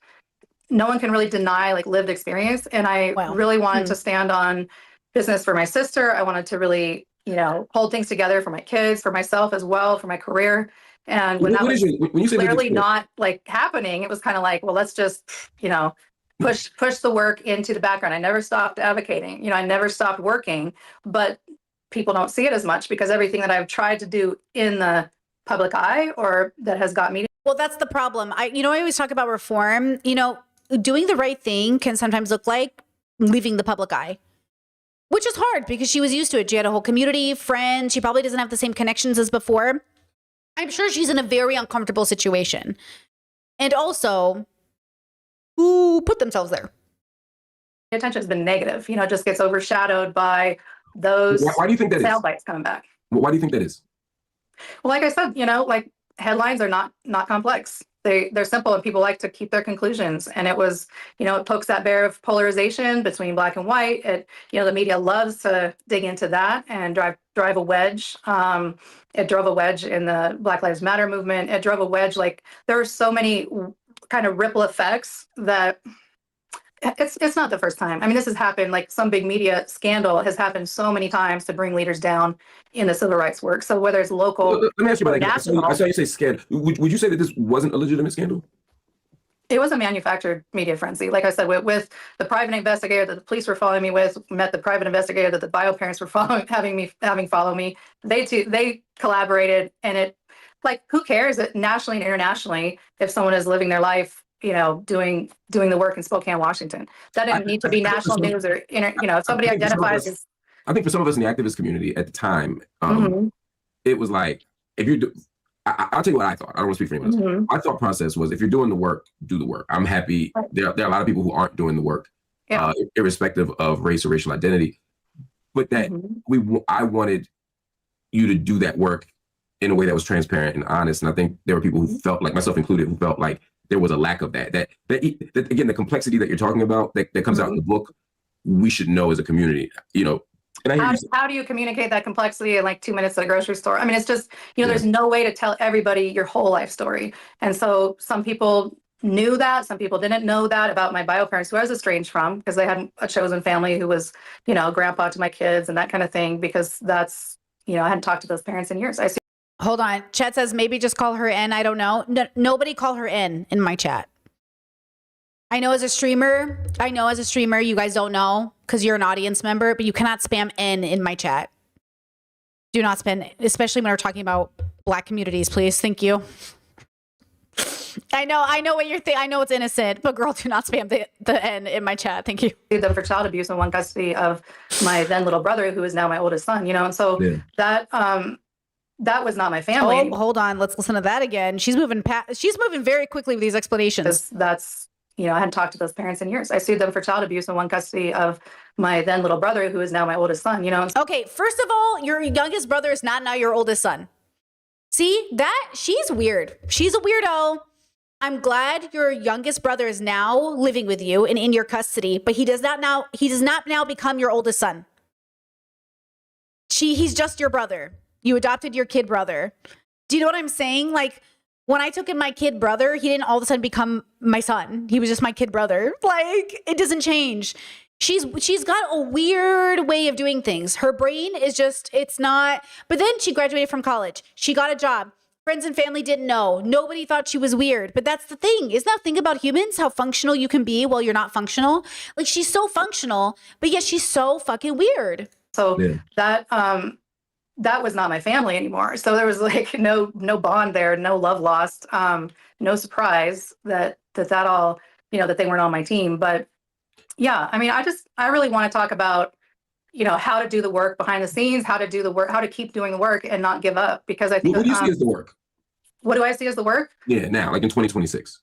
no one can really deny like lived experience. And I really wanted to stand on business for my sister. I wanted to really, you know, hold things together for my kids, for myself as well, for my career. And when that was clearly not like happening, it was kind of like, well, let's just, you know, push the work into the background. I never stopped advocating, you know, I never stopped working, but people don't see it as much because everything that I've tried to do in the public eye or that has got me. Well, that's the problem. I always talk about reform. You know, doing the right thing can sometimes look like leaving the public eye, which is hard because she was used to it. She had a whole community, friends. She probably doesn't have the same connections as before. I'm sure she's in a very uncomfortable situation. And also, who put themselves there? The attention has been negative. You know, it just gets overshadowed by those why do you think that sound is? bites coming back. Why do you think that is? Well, like I said, you know, like headlines are not complex. They're simple and people like to keep their conclusions. And it was, you know, it pokes that bear of polarization between black and white. It, you know, the media loves to dig into that and drive a wedge. It drove a wedge in the Black Lives Matter movement. It drove a wedge. Like there are so many kind of ripple effects that it's not the first time. I mean, this has happened, like some big media scandal has happened so many times to bring leaders down in the civil rights work. So whether it's local, Let me ask you about that. national, I saw you say scandal. Would you say that this wasn't a legitimate scandal? it was a manufactured media frenzy. Like I said, with the private investigator that the police were following me with, met the private investigator that the bio parents were having follow me. They collaborated, and it, like, who cares nationally and internationally if someone is living their life, you know, doing the work in Spokane, Washington. That didn't need to be national news or, you know, if somebody identifies as. I think for some of us in the activist community at the time, it was like, if you're, I'll tell you what I thought. I don't want to speak for anyone else. My thought process was, if you're doing the work, do the work. I'm happy. There are a lot of people who aren't doing the work, irrespective of race or racial identity. But that I wanted you to do that work in a way that was transparent and honest. And I think there were people who felt, like myself included, who felt like there was a lack of that. That again, the complexity that you're talking about that comes out in the book, we should know as a community, you know. And how do you communicate that complexity in like 2 minutes at a grocery store? I mean, it's just, you know, there's no way to tell everybody your whole life story. And so some people knew that, some people didn't know that about my bio parents, who I was estranged from because they had a chosen family who was, you know, grandpa to my kids and that kind of thing, because that's, you know, I hadn't talked to those parents in years. Hold on. Chat says maybe just call her N. I don't know. No, nobody call her N in my chat. I know as a streamer, you guys don't know because you're an audience member, but you cannot spam N in my chat. Do not spam, especially when we're talking about Black communities, please. Thank you. I know what you're thinking. I know it's innocent, but girl, do not spam the N in my chat. Thank you. Them for child abuse in one custody of my then little brother, who is now my oldest son, you know, and so that was not my family. Oh, hold on. Let's listen to that again. She's moving very quickly with these explanations. That's, you know, I hadn't talked to those parents in years. I sued them for child abuse in one custody of my then little brother, who is now my oldest son, you know. Okay, first of all, your youngest brother is not now your oldest son. See, she's weird. She's a weirdo. I'm glad your youngest brother is now living with you and in your custody, but he does not now become your oldest son. He's just your brother. You adopted your kid brother. Do you know what I'm saying? Like, when I took in my kid brother, he didn't all of a sudden become my son. He was just my kid brother. Like, it doesn't change. She's got a weird way of doing things. Her brain is just, it's not. But then she graduated from college. She got a job. Friends and family didn't know. Nobody thought she was weird. But that's the thing. Isn't that the thing about humans? How functional you can be while you're not functional. Like, she's so functional, but yet she's so fucking weird. So that was not my family anymore. So there was like no bond there, no love lost, no surprise that all, you know, that they weren't on my team. But yeah, I mean, I really want to talk about, you know, how to do the work behind the scenes, how to do the work, how to keep doing the work and not give up. Because I think what do you see as the work? What do I see as the work? Yeah, now, like in 2026.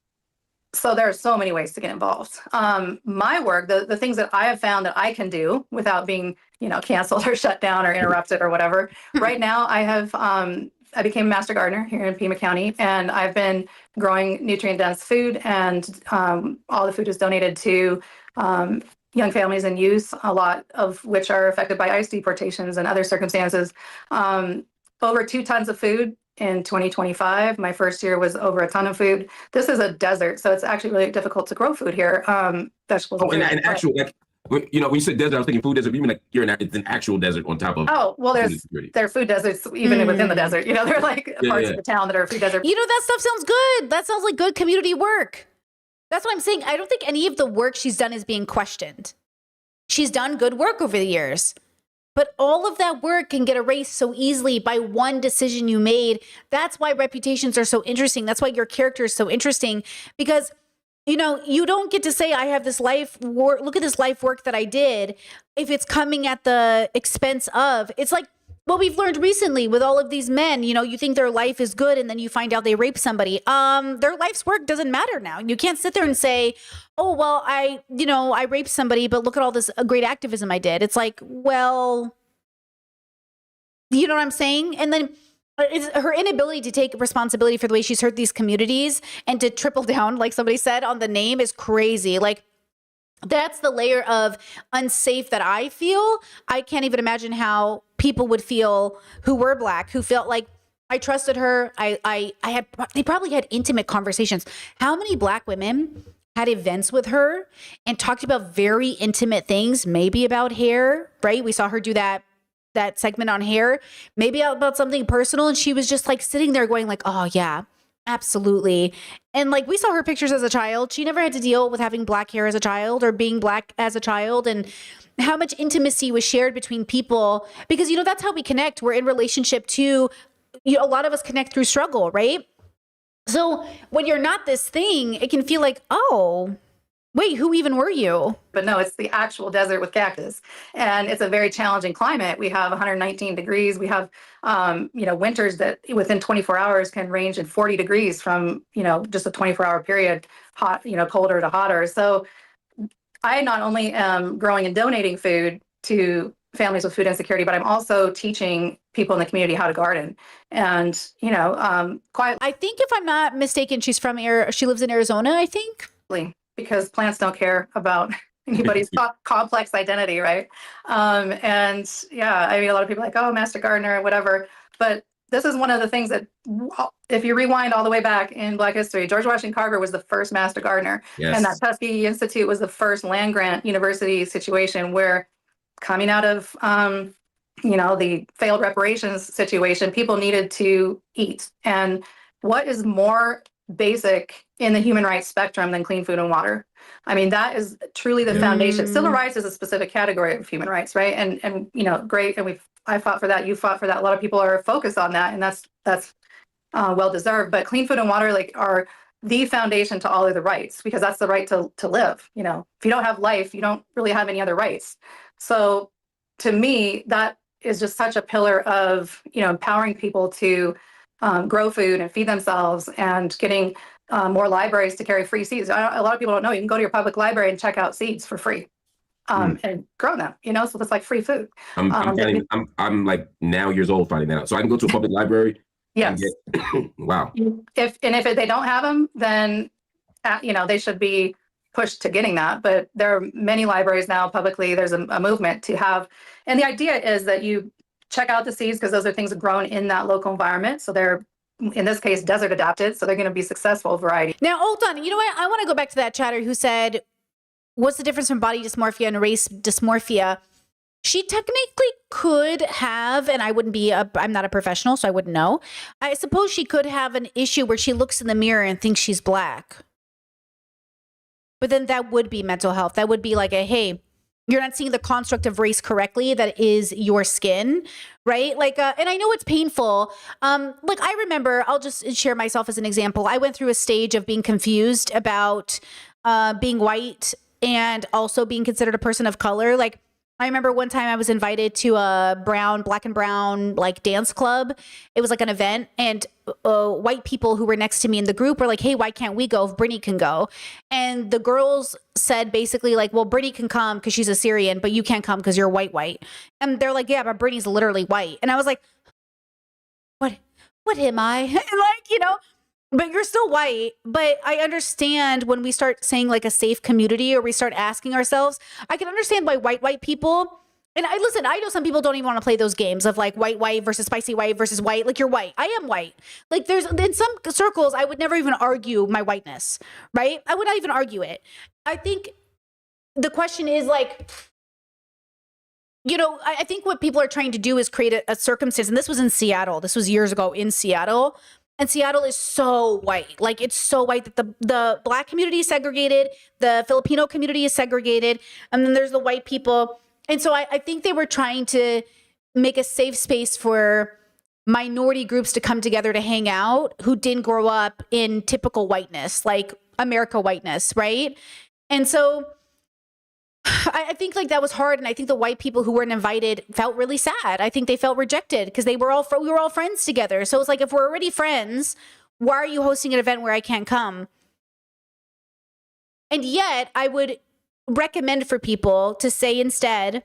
So there are so many ways to get involved. My work, the things that I have found that I can do without being, canceled or shut down or interrupted or whatever. Right now, I became a master gardener here in Pima County, and I've been growing nutrient-dense food, and all the food is donated to young families and youth, a lot of which are affected by ICE deportations and other circumstances. Over 2 tons of food in 2025. My first year was over a ton of food. This is a desert, so it's actually really difficult to grow food here. Vegetables. Oh, and actual, like, when you said desert, I was thinking food desert. You mean like it's an actual desert on top of? Oh, well, there are food deserts even within the desert. There are like parts of the town that are food desert. That stuff sounds good. That sounds like good community work. That's what I'm saying. I don't think any of the work she's done is being questioned. She's done good work over the years. But all of that work can get erased so easily by one decision you made. That's why reputations are so interesting. That's why your character is so interesting, because, you don't get to say, I have this life work. Look at this life work that I did. If it's coming at the expense of, it's like what we've learned recently with all of these men. You think their life is good, and then you find out they rape somebody. Their life's work doesn't matter now. You can't sit there and say, oh, well, I raped somebody, but look at all this great activism I did. It's like, well, you know what I'm saying? And then it's her inability to take responsibility for the way she's hurt these communities and to triple down, like somebody said, on the name is crazy. Like, that's the layer of unsafe that I feel. I can't even imagine how people would feel who were Black, who felt like I trusted her. They probably had intimate conversations. How many Black women had events with her and talked about very intimate things, maybe about hair, right? We saw her do that segment on hair, maybe about something personal. And she was just like sitting there going like, oh yeah, absolutely. And like, we saw her pictures as a child. She never had to deal with having Black hair as a child or being Black as a child, and how much intimacy was shared between people, because, that's how we connect. We're in relationship to, a lot of us connect through struggle, right? So when you're not this thing, it can feel like, oh, wait, who even were you? But no, it's the actual desert with cactus. And it's a very challenging climate. We have 119 degrees. We have, winters that within 24 hours can range in 40 degrees from, just a 24-hour period, hot, colder to hotter. So I not only am growing and donating food to families with food insecurity, but I'm also teaching people in the community how to garden. And, I think, if I'm not mistaken, she lives in Arizona, I think. Because plants don't care about anybody's complex identity, right? And yeah, a lot of people are like, oh, master gardener, whatever. But this is one of the things that, if you rewind all the way back in Black history, George Washington Carver was the first master gardener. Yes. And that Tuskegee Institute was the first land grant university situation where, coming out of, the failed reparations situation, people needed to eat. And what is more basic in the human rights spectrum than clean food and water? That is truly the foundation. Civil rights is a specific category of human rights, right? And great. And I fought for that. You fought for that. A lot of people are focused on that, and that's well deserved. But clean food and water are the foundation to all of the rights, because that's the right to live. If you don't have life, you don't really have any other rights. So to me, that is just such a pillar of empowering people to grow food and feed themselves, and getting more libraries to carry free seeds. A lot of people don't know, you can go to your public library and check out seeds for free and grow them, so it's like free food. I'm like now years old finding that out. So I can go to a public library. Yes. Wow. If they don't have them, then, they should be pushed to getting that. But there are many libraries now publicly. There's a movement to have, and the idea is that you check out the seeds, because those are things grown in that local environment. So they're, in this case, desert adapted. So they're going to be successful variety. Now, hold on. You know what? I want to go back to that chatter who said, what's the difference from body dysmorphia and race dysmorphia? She technically could have, and I'm not a professional, so I wouldn't know. I suppose she could have an issue where she looks in the mirror and thinks she's Black. But then that would be mental health. That would be like hey, you're not seeing the construct of race correctly. That is your skin, right? And I know it's painful. I remember, I'll just share myself as an example. I went through a stage of being confused about being white and also being considered a person of color. I remember one time I was invited to a black and brown like dance club. It was like an event, and white people who were next to me in the group were like, hey, why can't we go if Brittany can go? And the girls said basically like, well, Brittany can come because she's Assyrian, but you can't come because you're white. And they're like, yeah, but Brittany's literally white. And I was like, what am I? And like, you know, but you're still white. But I understand when we start saying like a safe community, or we start asking ourselves, I can understand why white people, and I know some people don't even want to play those games of like white versus spicy white versus white. Like, you're white. I am white. Like, there's in some circles, I would never even argue my whiteness, right? I would not even argue it. I think the question is like, you know, I think what people are trying to do is create a circumstance. And this was in Seattle. This was years ago in Seattle. And Seattle is so white. Like, it's so white that the Black community is segregated. The Filipino community is segregated. And then there's the white people. And so I think they were trying to make a safe space for minority groups to come together to hang out who didn't grow up in typical whiteness, like America whiteness, right? And so I think like that was hard, and I think the white people who weren't invited felt really sad. I think they felt rejected because we were all friends together. So it's like, if we're already friends, why are you hosting an event where I can't come? And yet, I would recommend for people to say instead,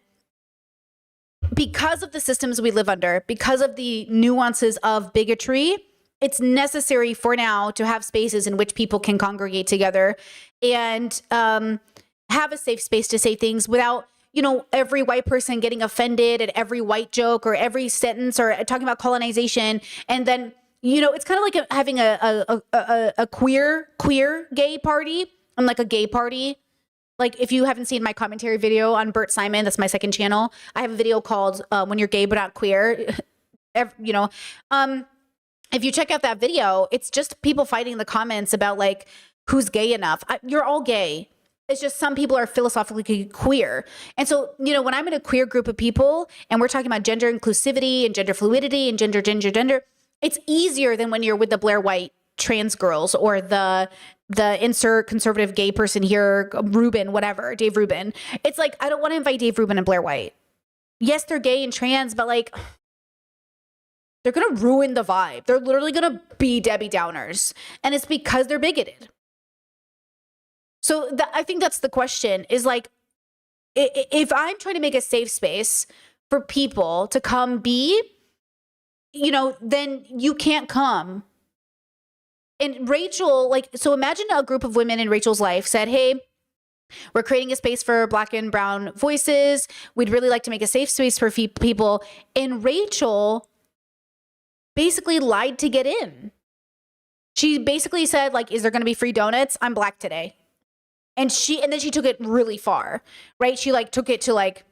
because of the systems we live under, because of the nuances of bigotry, it's necessary for now to have spaces in which people can congregate together and have a safe space to say things without, you know, every white person getting offended at every white joke or every sentence, or talking about colonization. And then, you know, it's kind of like having a queer gay party and like a gay party. Like, if you haven't seen my commentary video on Bert Simon, that's my second channel. I have a video called When You're Gay But Not Queer. You know, if you check out that video, it's just people fighting in the comments about like, who's gay enough. You're all gay. It's just some people are philosophically queer. And so, you know, when I'm in a queer group of people and we're talking about gender inclusivity and gender fluidity and gender, it's easier than when you're with the Blair White trans girls or the insert conservative gay person here, Rubin, whatever, Dave Rubin. It's like, I don't want to invite Dave Rubin and Blair White. Yes, they're gay and trans, but like, they're going to ruin the vibe. They're literally going to be Debbie Downers. And it's because they're bigoted. So I think that's the question, is like, if I'm trying to make a safe space for people to come be, you know, then you can't come. And Rachel, like, so imagine a group of women in Rachel's life said, hey, we're creating a space for Black and brown voices. We'd really like to make a safe space for people. And Rachel basically lied to get in. She basically said, like, is there going to be free donuts? I'm Black today. And then she took it really far, right? She like took it to like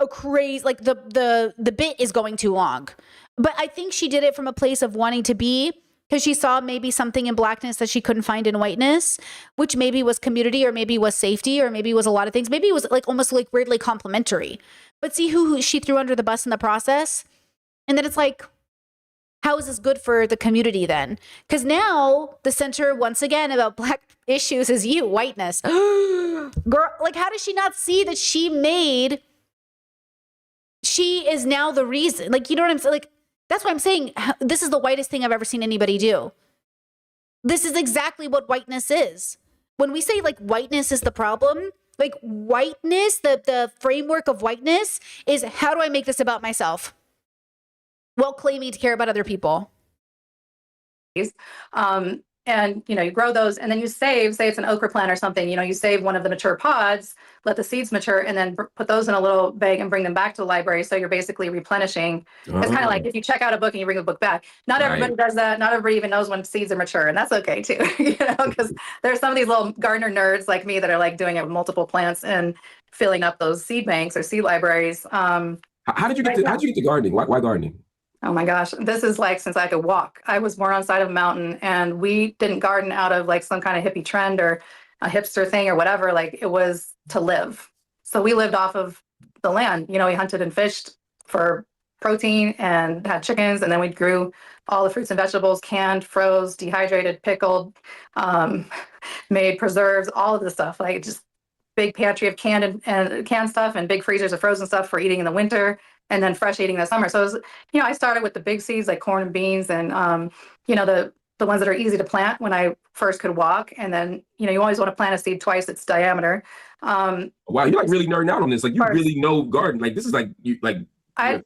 a crazy, like the bit is going too long. But I think she did it from a place of wanting to be, because she saw maybe something in Blackness that she couldn't find in whiteness, which maybe was community, or maybe was safety, or maybe was a lot of things. Maybe it was like almost like weirdly complementary. But see who she threw under the bus in the process. And then it's like, how is this good for the community then? Because now the center, once again, about Black issues is you, whiteness. Girl, like, how does she not see that she is now the reason? Like, you know what I'm saying? Like, that's why I'm saying this is the whitest thing I've ever seen anybody do. This is exactly what whiteness is. When we say like whiteness is the problem, like whiteness, the framework of whiteness is, how do I make this about myself while claiming to care about other people? And, you know, you grow those and then you save, say it's an okra plant or something, you know, you save one of the mature pods, let the seeds mature, and then put those in a little bag and bring them back to the library. So you're basically replenishing. It's kind of like if you check out a book and you bring a book back. Not everybody does that. Not everybody even knows when seeds are mature, and that's okay too, you know, because there's some of these little gardener nerds like me that are like doing it with multiple plants and filling up those seed banks or seed libraries. How did you get to gardening? Why gardening? Oh my gosh, this is like since I could walk. I was born on the side of a mountain, and we didn't garden out of like some kind of hippie trend or a hipster thing or whatever. Like, it was to live. So we lived off of the land. You know, we hunted and fished for protein and had chickens, and then we grew all the fruits and vegetables, canned, froze, dehydrated, pickled, made preserves, all of the stuff. Like, just big pantry of canned and canned stuff and big freezers of frozen stuff for eating in the winter and then fresh eating in the summer. So it was, I started with the big seeds like corn and beans and, the ones that are easy to plant when I first could walk. And then, you always want to plant a seed twice its diameter. Wow, you're like really nerding out on this. Like you really know garden. Like this is like you like. I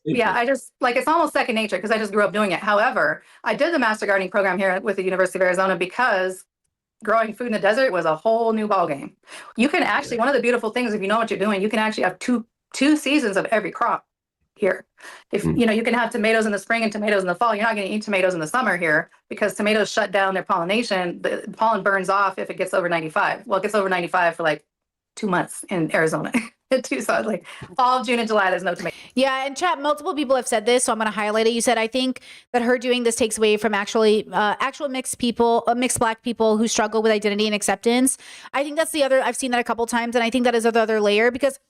just like it's almost second nature because I just grew up doing it. However, I did the master gardening program here with the University of Arizona because growing food in the desert was a whole new ballgame. You can actually, one of the beautiful things, if you know what you're doing, you can actually have two seasons of every crop here. If you can have tomatoes in the spring and tomatoes in the fall. You're not going to eat tomatoes in the summer here because tomatoes shut down their pollination. The pollen burns off if it gets over 95. Well, it gets over 95 for like 2 months in Arizona. Tucson, like all of June and July, there's no tomato. Yeah, and chat, multiple people have said this, so I'm going to highlight it. You said, I think that her doing this takes away from actual mixed people, mixed Black people who struggle with identity and acceptance. I think that's the other, I've seen that a couple times, and I think that is the other layer because,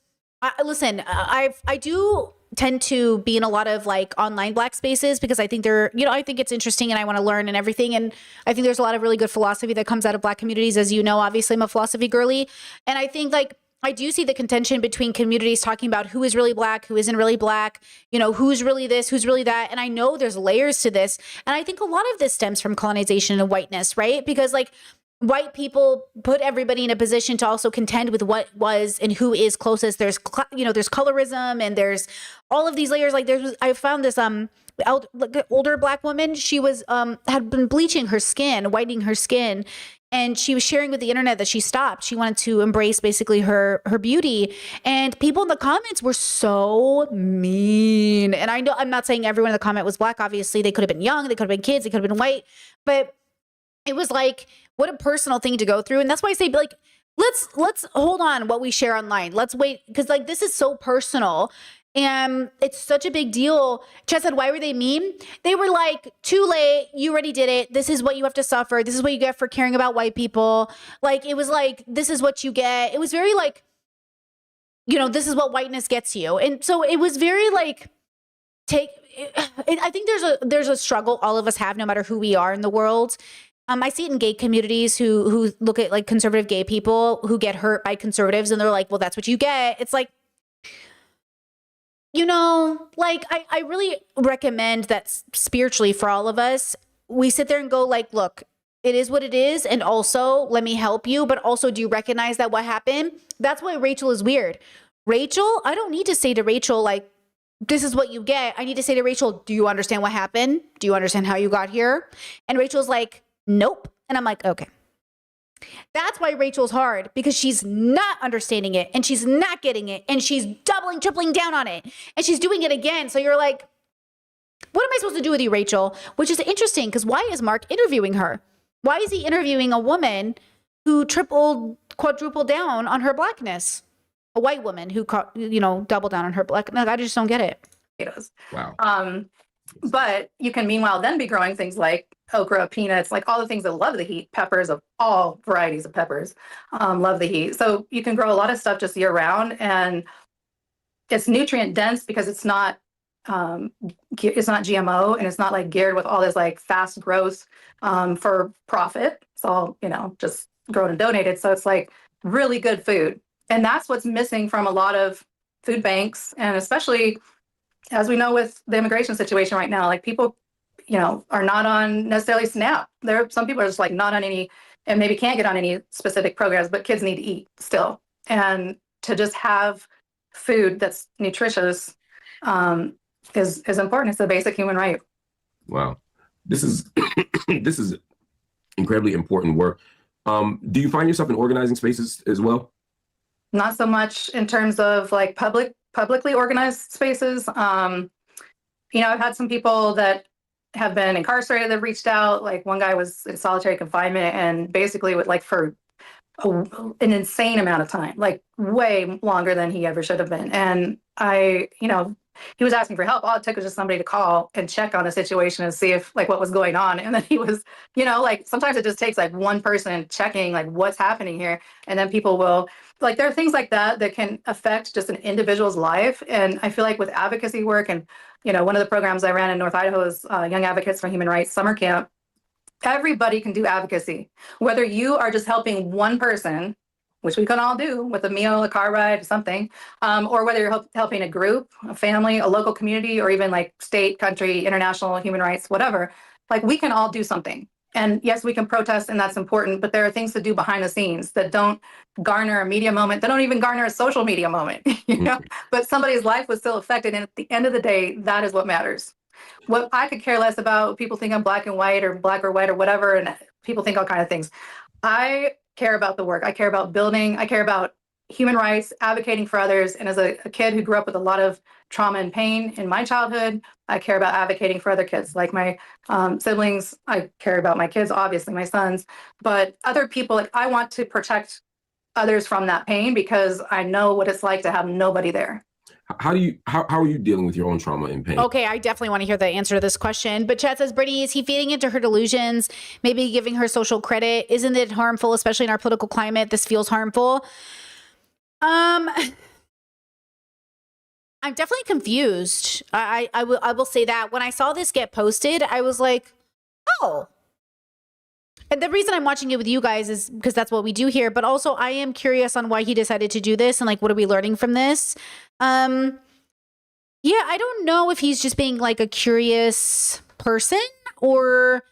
listen, I do tend to be in a lot of like online Black spaces because I think they're, I think it's interesting and I want to learn and everything. And I think there's a lot of really good philosophy that comes out of Black communities. As you know, obviously I'm a philosophy girly. And I think like, I do see the contention between communities talking about who is really Black, who isn't really Black, who's really this, who's really that. And I know there's layers to this. And I think a lot of this stems from colonization and whiteness, right? Because like white people put everybody in a position to also contend with what was and who is closest. There's, there's colorism and there's all of these layers. Like I found this, older Black woman. She was, had been bleaching her skin, whitening her skin. And she was sharing with the internet that she stopped. She wanted to embrace basically her beauty. And people in the comments were so mean. And I know I'm not saying everyone in the comment was Black. Obviously, they could have been young. They could have been kids. They could have been white. But it was like, what a personal thing to go through. And that's why I say, like, let's hold on what we share online. Let's wait. Because like, this is so personal. And it's such a big deal. Chet said, why were they mean? They were like, too late. You already did it. This is what you have to suffer. This is what you get for caring about white people. Like, it was like, this is what you get. It was very like, this is what whiteness gets you. And so it was very like, I think there's a struggle all of us have, no matter who we are in the world. I see it in gay communities who look at like conservative gay people who get hurt by conservatives. And they're like, well, that's what you get. It's like, like I really recommend that spiritually for all of us, we sit there and go like, look, it is what it is. And also let me help you. But also, do you recognize that what happened? That's why Rachel is weird. Rachel, I don't need to say to Rachel, like, this is what you get. I need to say to Rachel, do you understand what happened? Do you understand how you got here? And Rachel's like, nope. And I'm like, okay. That's why Rachel's hard, because she's not understanding it and she's not getting it and she's doubling, tripling down on it and she's doing it again. So you're like, what am I supposed to do with you, Rachel? Which is interesting because why is Mark interviewing her? Why is he interviewing a woman who tripled, quadrupled down on her Blackness? A white woman who, doubled down on her Blackness. I just don't get it. Wow. But you can meanwhile then be growing things like okra, peanuts, like all the things that love the heat, peppers of all varieties of peppers, love the heat. So you can grow a lot of stuff just year round, and it's nutrient dense because it's not GMO and it's not like geared with all this like fast growth for profit. It's all, just grown and donated. So it's like really good food. And that's what's missing from a lot of food banks, and especially as we know with the immigration situation right now, like people, are not on necessarily SNAP. Some people are just like not on any, and maybe can't get on any specific programs, but kids need to eat still. And to just have food that's nutritious is important. It's a basic human right. Wow. This is incredibly important work. Do you find yourself in organizing spaces as well? Not so much in terms of like publicly organized spaces. I've had some people that have been incarcerated that reached out. Like one guy was in solitary confinement and basically would like for an insane amount of time, like way longer than he ever should have been. And he was asking for help. All it took was just somebody to call and check on the situation and see if like what was going on. And then he was, like sometimes it just takes like one person checking like what's happening here. And then people will like, there are things like that that can affect just an individual's life. And I feel like with advocacy work and, one of the programs I ran in North Idaho is Young Advocates for Human Rights Summer Camp. Everybody can do advocacy, whether you are just helping one person which we can all do with a meal, a car ride, something, or whether you're helping a group, a family, a local community, or even like state, country, international, human rights, whatever, like we can all do something. And yes, we can protest and that's important, but there are things to do behind the scenes that don't garner a media moment. They don't even garner a social media moment, you know, but somebody's life was still affected. And at the end of the day, that is what matters. What I could care less about, people think I'm black and white or black or white or whatever, and people think all kinds of things. I care about the work. I care about building. I care about human rights, advocating for others. And as a kid who grew up with a lot of trauma and pain in my childhood, I care about advocating for other kids, like my siblings. I care about my kids, obviously my sons, but other people. Like I want to protect others from that pain because I know what it's like to have nobody there. How are you dealing with your own trauma and pain? Okay, I definitely want to hear the answer to this question. But Chad says, Brittany, is he feeding into her delusions? Maybe giving her social credit? Isn't it harmful, especially in our political climate? This feels harmful. I'm definitely confused. I will say that when I saw this get posted, I was like, oh. And the reason I'm watching it with you guys is because that's what we do here. But also I am curious on why he decided to do this and like, what are we learning from this? Yeah, I don't know if he's just being like a curious person or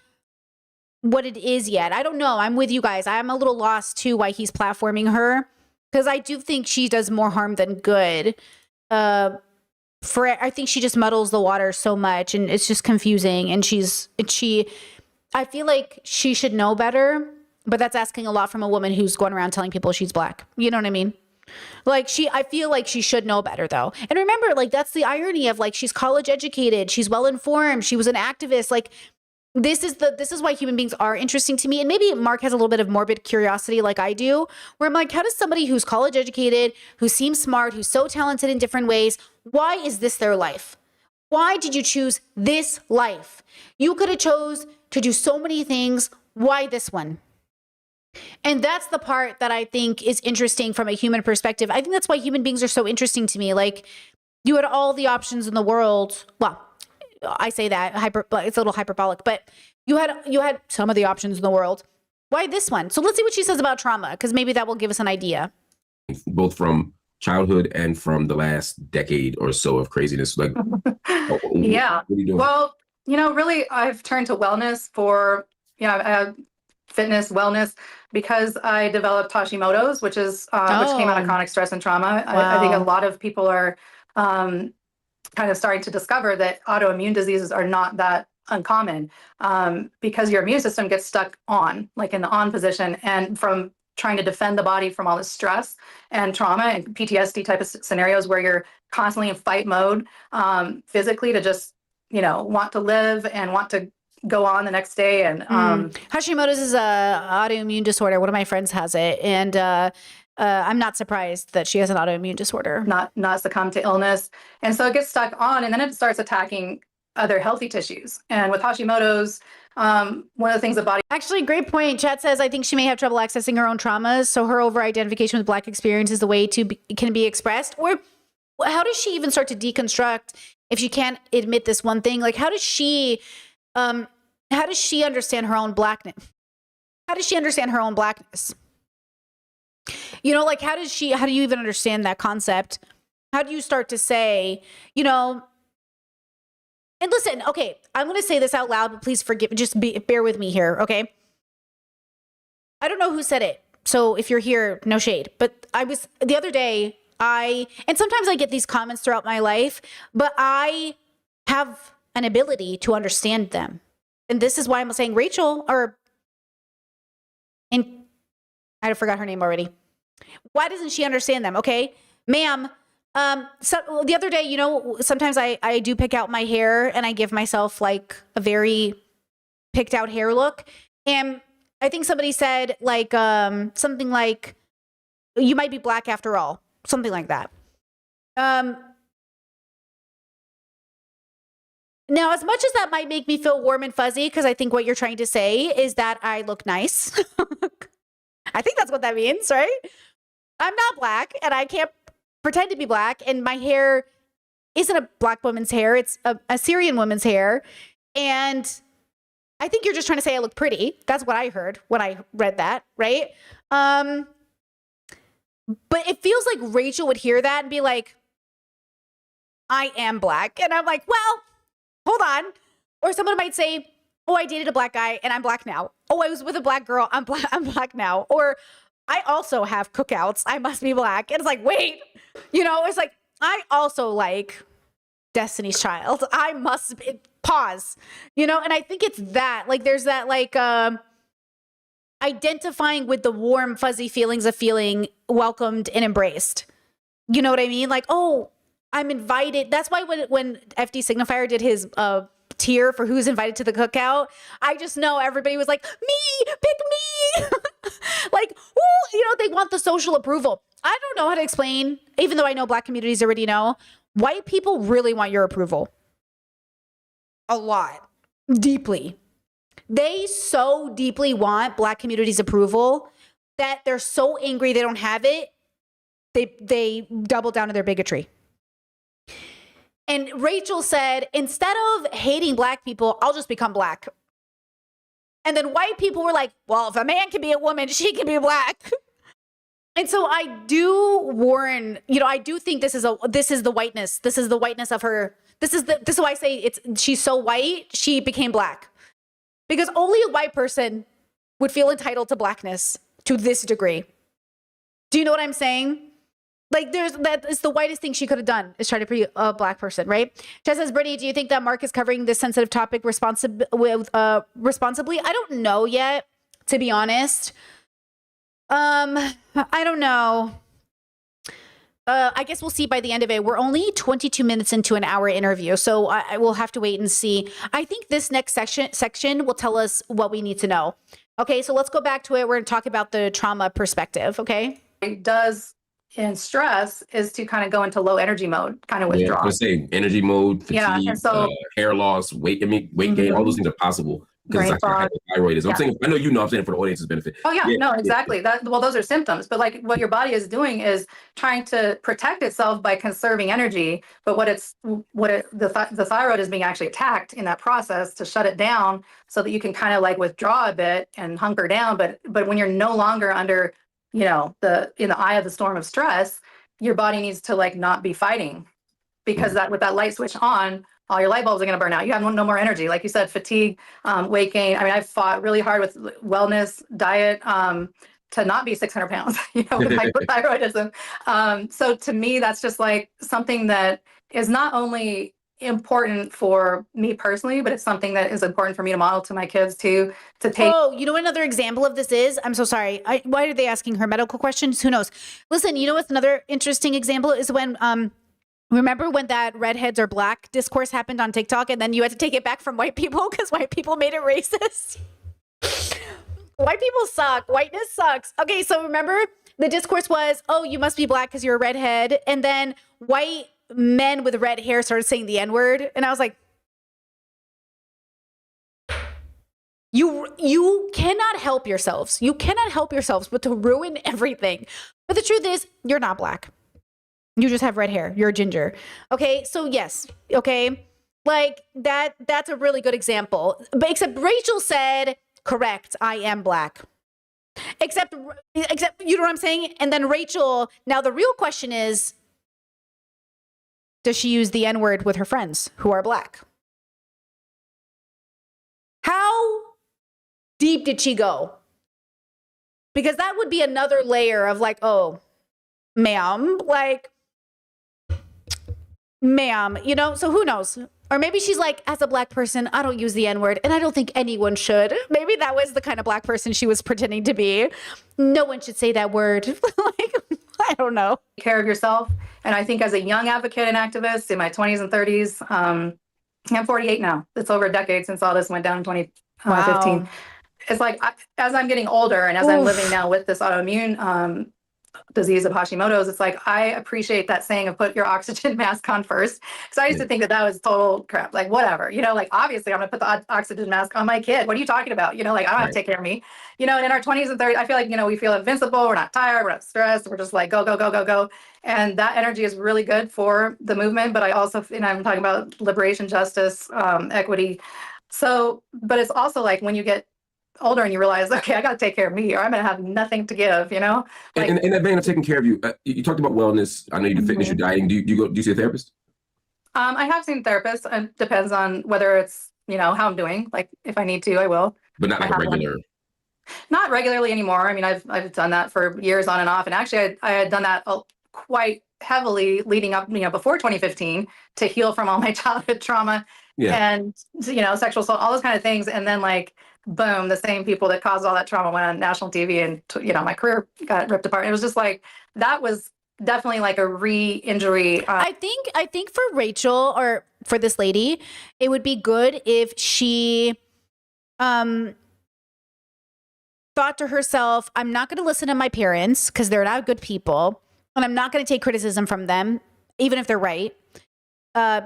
what it is yet. I don't know. I'm with you guys. I'm a little lost too why he's platforming her because I do think she does more harm than good. I think she just muddles the water so much and it's just confusing. And I feel like she should know better, but that's asking a lot from a woman who's going around telling people she's black. You know what I mean? Like I feel like she should know better though. And remember, like that's the irony of like, she's college educated. She's well informed. She was an activist. Like this is why human beings are interesting to me. And maybe Mark has a little bit of morbid curiosity like I do, where I'm like, how does somebody who's college educated, who seems smart, who's so talented in different ways, why is this their life? Why did you choose this life? You could have chose to do so many things. Why this one? And that's the part that I think is interesting from a human perspective. I think that's why human beings are so interesting to me. Like you had all the options in the world. Well, I say that it's a little hyperbolic, but you had some of the options in the world. Why this one? So let's see what she says about trauma, because maybe that will give us an idea. Both from childhood and from the last decade or so of craziness. Like, yeah. What are you doing? Well, you know, really, I've turned to wellness for, fitness, wellness, because I developed Hashimoto's, which is which came out of chronic stress and trauma. Wow. I think a lot of people are kind of starting to discover that autoimmune diseases are not that uncommon because your immune system gets stuck on, like in the on position, and from trying to defend the body from all this stress and trauma and PTSD type of scenarios where you're constantly in fight mode physically to just, want to live and want to go on the next day. And Hashimoto's is a autoimmune disorder. One of my friends has it, and I'm not surprised that she has an autoimmune disorder. Not succumb to illness, and so it gets stuck on, and then it starts attacking other healthy tissues. And with Hashimoto's, one of the things the body actually, great point. Chat says I think she may have trouble accessing her own traumas, so her over-identification with Black experience is the way can be expressed. Or how does she even start to deconstruct if she can't admit this one thing? Like, how does she understand her own Blackness? How does she understand her own Blackness? Like, how do you even understand that concept? How do you start to say, and listen, okay, I'm going to say this out loud, but please bear with me here, okay? I don't know who said it, so if you're here, no shade. But the other day, and sometimes I get these comments throughout my life, but I have an ability to understand them. And this is why I'm saying Rachel, I forgot her name already. Why doesn't she understand them? Okay, ma'am. So the other day, sometimes I do pick out my hair and I give myself like a very picked out hair look. And I think somebody said like, something like, you might be Black after all, something like that. Now, as much as that might make me feel warm and fuzzy, because I think what you're trying to say is that I look nice. I think that's what that means, right? I'm not Black and I can't pretend to be Black, and my hair isn't a Black woman's hair. It's a Syrian woman's hair. And I think you're just trying to say I look pretty. That's what I heard when I read that, right? But it feels like Rachel would hear that and be like, I am black. And I'm like, well, hold on. Or someone might say, oh, I dated a black guy and I'm black now. Oh, I was with a black girl. I'm black now. Or I also have cookouts. I must be black. And it's like, wait, it's like, I also like Destiny's Child. I must be, pause, and I think it's that, like, there's that, like, identifying with the warm, fuzzy feelings of feeling welcomed and embraced. You know what I mean? Like, oh, I'm invited. That's why when FD Signifier did his tier for who's invited to the cookout, I just know everybody was like, me, pick me. Like, ooh, they want the social approval. I don't know how to explain, even though I know black communities already know, white people really want your approval. A lot. Deeply. They so deeply want black community's approval that they're so angry they don't have it, they double down on their bigotry. And Rachel said, instead of hating black people, I'll just become black. And then white people were like, well, if a man can be a woman, she can be black. And so I do warn, I do think this is the whiteness. This is the whiteness of her. This is why I say she's so white, she became black. Because only a white person would feel entitled to blackness to this degree. Do you know what I'm saying? Like, that is the whitest thing she could have done, is try to be a black person, right? Chad says, Brittany, do you think that Mark is covering this sensitive topic responsibly? I don't know yet, to be honest. I don't know. I guess we'll see by the end of it. We're only 22 minutes into an hour interview, so I will have to wait and see. I think this next section will tell us what we need to know. Okay, so let's go back to it. We're going to talk about the trauma perspective, okay? It does in stress is to kind of go into low energy mode, kind of withdraw. I would say energy mode, fatigue, and so, hair loss, weight gain, all those things are possible. Because it's like hypothyroidism. I'm saying, I know I'm saying for the audience's benefit. Oh yeah, no, exactly. Those are symptoms, but like what your body is doing is trying to protect itself by conserving energy. But the thyroid is being actually attacked in that process to shut it down so that you can kind of like withdraw a bit and hunker down. But when you're no longer under, in the eye of the storm of stress, your body needs to like not be fighting, because with that light switch on, all your light bulbs are going to burn out. You have no more energy. Like you said, fatigue, weight gain. I mean, I've fought really hard with wellness, diet, to not be 600 pounds, with hypothyroidism. So to me, that's just like something that is not only important for me personally, but it's something that is important for me to model to my kids too, to take. Oh, you know what another example of this is? I'm so sorry. Why are they asking her medical questions? Who knows? Listen, you know what's another interesting example is when, remember when that redheads are black discourse happened on TikTok, and then you had to take it back from white people because white people made it racist? White people suck. Whiteness sucks. Okay, so remember the discourse was, oh, you must be black because you're a redhead. And then white men with red hair started saying the N-word. And I was like, you cannot help yourselves. You cannot help yourselves but to ruin everything. But the truth is, you're not black. You just have red hair. You're a ginger. Okay, so yes, okay, like that's a really good example. But except Rachel said, correct, I am black. Except you know what I'm saying? And then Rachel, now the real question is, does she use the N-word with her friends who are black? How deep did she go? Because that would be another layer of like, oh, ma'am, so who knows? Or maybe she's like, as a black person, I don't use the N-word, and I don't think anyone should. Maybe that was the kind of black person she was pretending to be. No one should say that word. I don't know. Take care of yourself. And I think as a young advocate and activist in my 20s and 30s, I'm 48 now. It's over a decade since all this went down in 2015. Wow. It's like, as I'm getting older and as I'm living now with this autoimmune disease of Hashimoto's, it's like, I appreciate that saying of put your oxygen mask on first. Because I used to think that was total crap. Like, whatever, like, obviously I'm going to put the oxygen mask on my kid. What are you talking about? Like, I don't have to take care of me. And in our 20s and 30s, I feel like, we feel invincible. We're not tired. We're not stressed. We're just like, go, go, go, go, go. And that energy is really good for the movement. But I also, I'm talking about liberation, justice, equity. So, but it's also like when you get older and you realize, okay, I got to take care of me or I'm going to have nothing to give, you know? Like, And in that vein of taking care of you, you talked about wellness. I know you do fitness, you're dieting. Do you see a therapist? I have seen therapists, and it depends on whether it's, you know, how I'm doing. Like if I need to, I will. But not like a regular. Not regularly anymore. I mean, I've done that for years on and off. And actually I had done that quite heavily leading up, you know, before 2015 to heal from all my childhood trauma and, you know, sexual assault, all those kind of things. And then like, boom, the same people that caused all that trauma went on national TV and, you know, my career got ripped apart. It was just like, that was definitely like a re-injury. I think for Rachel or for this lady, it would be good if she thought to herself, I'm not going to listen to my parents because they're not good people, and I'm not going to take criticism from them, even if they're right,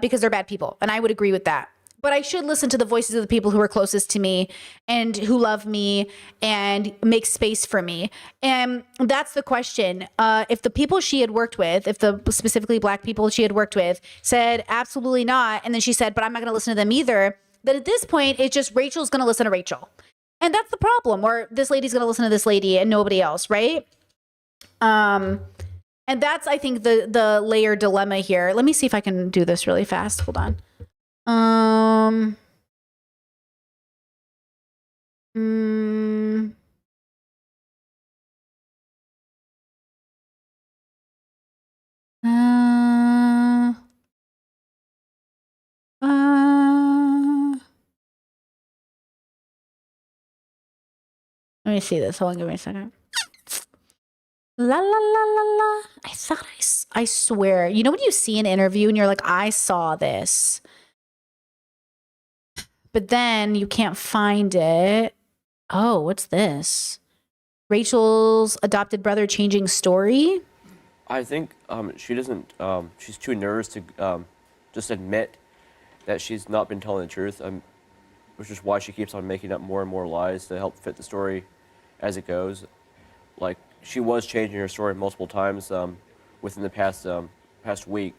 because they're bad people. And I would agree with that. But I should listen to the voices of the people who are closest to me and who love me and make space for me. And that's the question. If the people she had worked with, if the specifically Black people she had worked with said absolutely not, and then she said, but I'm not going to listen to them either, then at this point, it's just Rachel's going to listen to Rachel. And that's the problem, or this lady's going to listen to this lady and nobody else, right? And that's, I think, the layered dilemma here. Let me see if I can do this really fast. Hold on. Let me see this. Hold on, give me a second. La la la la la. I thought I swear. You know when you see an interview and you're like, I saw this. But then you can't find it. Oh, what's this? Rachel's adopted brother changing story? I think she doesn't, she's too nervous to just admit that she's not been telling the truth, which is why she keeps on making up more and more lies to help fit the story as it goes. Like, she was changing her story multiple times within the past week.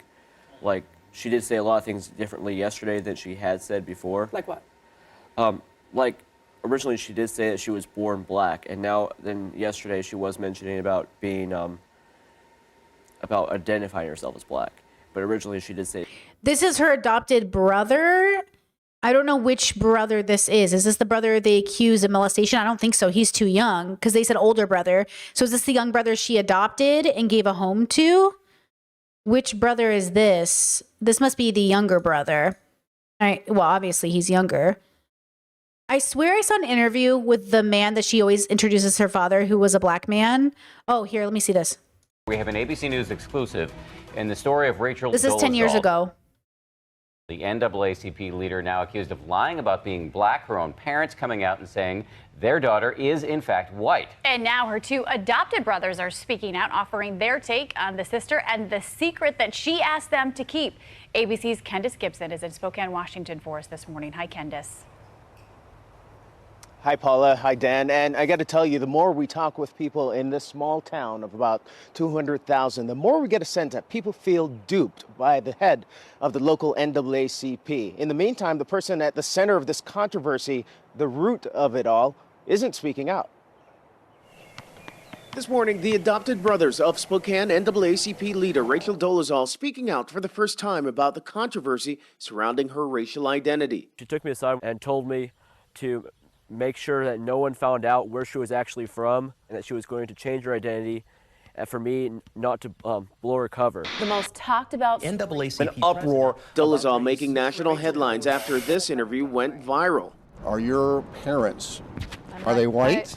Like, she did say a lot of things differently yesterday than she had said before. Like what? Like, originally she did say that she was born Black, and then yesterday she was mentioning about being, about identifying herself as Black. But originally she did say... This is her adopted brother? I don't know which brother this is. Is this the brother they accused of molestation? I don't think so. He's too young because they said older brother. So is this the young brother she adopted and gave a home to? Which brother is this? This must be the younger brother. Well, obviously he's younger. I swear I saw an interview with the man that she always introduces her father, who was a Black man. Oh, here, let me see this. We have an ABC News exclusive in the story of Rachel Dolezal. This is 10 years ago. The NAACP leader now accused of lying about being Black, her own parents coming out and saying their daughter is, in fact, white. And now her two adopted brothers are speaking out, offering their take on the sister and the secret that she asked them to keep. ABC's Candace Gibson is in Spokane, Washington for us this morning. Hi, Candace. Hi, Paula. Hi, Dan. And I got to tell you, the more we talk with people in this small town of about 200,000, the more we get a sense that people feel duped by the head of the local NAACP. In the meantime, the person at the center of this controversy, the root of it all, isn't speaking out. This morning, the adopted brothers of Spokane NAACP leader Rachel Dolezal speaking out for the first time about the controversy surrounding her racial identity. She took me aside and told me to make sure that no one found out where she was actually from and that she was going to change her identity and for me not to blow her cover. The most talked about NAACP an uproar. Dolezal making national headlines after this interview went viral. Are your parents, are they white?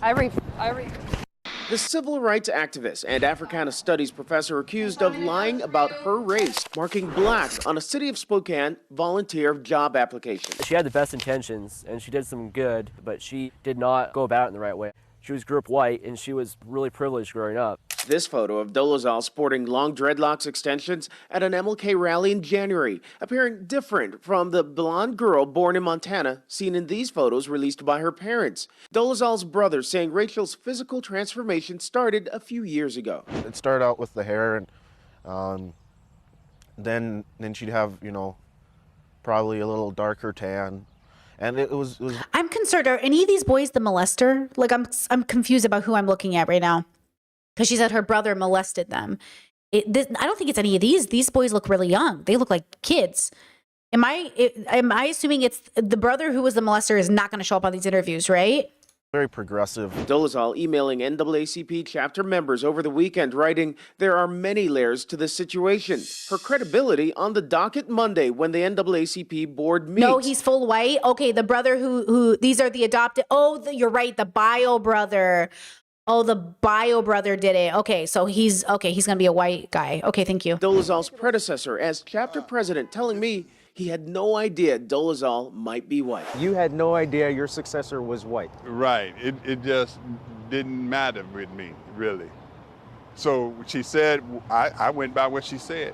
The civil rights activist and Africana Studies professor accused of lying about her race, marking Black on a City of Spokane volunteer job application. She had the best intentions and she did some good, but she did not go about it in the right way. She grew up white and she was really privileged growing up. This photo of Dolezal sporting long dreadlocks extensions at an MLK rally in January, appearing different from the blonde girl born in Montana seen in these photos released by her parents. Dolezal's brother saying Rachel's physical transformation started a few years ago. It started out with the hair, and then she'd have, you know, probably a little darker tan. And it was I'm concerned. Are any of these boys the molester? Like, I'm confused about who I'm looking at right now. Because she said her brother molested them. I don't think it's any of these. These boys look really young. They look like kids. Am I assuming it's the brother who was the molester is not going to show up on these interviews, right? very progressive. Dolezal emailing NAACP chapter members over the weekend, writing, "There are many layers to this situation." Her credibility on the docket Monday when the NAACP board meets. No, he's full white. Okay, the brother who these are the adopted. Oh, you're right, the bio brother. Oh, the bio brother did it. Okay, so he's gonna be a white guy. Okay, thank you. Dolezal's predecessor as chapter president telling me he had no idea Dolezal might be white. You had no idea your successor was white. Right. It just didn't matter with me, really. So she said, I went by what she said.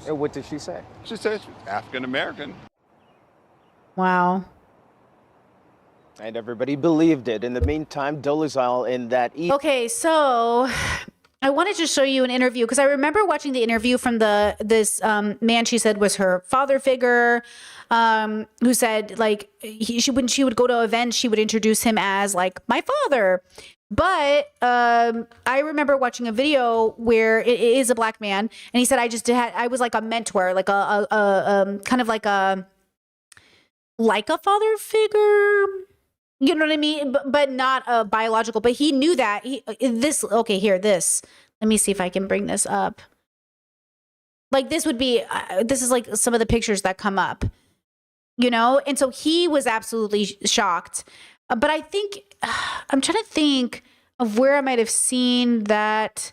And what did she say? She said she was African American. Wow. And everybody believed it. In the meantime, Dolezal in that Okay, so I wanted to show you an interview because I remember watching the interview from this man she said was her father figure, who said like when she would go to events, she would introduce him as like my father. But I remember watching a video where it is a black man, and he said I was like a mentor, like a kind of like a father figure. You know what I mean? But not a biological. But he knew that. This. Let me see if I can bring this up. Like this would be. This is like some of the pictures that come up. You know, and so he was absolutely shocked. But I think I'm trying to think of where I might have seen that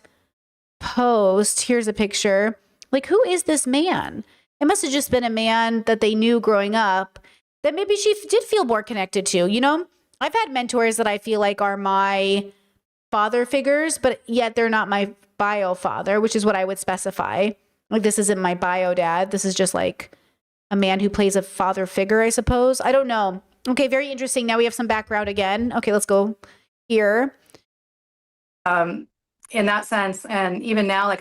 post. Here's a picture. Like, who is this man? It must have just been a man that they knew growing up that maybe she did feel more connected to, you know? I've had mentors that I feel like are my father figures, but yet they're not my bio father, which is what I would specify. Like, this isn't my bio dad. This is just like a man who plays a father figure, I suppose. I don't know. Okay, very interesting. Now we have some background again. Okay, let's go here. In that sense, and even now, like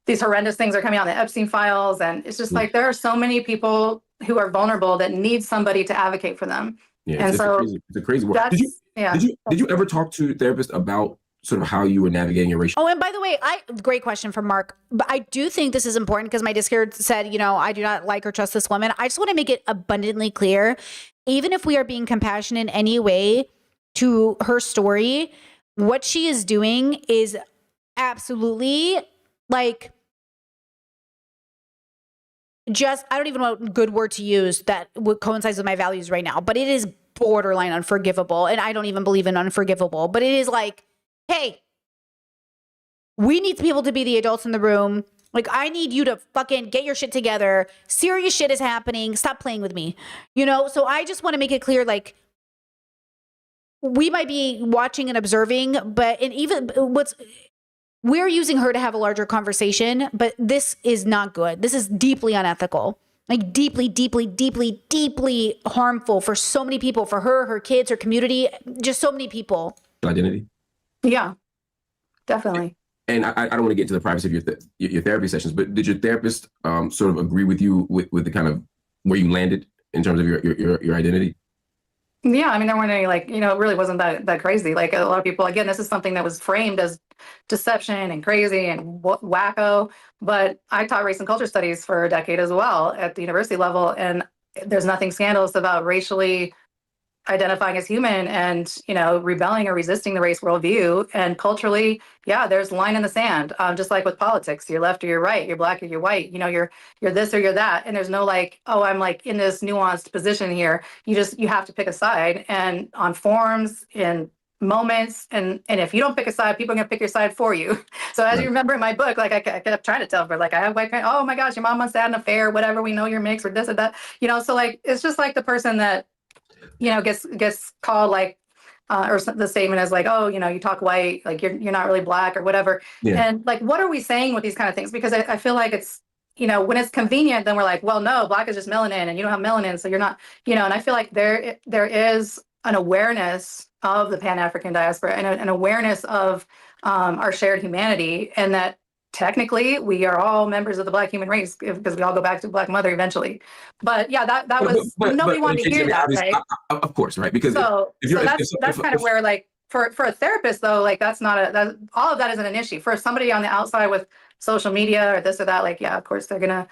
these horrendous things are coming out in the Epstein files, and it's just like there are so many people who are vulnerable that need somebody to advocate for them. Yeah, and it's a crazy world. Did you ever talk to a therapist about sort of how you were navigating your racial? Oh, and by the way, great question from Mark. But I do think this is important because my Discord said, you know, I do not like or trust this woman. I just want to make it abundantly clear, even if we are being compassionate in any way to her story, what she is doing is absolutely like just, I don't even know what good word to use that would coincides with my values right now, but it is borderline unforgivable. And I don't even believe in unforgivable, but it is like, hey, we need people to be the adults in the room. Like, I need you to fucking get your shit together. Serious shit is happening. Stop playing with me. You know? So I just want to make it clear, like, we might be watching and observing, but we're using her to have a larger conversation, but this is not good. This is deeply unethical. Like deeply, deeply, deeply, deeply harmful for so many people, for her, her kids, her community, just so many people. Identity? Yeah, definitely. And I don't want to get into the privacy of your therapy sessions, but did your therapist sort of agree with you with the kind of where you landed in terms of your identity? Yeah, I mean, there weren't any, like, you know, it really wasn't that crazy. Like, a lot of people, again, this is something that was framed as deception and crazy and wacko. But I taught race and culture studies for a decade as well at the university level. And there's nothing scandalous about racially identifying as human and, you know, rebelling or resisting the race worldview. And culturally, yeah, there's a line in the sand, just like with politics. You're left or you're right, you're black or you're white, you know, you're this or you're that. And there's no like, oh, I'm like in this nuanced position here. You have to pick a side, and on forums, in moments, and if you don't pick a side, people are gonna pick your side for you. So as you remember in my book, like I kept trying to tell her, like, I have white parents, oh my gosh, your mom must have had an affair, whatever, we know you're mixed or this or that, you know. So like, it's just like the person that, you know, gets called like, or the statement is like, oh, you know, you talk white, like you're not really black or whatever. Yeah. And like, what are we saying with these kind of things? Because I feel like it's, you know, when it's convenient, then we're like, well, no, black is just melanin and you don't have melanin, so you're not, you know. And I feel like there is an awareness of the Pan-African diaspora and an awareness of our shared humanity, and that technically we are all members of the Black human race because we all go back to Black mother eventually. But yeah, that was nobody wanted to hear that, right? Of course, right? Because that's kind of where, like, for a therapist though, like that's not all of that isn't an issue. For somebody on the outside with social media or this or that, like, yeah, of course they're gonna,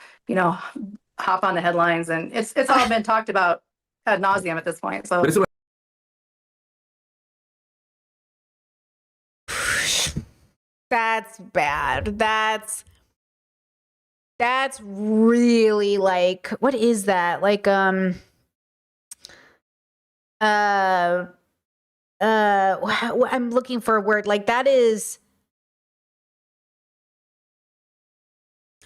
hop on the headlines, and it's all been talked about ad nauseum at this point. So. That's bad. That's really, like, what is that? Like, I'm looking for a word. Like, that is,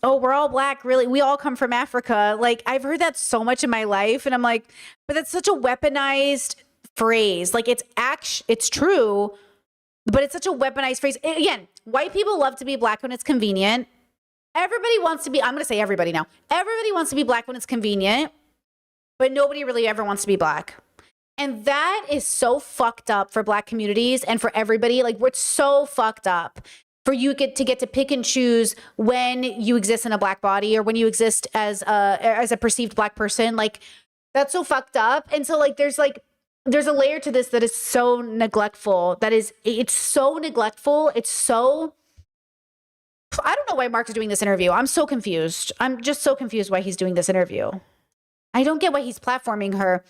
oh, we're all Black, really? We all come from Africa. Like, I've heard that so much in my life, and I'm like, but that's such a weaponized phrase. Like, it's true, but it's such a weaponized phrase. Again, white people love to be Black when it's convenient. Everybody wants to be, I'm going to say everybody now. Everybody wants to be Black when it's convenient, but nobody really ever wants to be Black. And that is so fucked up for Black communities and for everybody. Like, we're so fucked up for you get to pick and choose when you exist in a Black body or when you exist as a perceived Black person. Like, that's so fucked up. And so, like, there's a layer to this that is so neglectful. It's so neglectful. It's so, I don't know why Mark is doing this interview. I'm so confused. I'm just so confused why he's doing this interview. I don't get why he's platforming her.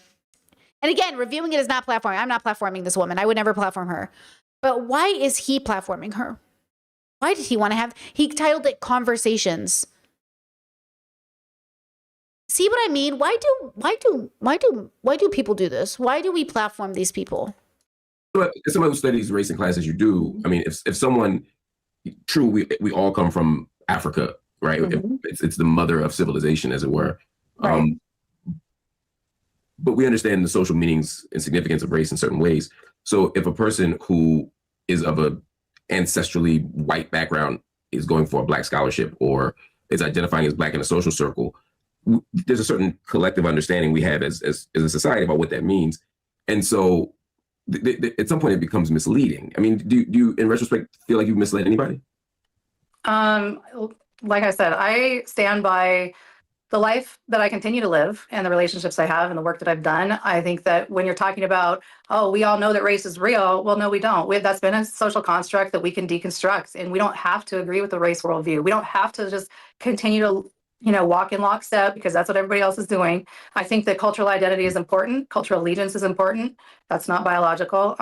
And again, reviewing it is not platforming. I'm not platforming this woman. I would never platform her. But why is he platforming her? Why did he want to he titled it Conversations. See what I mean? Why do people do this? Why do we platform these people? But as someone who studies race and class as you do, I mean, if someone, true, we all come from Africa, right? Mm-hmm. It's the mother of civilization, as it were. Right. But we understand the social meanings and significance of race in certain ways. So if a person who is of a ancestrally white background is going for a Black scholarship or is identifying as Black in a social circle, there's a certain collective understanding we have as a society about what that means. And so at some point it becomes misleading. I mean, do you in retrospect feel like you've misled anybody? Like I said, I stand by the life that I continue to live and the relationships I have and the work that I've done. I think that when you're talking about, oh, we all know that race is real. Well, no, we don't. That's been a social construct that we can deconstruct, and we don't have to agree with the race worldview. We don't have to just continue to walk in lockstep because that's what everybody else is doing. I think that cultural identity is important. Cultural allegiance is important. That's not biological,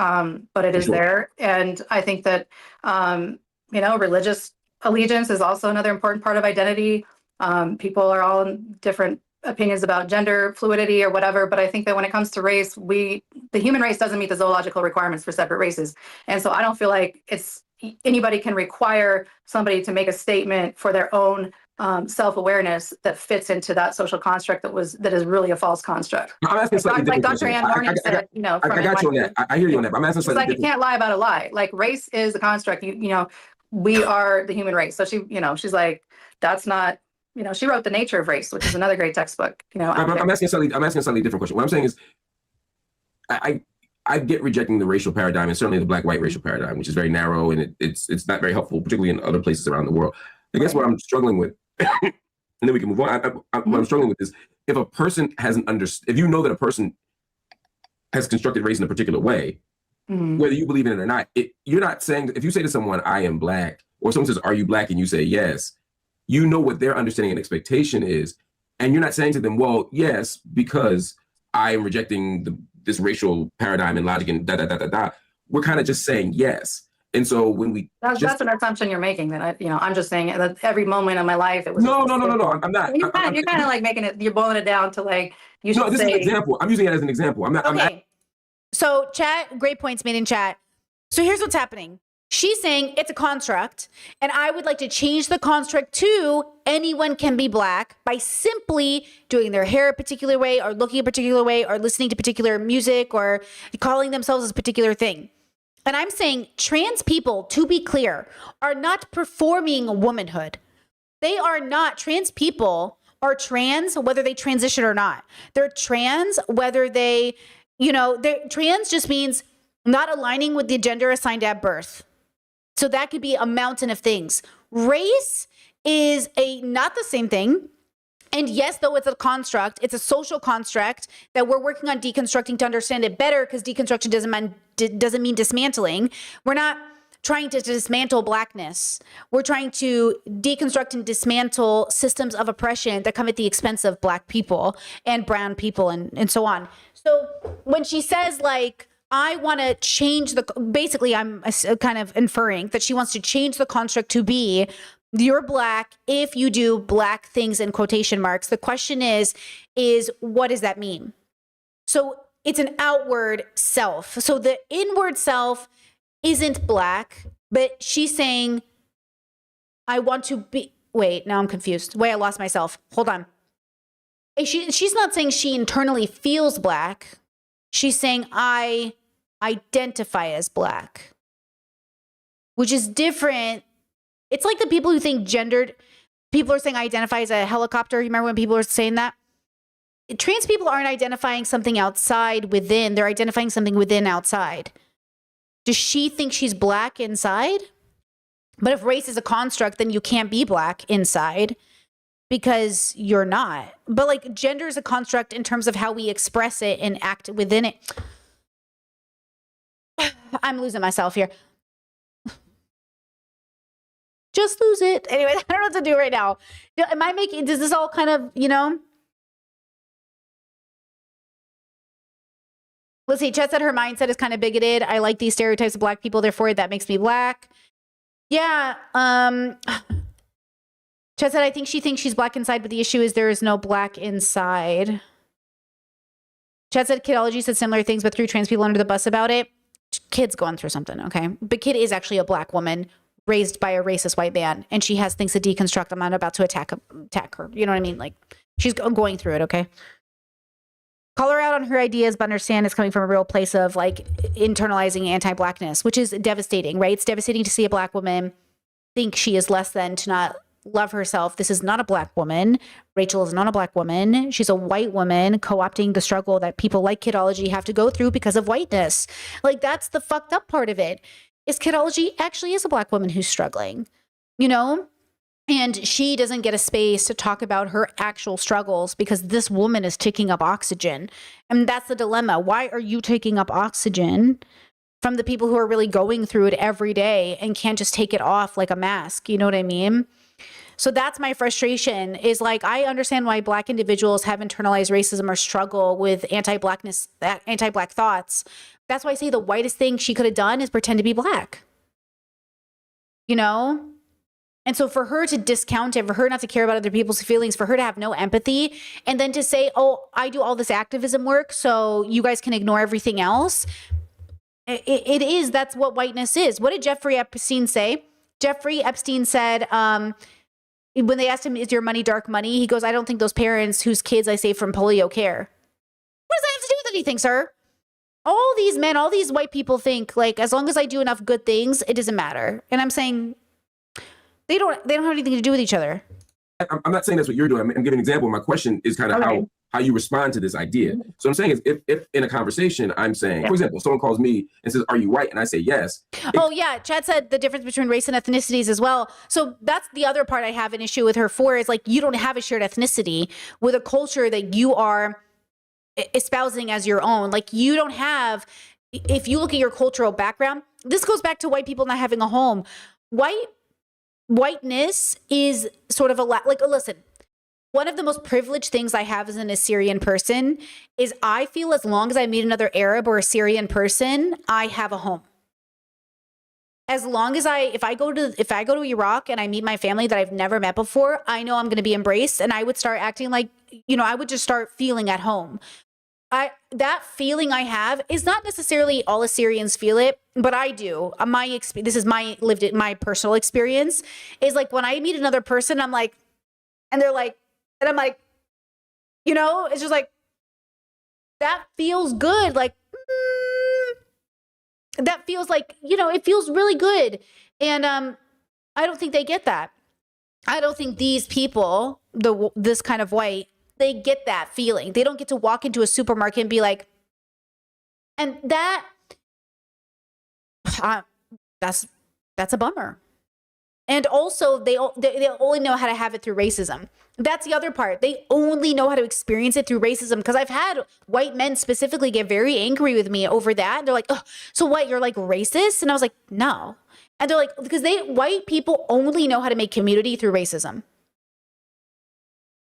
but it is there. And I think that, religious allegiance is also another important part of identity. People are all in different opinions about gender fluidity or whatever, but I think that when it comes to race, the human race doesn't meet the zoological requirements for separate races. And so I don't feel like anybody can require somebody to make a statement for their own self-awareness that fits into that social construct that is really a false construct. I'm asking like Dr. Ann Warning said, I got you on that. I hear you on that. But I'm asking it's like you can't lie about a lie. Like, race is a construct. We are the human race. So she's like, that's not. She wrote The Nature of Race, which is another great textbook. I'm asking a slightly different question. What I'm saying is, I get rejecting the racial paradigm, and certainly the Black-white racial paradigm, which is very narrow and it's not very helpful, particularly in other places around the world. I guess what I'm struggling with, and then we can move on. What I'm struggling with is if a person hasn't if you know that a person has constructed race in a particular way, whether you believe in it or not, you're not saying, if you say to someone, I am Black, or someone says, are you Black? And you say yes, you know what their understanding and expectation is. And you're not saying to them, well, yes, because I am rejecting this racial paradigm and logic and da-da-da-da-da. We're kind of just saying yes. And so when we that's an assumption you're making, that I'm just saying that every moment of my life it was no, I'm not. You're kind of like making it, you're boiling it down to like you should this is an example. I'm using it as an example. I'm not. Okay. So chat, great points made in chat. So here's what's happening. She's saying it's a construct, and I would like to change the construct to anyone can be Black by simply doing their hair a particular way or looking a particular way or listening to particular music or calling themselves as a particular thing. And I'm saying trans people, to be clear, are not performing womanhood. They are not. Trans people are trans whether they transition or not. They're trans whether they, trans just means not aligning with the gender assigned at birth. So that could be a mountain of things. Race is not the same thing. And yes, though it's a construct, it's a social construct that we're working on deconstructing to understand it better, because deconstruction doesn't mean dismantling. We're not trying to dismantle Blackness. We're trying to deconstruct and dismantle systems of oppression that come at the expense of Black people and brown people and so on. So when she says, like, I want to change basically I'm kind of inferring that she wants to change the construct to be, you're Black if you do Black things in quotation marks. The question is what does that mean? So it's an outward self. So the inward self isn't Black, but she's saying, I want to be, wait, now I'm confused. Wait, I lost myself. Hold on. She's not saying she internally feels Black. She's saying, I identify as Black, which is different. It's like the people who think gendered people are saying I identify as a helicopter. You remember when people were saying that? Trans people aren't identifying something outside within. They're identifying something within outside. Does she think she's Black inside? But if race is a construct, then you can't be Black inside because you're not. But like gender is a construct in terms of how we express it and act within it. I'm losing myself here. Just lose it. Anyway, I don't know what to do right now. Does this all kind of, Let's see. Chet said her mindset is kind of bigoted. I like these stereotypes of Black people. Therefore, that makes me Black. Yeah. Chet said, I think she thinks she's Black inside, but the issue is there is no Black inside. Chet said, Kidology said similar things, but threw trans people under the bus about it. Kid's going through something, okay? But Kid is actually a Black woman raised by a racist white man, and she has things to deconstruct. I'm not about to attack her. You know what I mean? Like, she's going through it, okay? Call her out on her ideas, but understand it's coming from a real place of like internalizing anti-Blackness, which is devastating, right? It's devastating to see a Black woman think she is less than, to not love herself. This is not a Black woman. Rachel is not a Black woman. She's a white woman co-opting the struggle that people like Kidology have to go through because of whiteness. Like, that's the fucked up part of it. Is Kidology actually is a Black woman who's struggling, and she doesn't get a space to talk about her actual struggles because this woman is taking up oxygen. And that's the dilemma. Why are you taking up oxygen from the people who are really going through it every day and can't just take it off like a mask? You know what I mean? So that's my frustration, is like, I understand why Black individuals have internalized racism or struggle with anti-Blackness, anti-Black thoughts. That's why I say the whitest thing she could have done is pretend to be Black. And so for her to discount it, for her not to care about other people's feelings, for her to have no empathy, and then to say, oh, I do all this activism work, so you guys can ignore everything else. That's what whiteness is. What did Jeffrey Epstein say? Jeffrey Epstein said, when they asked him, is your money dark money? He goes, I don't think those parents whose kids I saved from polio care. What does that have to do with anything, sir? All these men, all these white people think, like, as long as I do enough good things, it doesn't matter. And I'm saying, they don't have anything to do with each other. I'm not saying that's what you're doing. I'm giving an example. My question is kind of how you respond to this idea. So I'm saying is if in a conversation, I'm saying, for example, someone calls me and says, are you white? And I say, yes. Oh, yeah. Chad said the difference between race and ethnicities as well. So that's the other part I have an issue with her for, is like, you don't have a shared ethnicity with a culture that you are espousing as your own. Like, you don't have, if you look at your cultural background, this goes back to white people not having a home. Whiteness is sort of listen, one of the most privileged things I have as an Assyrian person is I feel as long as I meet another Arab or Assyrian person, I have a home. As long as if I go to Iraq and I meet my family that I've never met before, I know I'm going to be embraced, and I would start acting like, I would just start feeling at home. That feeling I have is not necessarily all Assyrians feel it, but I do. This is my personal experience, is like when I meet another person, I'm like, and they're like, and I'm like, it's just like, that feels good. Like, that feels like, it feels really good. And I don't think they get that. I don't think these people, this kind of white, they get that feeling. They don't get to walk into a supermarket and be like, and that's a bummer. And also, they only know how to have it through racism. That's the other part. They only know how to experience it through racism. Because I've had white men specifically get very angry with me over that. They're like, oh, so what? You're like racist? And I was like, no. And they're like, because white people only know how to make community through racism.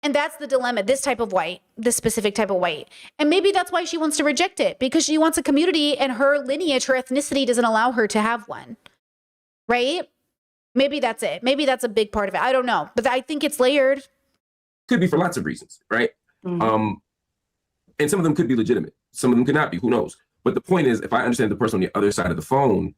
And that's the dilemma, this type of white, this specific type of white. And maybe that's why she wants to reject it, because she wants a community and her lineage, her ethnicity doesn't allow her to have one. Right? Maybe that's it. Maybe that's a big part of it. I don't know. But I think it's layered. Could be for lots of reasons, right? Mm-hmm. And some of them could be legitimate. Some of them could not be. Who knows? But the point is, if I understand the person on the other side of the phone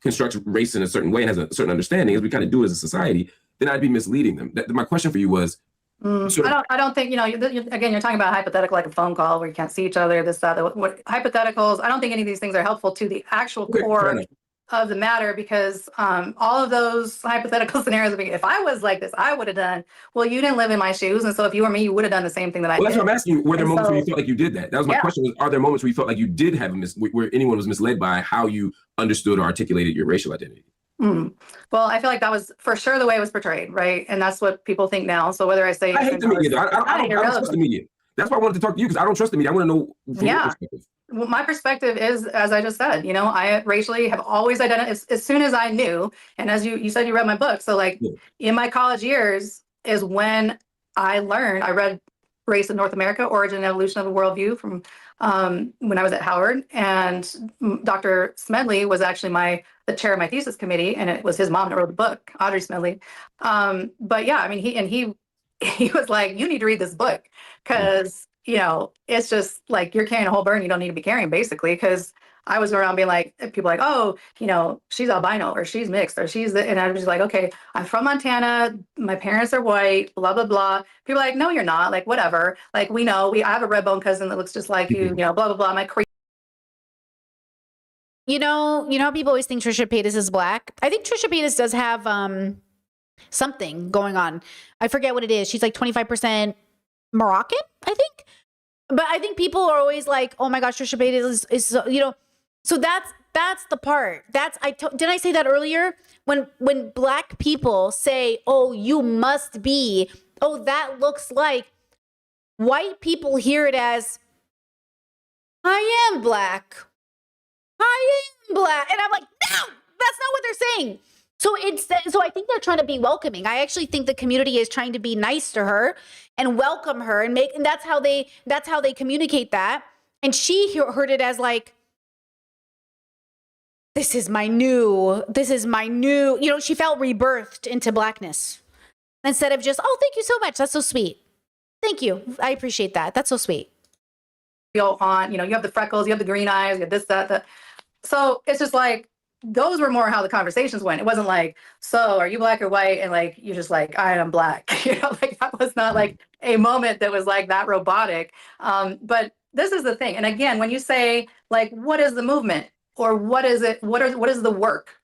constructs race in a certain way and has a certain understanding, as we kind of do as a society, then I'd be misleading them. My question for you was, I don't think, again, you're talking about hypothetical, like a phone call where you can't see each other, this, that, what hypotheticals. I don't think any of these things are helpful to the actual core of the matter, because all of those hypothetical scenarios, if I was like this, I would have done, well, you didn't live in my shoes. And so if you were me, you would have done the same thing that I did. That's what I'm asking you. Were there moments where you felt like you did that? That was my question. Was, are there moments where you felt like you did have where anyone was misled by how you understood or articulated your racial identity? Well, I feel like that was for sure the way it was portrayed, right? And that's what people think now. So whether I say I hate the media, I don't trust the media. That's why I wanted to talk to you, because I don't trust the media. I want to know from your perspective. Well, my perspective is, as I just said, I racially have always identified as soon as I knew. And as you said, you read my book. So like in my college years is when I learned, I read Race in North America, Origin and Evolution of a Worldview from when I was at Howard. And Dr. Smedley was actually the chair of my thesis committee, and it was his mom that wrote the book, Audrey Smedley. But yeah, I mean, he was like, you need to read this book, because it's just like you're carrying a whole burden you don't need to be carrying, basically. Because I was around being like, people like, oh, she's albino or she's mixed or and I was just like, okay, I'm from Montana, my parents are white, blah blah blah. People are like, no, you're not. Like, whatever. Like, we know. I have a red bone cousin that looks just like you. Blah blah blah. My You know how people always think Trisha Paytas is black? I think Trisha Paytas does have something going on. I forget what it is. She's like 25% Moroccan, I think. But I think people are always like, oh my gosh, Trisha Paytas is so that's the part. Didn't I say that earlier? When black people say, oh, you must be, oh, that looks like, white people hear it as, I am black. I am black. And I'm like, no, that's not what they're saying. So I think they're trying to be welcoming. I actually think the community is trying to be nice to her and welcome her and that's how they communicate that. And she heard it as like, this is my new, she felt rebirthed into blackness instead of just, oh, thank you so much. That's so sweet. Thank you. I appreciate that. That's so sweet. You have the freckles, you have the green eyes, you have this, that. So it's just like, those were more how the conversations went. It wasn't like, so are you black or white? And like, you're just like, I am black. Like that was not like a moment that was like that robotic. But this is the thing. And again, when you say like, what is the movement or what is it? What is the work?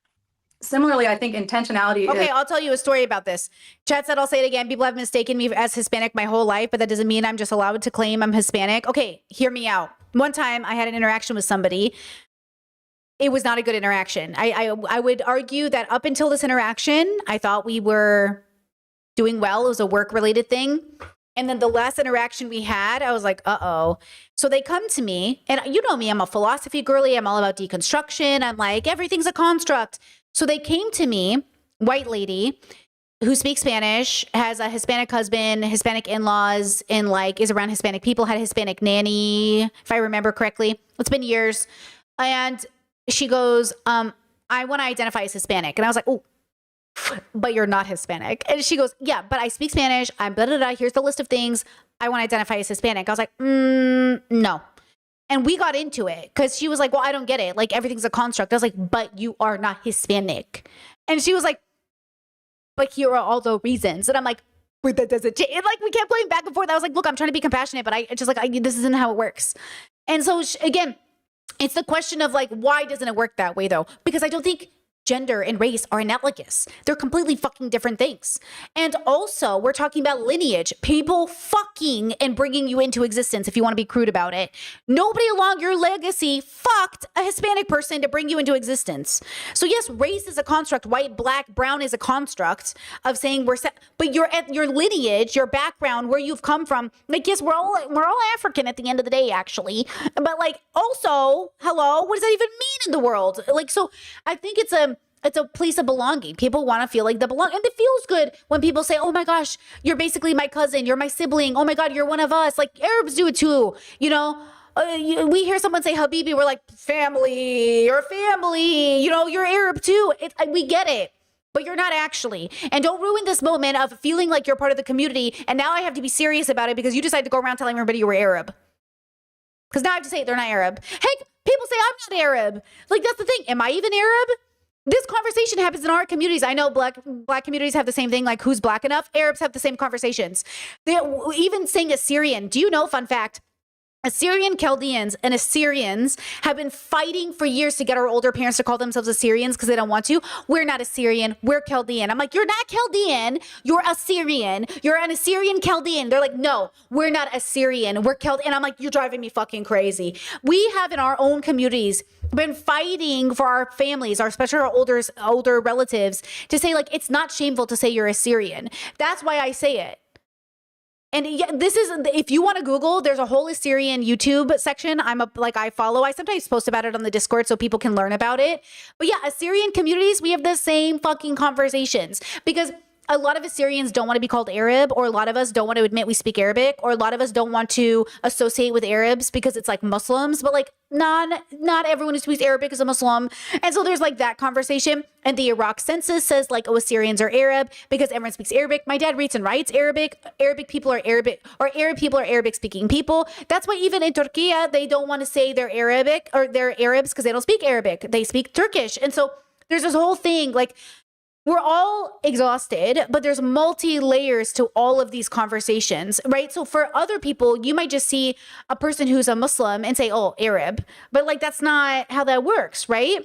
Similarly, I think intentionality. Okay, I'll tell you a story about this. Chad said, I'll say it again. People have mistaken me as Hispanic my whole life, but that doesn't mean I'm just allowed to claim I'm Hispanic. Okay, hear me out. One time I had an interaction with somebody. It was not a good interaction. I would argue that up until this interaction, I thought we were doing well. It was a work-related thing. And then the last interaction we had, I was like, uh-oh. So they come to me, and you know me, I'm a philosophy girly. I'm all about deconstruction. I'm like, everything's a construct. So they came to me, white lady, who speaks Spanish, has a Hispanic husband, Hispanic in-laws, and like is around Hispanic people, had a Hispanic nanny, if I remember correctly. It's been years. And she goes, I want to identify as Hispanic. And I was like, oh, but you're not Hispanic. And she goes, yeah, but I speak Spanish. I'm blah, blah, blah. Here's the list of things. I want to identify as Hispanic. I was like, no. And we got into it because she was like, well, I don't get it. Like everything's a construct. I was like, but you are not Hispanic. And she was like, but here are all the reasons. And I'm like, but that doesn't change. And like we kept going back and forth. I was like, look, I'm trying to be compassionate, but this isn't how it works. And so again, it's the question of like, why doesn't it work that way though? Because I don't think gender and race are analogous. They're completely fucking different things. And also, we're talking about lineage, people fucking and bringing you into existence, if you want to be crude about it. Nobody along your legacy fucked a Hispanic person to bring you into existence. So yes, race is a construct. White, black, brown is a construct of saying but your lineage, your background, where you've come from, like, yes, we're all African at the end of the day, actually. But like, also, hello, what does that even mean in the world? Like, so I think it's a place of belonging. People want to feel like they belong. And it feels good when people say, oh my gosh, you're basically my cousin, you're my sibling, oh my God, you're one of us. Like, Arabs do it too, you know? We hear someone say Habibi, we're like, family, you're family, you know, you're Arab too. We get it, but you're not actually. And don't ruin this moment of feeling like you're part of the community. And now I have to be serious about it because you decided to go around telling everybody you were Arab. Because now I have to say they're not Arab. Heck, people say I'm not Arab. Like, that's the thing. Am I even Arab? This conversation happens in our communities. I know black communities have the same thing, like who's black enough. Arabs have the same conversations. Even saying Assyrian. Do you know, fun fact, Assyrian Chaldeans and Assyrians have been fighting for years to get our older parents to call themselves Assyrians because they don't want to. We're not Assyrian. We're Chaldean. I'm like, you're not Chaldean. You're Assyrian. You're an Assyrian Chaldean. They're like, no, we're not Assyrian. We're Chaldean. And I'm like, you're driving me fucking crazy. We have in our own communities been fighting for our families, especially our older relatives, to say, like, it's not shameful to say you're Assyrian. That's why I say it. And yeah, this is, if you want to Google, there's a whole Assyrian YouTube section. I follow. I sometimes post about it on the Discord so people can learn about it. But yeah, Assyrian communities, we have the same fucking conversations because a lot of Assyrians don't want to be called Arab, or a lot of us don't want to admit we speak Arabic, or a lot of us don't want to associate with Arabs because it's like Muslims, but like not everyone who speaks Arabic is a Muslim. And so there's like that conversation. And the Iraq census says like, oh, Assyrians are Arab because everyone speaks Arabic. My dad reads and writes Arabic. Arabic people are Arabic, or Arab people are Arabic speaking people. That's why even in Turkey, they don't want to say they're Arabic or they're Arabs because they don't speak Arabic. They speak Turkish. And so there's this whole thing like, we're all exhausted, but there's multi-layers to all of these conversations, right? So for other people, you might just see a person who's a Muslim and say, oh, Arab. But like, that's not how that works, right?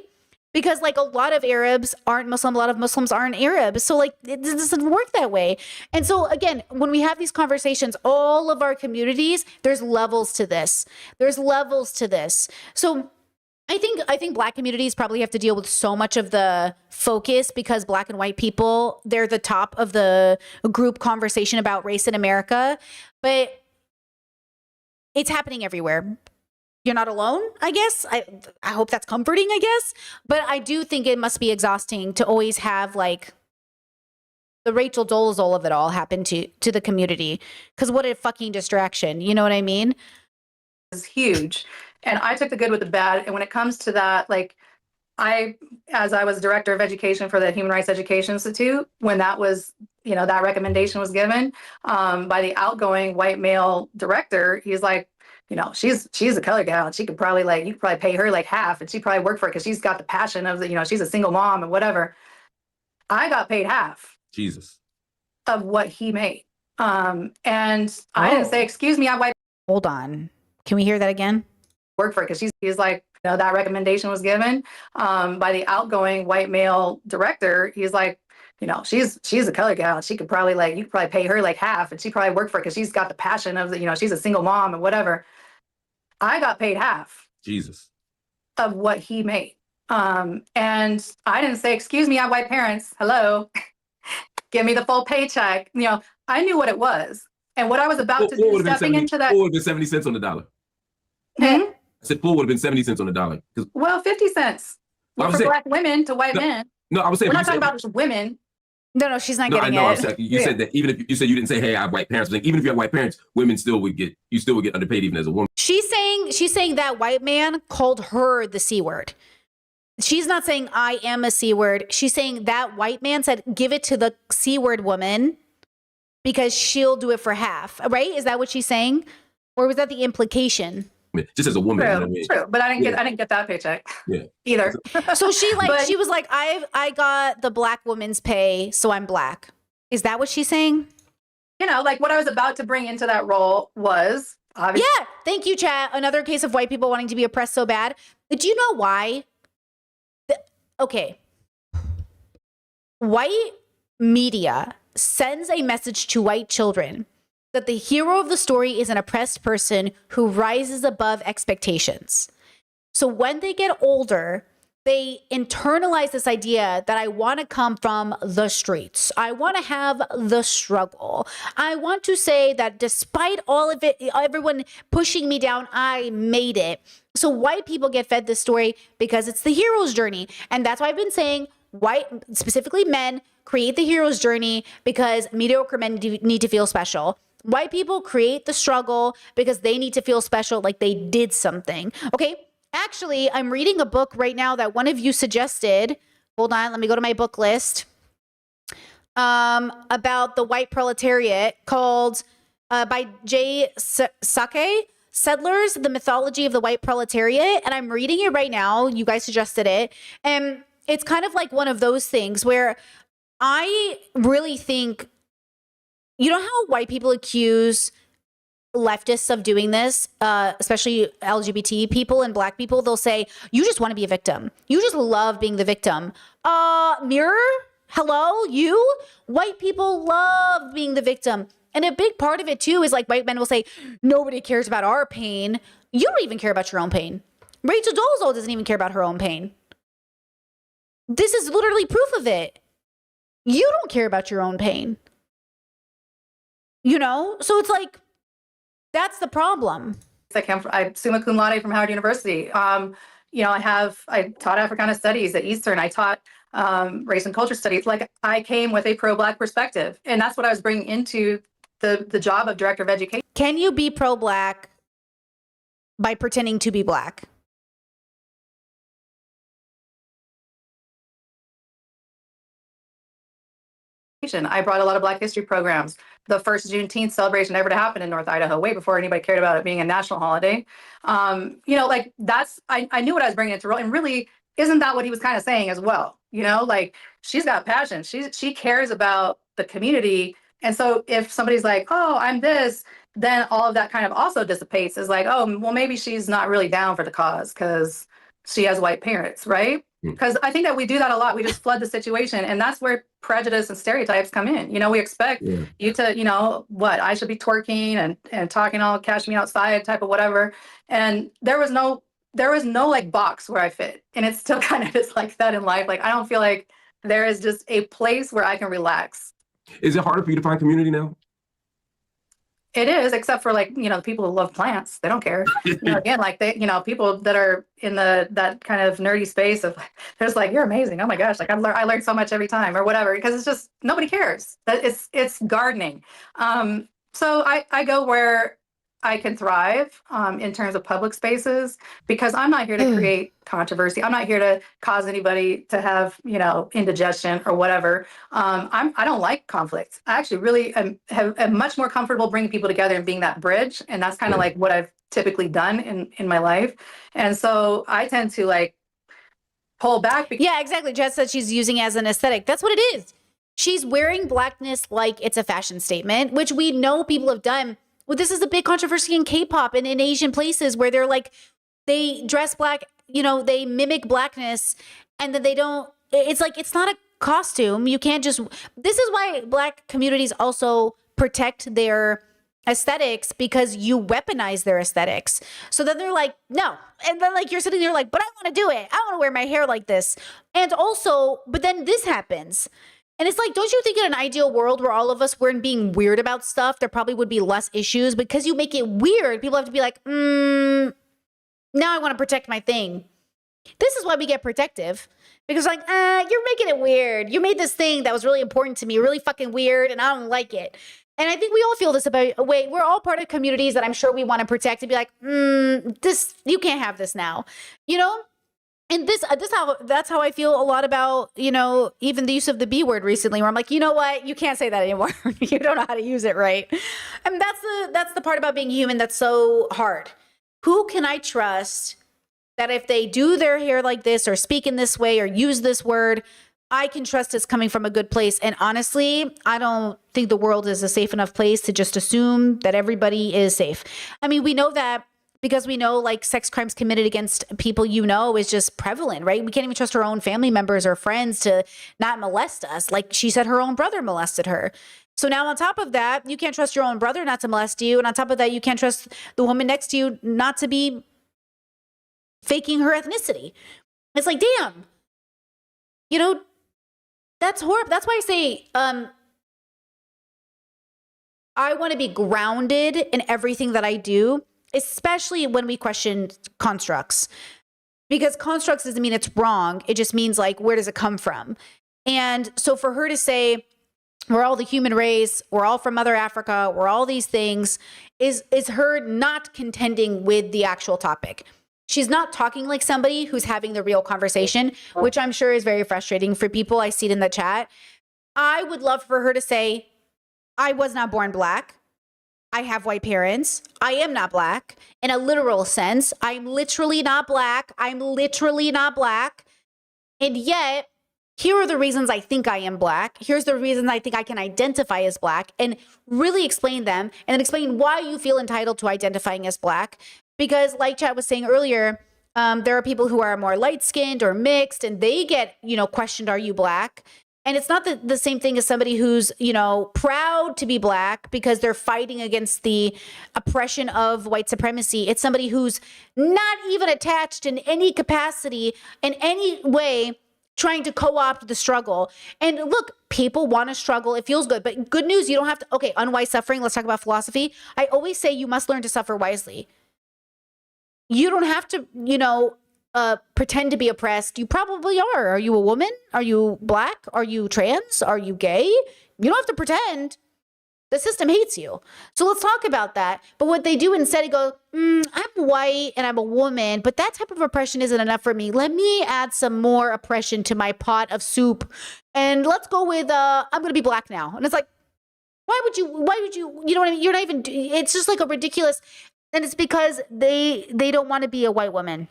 Because like a lot of Arabs aren't Muslim, a lot of Muslims aren't Arab. So like, it doesn't work that way. And so again, when we have these conversations, all of our communities, there's levels to this. There's levels to this. So I think black communities probably have to deal with so much of the focus because black and white people, they're the top of the group conversation about race in America, but it's happening everywhere. You're not alone, I guess. I hope that's comforting, I guess. But I do think it must be exhausting to always have like the Rachel Dolezal of it all happen to the community. Because what a fucking distraction. You know what I mean? Is huge. And I took the good with the bad. And when it comes to that, like as I was director of education for the Human Rights Education Institute, when that was, that recommendation was given by the outgoing white male director, he's like, she's a color gal and she could probably you could probably pay her like half and she probably work for it because she's got the passion of she's a single mom and whatever. I got paid half. Jesus. Of what he made. And I didn't say, excuse me, I white. Hold on. Can we hear that again? Work for it because he's like, that recommendation was given by the outgoing white male director. He's like, she's a color gal. She could probably you could probably pay her like half and she probably work for it because she's got the passion of she's a single mom and whatever. I got paid half. Jesus. Of what he made. And I didn't say, excuse me, I have white parents. Hello. Give me the full paycheck. I knew what it was. And what I was about to do, stepping into that. Full would have been 70 cents on the dollar. Hmm? I said full would have been 70 cents on the dollar. Well, 50 cents. Well, for black women to white men. No, I was saying. We're not talking about just women. No, she's not getting it. You said that even if you said you didn't say, hey, I have white parents. But even if you have white parents, women still would get underpaid even as a woman. She's saying that white man called her the C word. She's not saying I am a C word. She's saying that white man said, give it to the C word woman because she'll do it for half. Right? Is that what she's saying? Or was that the implication? Just as a woman. True. But I didn't get that paycheck. Yeah. Either. So she was like, I got the black woman's pay, so I'm black. Is that what she's saying? What I was about to bring into that role was obviously. Yeah. Thank you, chat. Another case of white people wanting to be oppressed so bad. Do you know why? Okay. white media sends a message to white children that the hero of the story is an oppressed person who rises above expectations. So when they get older, they internalize this idea that I want to come from the streets. I want to have the struggle. I want to say that despite all of it, everyone pushing me down, I made it. So white people get fed this story because it's the hero's journey. And that's why I've been saying white, specifically men, create the hero's journey because mediocre men need to feel special. White people create the struggle because they need to feel special, like they did something. Okay? Actually, I'm reading a book right now that one of you suggested. Hold on, let me go to my book list. About the white proletariat called by Jay Sake, Settlers, The Mythology of the White Proletariat. And I'm reading it right now. You guys suggested it. And it's kind of like one of those things where I really think, you know how white people accuse leftists of doing this, especially LGBT people and black people? They'll say, you just want to be a victim. You just love being the victim. Mirror? Hello? You? White people love being the victim. And a big part of it too is like white men will say, nobody cares about our pain. You don't even care about your own pain. Rachel Dolezal doesn't even care about her own pain. This is literally proof of it. You don't care about your own pain. You know? So it's like, that's the I'm summa cum laude from Howard University. You know, I taught Africana Studies at Eastern. I taught race and culture studies. Like, I came with a pro-black perspective, and that's what I was bringing into the job of director of education. Can you be pro-black by pretending to be black? I brought a lot of Black history programs. The first Juneteenth celebration ever to happen in North Idaho, way before anybody cared about it being a national holiday. You know, like I knew what I was bringing into role, and really, isn't that what he was kind of saying as well? You know, like, she's got passion. She cares about the community. And so if somebody's like, oh, I'm this, then all of that kind of also dissipates. Is like, oh, well, maybe she's not really down for the cause because she has white parents, right? Because I think that we do that a lot. We just flood the situation. And that's where prejudice and stereotypes come in. You know, we expect you to, you know, what, I should be twerking and talking all cash me outside type of whatever. And there was no like box where I fit. And it still kind of is like that in life. Like, I don't feel like there is just a place where I can relax. Is it harder for you to find community now? It is, except for, like, you know, the people who love plants. They don't care. You know, again, like, they, you know, people that are in that kind of nerdy space of, they're just like, you're amazing. Oh my gosh, like, I learned so much every time or whatever, because it's just, nobody cares. That it's gardening. So I go where I can thrive in terms of public spaces, because I'm not here to create controversy. I'm not here to cause anybody to have, you know, indigestion or whatever. I don't like conflict. I actually really am much more comfortable bringing people together and being that bridge. And that's kind of like what I've typically done in my life. And so I tend to, like, pull back. Yeah, exactly. Jess said she's using it as an aesthetic. That's what it is. She's wearing blackness like it's a fashion statement, which we know people have done. Well, this is a big controversy in K-pop and in Asian places where they're like, they dress black, you know, they mimic blackness, and then they don't, it's like, it's not a costume. You can't just, this is why black communities also protect their aesthetics, because you weaponize their aesthetics. So then they're like, no. And then, like, you're sitting there like, but I want to do it. I want to wear my hair like this. And also, but then this happens. And it's like, don't you think in an ideal world where all of us weren't being weird about stuff, there probably would be less issues? Because you make it weird, people have to be like, now I want to protect my thing. This is why we get protective. Because, like, you're making it weird. You made this thing that was really important to me really fucking weird, and I don't like it. And I think we all feel this about, wait, we're all part of communities that I'm sure we want to protect and be like, this, you can't have this now, you know? And that's how I feel a lot about, you know, even the use of the B word recently, where I'm like, you know what, you can't say that anymore. You don't know how to use it right. And that's the part about being human that's so hard. Who can I trust that if they do their hair like this or speak in this way or use this word, I can trust it's coming from a good place? And honestly, I don't think the world is a safe enough place to just assume that everybody is safe. I mean, we know that because we know like sex crimes committed against people you know is just prevalent, right? We can't even trust our own family members or friends to not molest us. Like she said her own brother molested her. So now on top of that, you can't trust your own brother not to molest you. And on top of that, you can't trust the woman next to you not to be faking her ethnicity. It's like, damn, you know, that's horrible. That's why I say, I want to be grounded in everything that I do, especially when we question constructs, because constructs doesn't mean it's wrong. It just means like, where does it come from? And so for her to say, we're all the human race, we're all from Mother Africa, we're all these things, is her not contending with the actual topic. She's not talking like somebody who's having the real conversation, which I'm sure is very frustrating for people. I see it in the chat. I would love for her to say, I was not born black. I have white parents. I am not black in a literal sense. I'm literally not black. I'm literally not black. And yet, here are the reasons I think I am black. Here's the reasons I think I can identify as black, and really explain them, and then explain why you feel entitled to identifying as black. Because like Chad was saying earlier, there are people who are more light-skinned or mixed, and they get, questioned, are you black? And it's not the same thing as somebody who's, proud to be black because they're fighting against the oppression of white supremacy. It's somebody who's not even attached in any capacity, in any way, trying to co-opt the struggle. And look, people want to struggle. It feels good. But good news, you don't have to, okay, unwise suffering. Let's talk about philosophy. I always say you must learn to suffer wisely. You don't have to, pretend to be oppressed. You probably are. Are you a woman? Are you black? Are you trans? Are you gay? You don't have to pretend. The system hates you. So let's talk about that. But what they do instead, they go, I'm white and I'm a woman, but that type of oppression isn't enough for me. Let me add some more oppression to my pot of soup. And let's go with, I'm going to be black now. And it's like, why would you, you know what I mean? You're not even, it's just like a ridiculous, and it's because they don't want to be a white woman.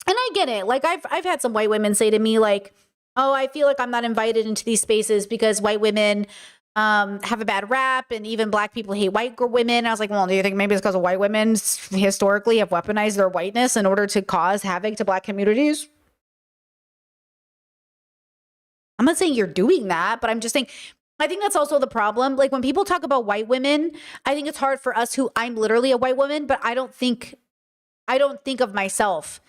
And I get it. Like I've had some white women say to me like, oh, I feel like I'm not invited into these spaces because white women have a bad rap, and even black people hate white women. I was like, well, do you think maybe it's because of white women historically have weaponized their whiteness in order to cause havoc to black communities? I'm not saying you're doing that, but I'm just saying, I think that's also the problem. Like when people talk about white women, I think it's hard for us who, I'm literally a white woman, but I don't think of myself,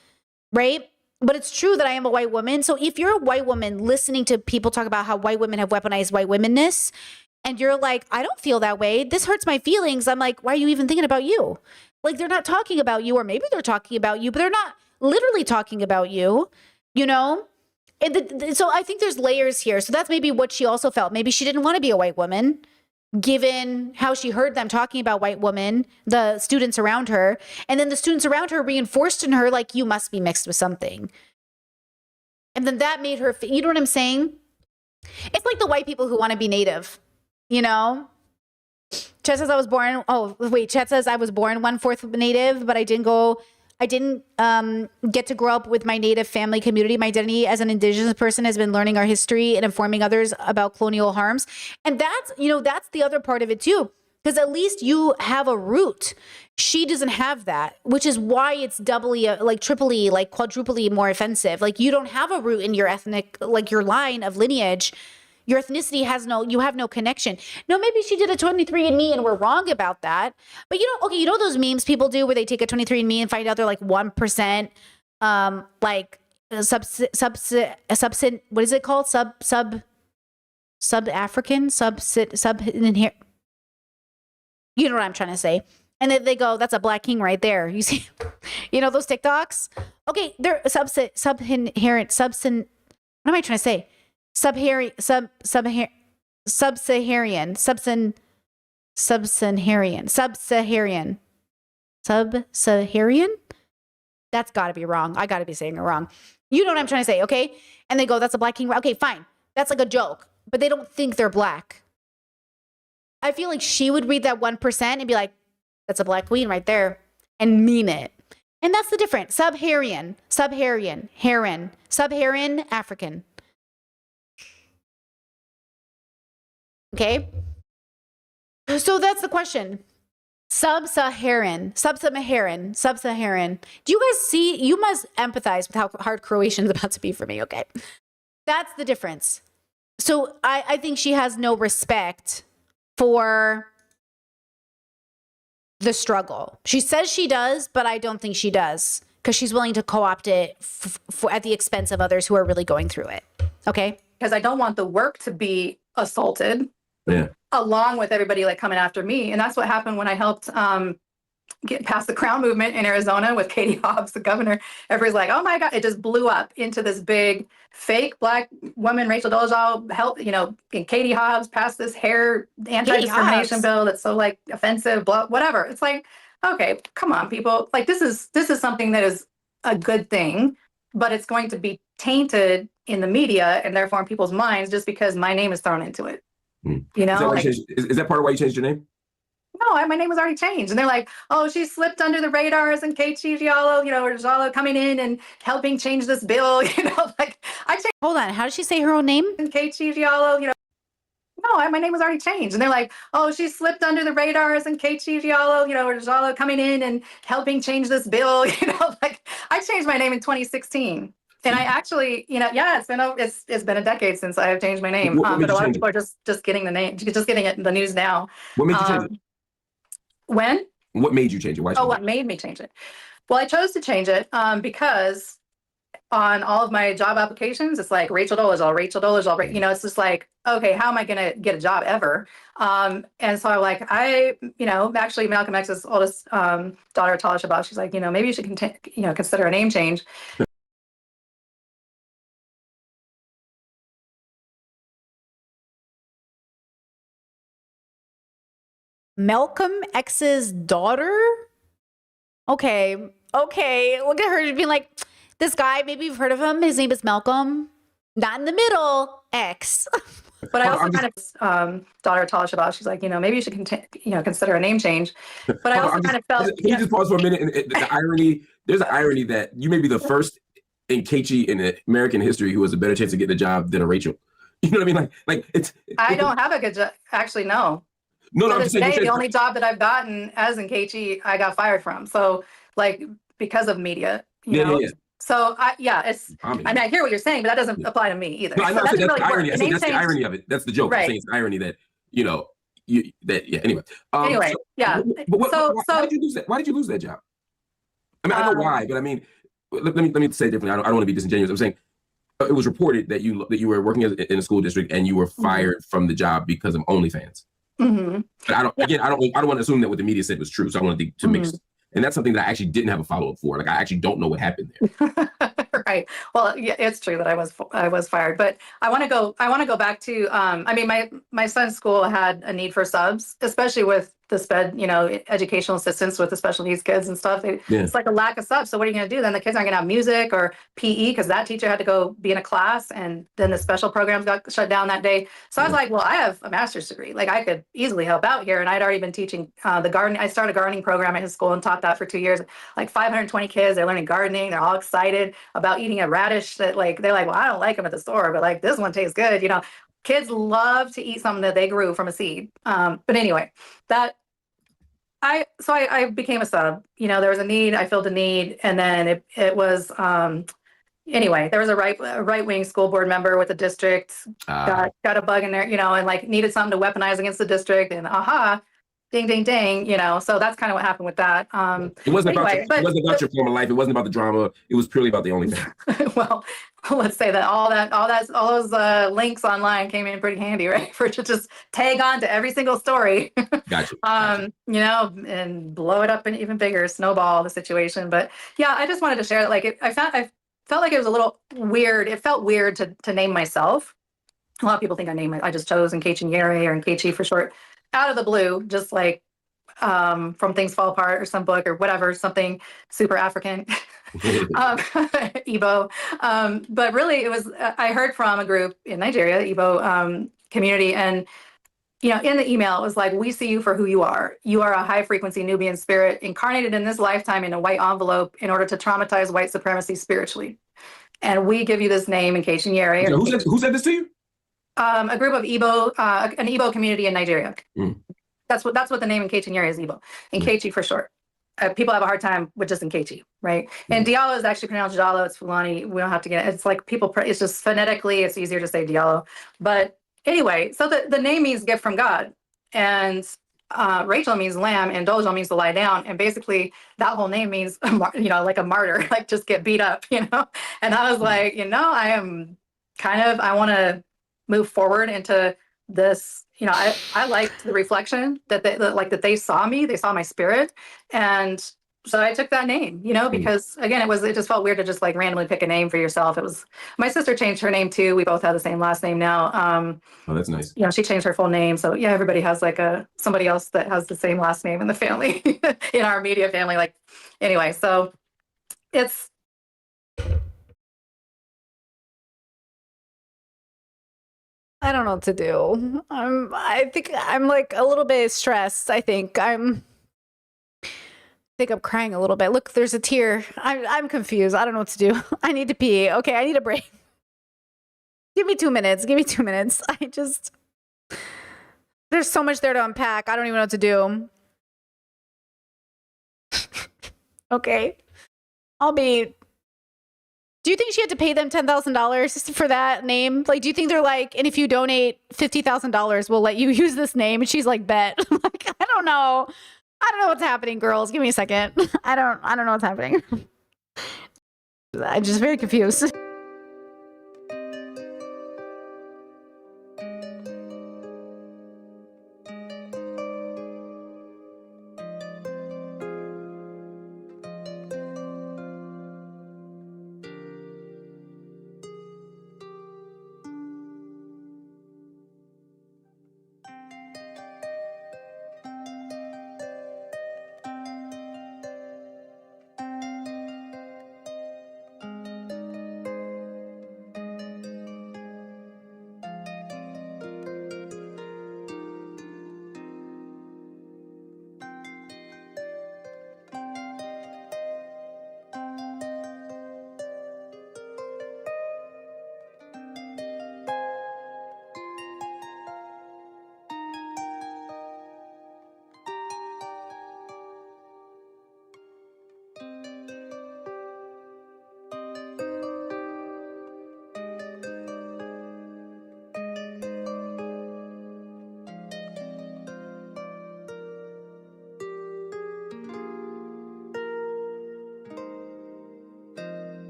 right? But it's true that I am a white woman. So if you're a white woman listening to people talk about how white women have weaponized white womanness, and you're like, I don't feel that way, this hurts my feelings, I'm like, why are you even thinking about you? Like they're not talking about you, or maybe they're talking about you, but they're not literally talking about you, And so I think there's layers here. So that's maybe what she also felt. Maybe she didn't want to be a white woman, given how she heard them talking about white women, the students around her. And then the students around her reinforced in her, like, you must be mixed with something. And then that made her, you know what I'm saying? It's like the white people who want to be native, Chet says I was born, Chet says I was born 1/4 native, but I didn't get to grow up with my native family community. My identity as an indigenous person has been learning our history and informing others about colonial harms. And that's the other part of it too, because at least you have a root. She doesn't have that, which is why it's doubly, triply, quadruply more offensive. Like you don't have a root in your ethnic, your line of lineage. Your ethnicity you have no connection. No, maybe she did a 23andMe and we're wrong about that. But those memes people do where they take a 23andMe and find out they're like 1%, what is it called? Sub-African, sub-inherent. You know what I'm trying to say. And then they go, that's a black king right there. You see, those TikToks? Okay, they're sub-inherent, what am I trying to say? Sub-Saharan. That's got to be wrong. I got to be saying it wrong. You know what I'm trying to say, okay? And they go, that's a black king. Okay, fine. That's like a joke, but they don't think they're black. I feel like she would read that 1% and be like, that's a black queen right there, and mean it. And that's the difference. Sub-Saharan, African. Okay, so that's the question. Sub-Saharan. Do you guys see? You must empathize with how hard Croatian is about to be for me, okay? That's the difference. So I think she has no respect for the struggle. She says she does, but I don't think she does because she's willing to co-opt it at the expense of others who are really going through it, okay? Because I don't want the work to be assaulted. Yeah. Along with everybody like coming after me. And that's what happened when I helped get past the Crown movement in Arizona with Katie Hobbs, the governor. Everybody's like, oh my God, it just blew up into this big fake black woman, Rachel Dolezal, helped, and Katie Hobbs passed this hair anti-discrimination bill that's so like offensive, blah, whatever. It's like, okay, come on, people. Like this is something that is a good thing, but it's going to be tainted in the media and therefore in people's minds just because my name is thrown into it. You know, is that part of why you changed your name? No, my name was already changed. And they're like, oh, she slipped under the radars and Kechi Giallo, or Giallo coming in and helping change this bill, like I changed. Hold on, how did she say her own name? Kechi Giallo, no, my name was already changed. And they're like, oh, she slipped under the radars and Kechi Giallo, Giallo coming in and helping change this bill, like I changed my name in 2016. And I actually, it's been a decade since I have changed my name. But a lot of people are just getting the name, just getting it in the news now. What made you change it? When? What made you change it? Why? What made me change it? Well, I chose to change it because on all of my job applications, it's like Rachel Dolezal, it's just like, okay, how am I going to get a job ever? And so I'm like, actually Malcolm X's oldest daughter, Talia Shabazz, she's like, maybe you should consider a name change. Malcolm X's daughter? Okay. Look at her being like, this guy, maybe you've heard of him. His name is Malcolm. Not in the middle, X. But I also kind of, daughter Talia Shabazz, she's like, maybe you should consider a name change. But I also kind of felt. Can you just pause for a minute? And the irony, there's an irony that you may be the first in Kechi in American history who has a better chance of getting a job than a Rachel. You know what I mean? Like it's. I don't have a good job. Actually, no. No, I'm saying the only job that I've gotten as in Kechi, I got fired from. So, like, because of media, you know. Yeah. So, I hear what you're saying, but that doesn't apply to me either. No, I know. So that's the irony. I think that's the irony of it. That's the joke. Right. I'm saying it's the irony that Anyway. Why did you lose that? Why did you lose that job? I mean, I know why, but I mean, let me say it differently. I don't want to be disingenuous. I'm saying it was reported that you were working in a school district and you were fired from the job because of OnlyFans. Mm-hmm. But I don't want to assume that what the media said was true. So I wanted to make, and that's something that I actually didn't have a follow-up for. Like I actually don't know what happened there. Right. Well, yeah, it's true that I was fired, but I want to go back to. I mean, my son's school had a need for subs, especially with the SPED, educational assistance with the special needs kids and stuff. It's like a lack of subs. So what are you going to do? Then the kids aren't going to have music or PE because that teacher had to go be in a class, and then the special programs got shut down that day. So I was like, well, I have a master's degree. Like I could easily help out here. And I'd already been teaching the gardening. I started a gardening program at his school and taught that for 2 years. Like 520 kids, they're learning gardening. They're all excited about eating a radish that they're like, well, I don't like them at the store, but like this one tastes good. Kids love to eat something that they grew from a seed. But anyway, I became a sub. There was a need, I filled a need, and then it was anyway, there was a right-wing school board member with the district got a bug in there, and like needed something to weaponize against the district, and ding ding ding, so that's kind of what happened with that. It wasn't about your former life. It wasn't about the drama. It was purely about the OnlyFans. Well, let's say that all those links online came in pretty handy, right? For to just tag on to every single story. Gotcha. And blow it up and even bigger, snowball the situation. But yeah, I just wanted to share that. Like I felt like it was a little weird. It felt weird to name myself. A lot of people think I just chose Nkechi Nyere or Nkechi for short. Out of the blue, just like from Things Fall Apart or some book or whatever, something super African, Igbo. But really, it was, I heard from a group in Nigeria, the Igbo community, and in the email, it was like, we see you for who you are. You are a high-frequency Nubian spirit incarnated in this lifetime in a white envelope in order to traumatize white supremacy spiritually. And we give you this name, Nkechi Nyere. Who said this to you? A group of Igbo, an Igbo community in Nigeria. That's what the name Nkechi Nyeri is, Igbo. Nkechi for short. People have a hard time with just Nkechi, right? And Diallo is actually pronounced Diallo. It's Fulani. We don't have to get it. It's like it's just phonetically, it's easier to say Diallo. But anyway, so the name means gift from God. And Rachel means lamb, and Dojo means to lie down. And basically, that whole name means, like a martyr, like just get beat up, And I was like, I want to move forward into this. I liked the reflection that they saw me, they saw my spirit. And so I took that name, because again, it just felt weird to just like randomly pick a name for yourself. My sister changed her name too. We both have the same last name now. Oh, that's nice. She changed her full name. So yeah, everybody has like somebody else that has the same last name in the family, in our immediate family. Anyway, so it's, I don't know what to do. I think I'm like a little bit stressed. I think I'm crying a little bit. Look, there's a tear. I'm confused. I don't know what to do. I need to pee. Okay, I need a break. Give me 2 minutes. There's so much there to unpack. I don't even know what to do. Okay. Do you think she had to pay them $10,000 for that name? Like, do you think they're like, and if you donate $50,000, we'll let you use this name? And she's like, bet. Like, I don't know. I don't know what's happening, girls. Give me a second. I don't know what's happening. I'm just very confused.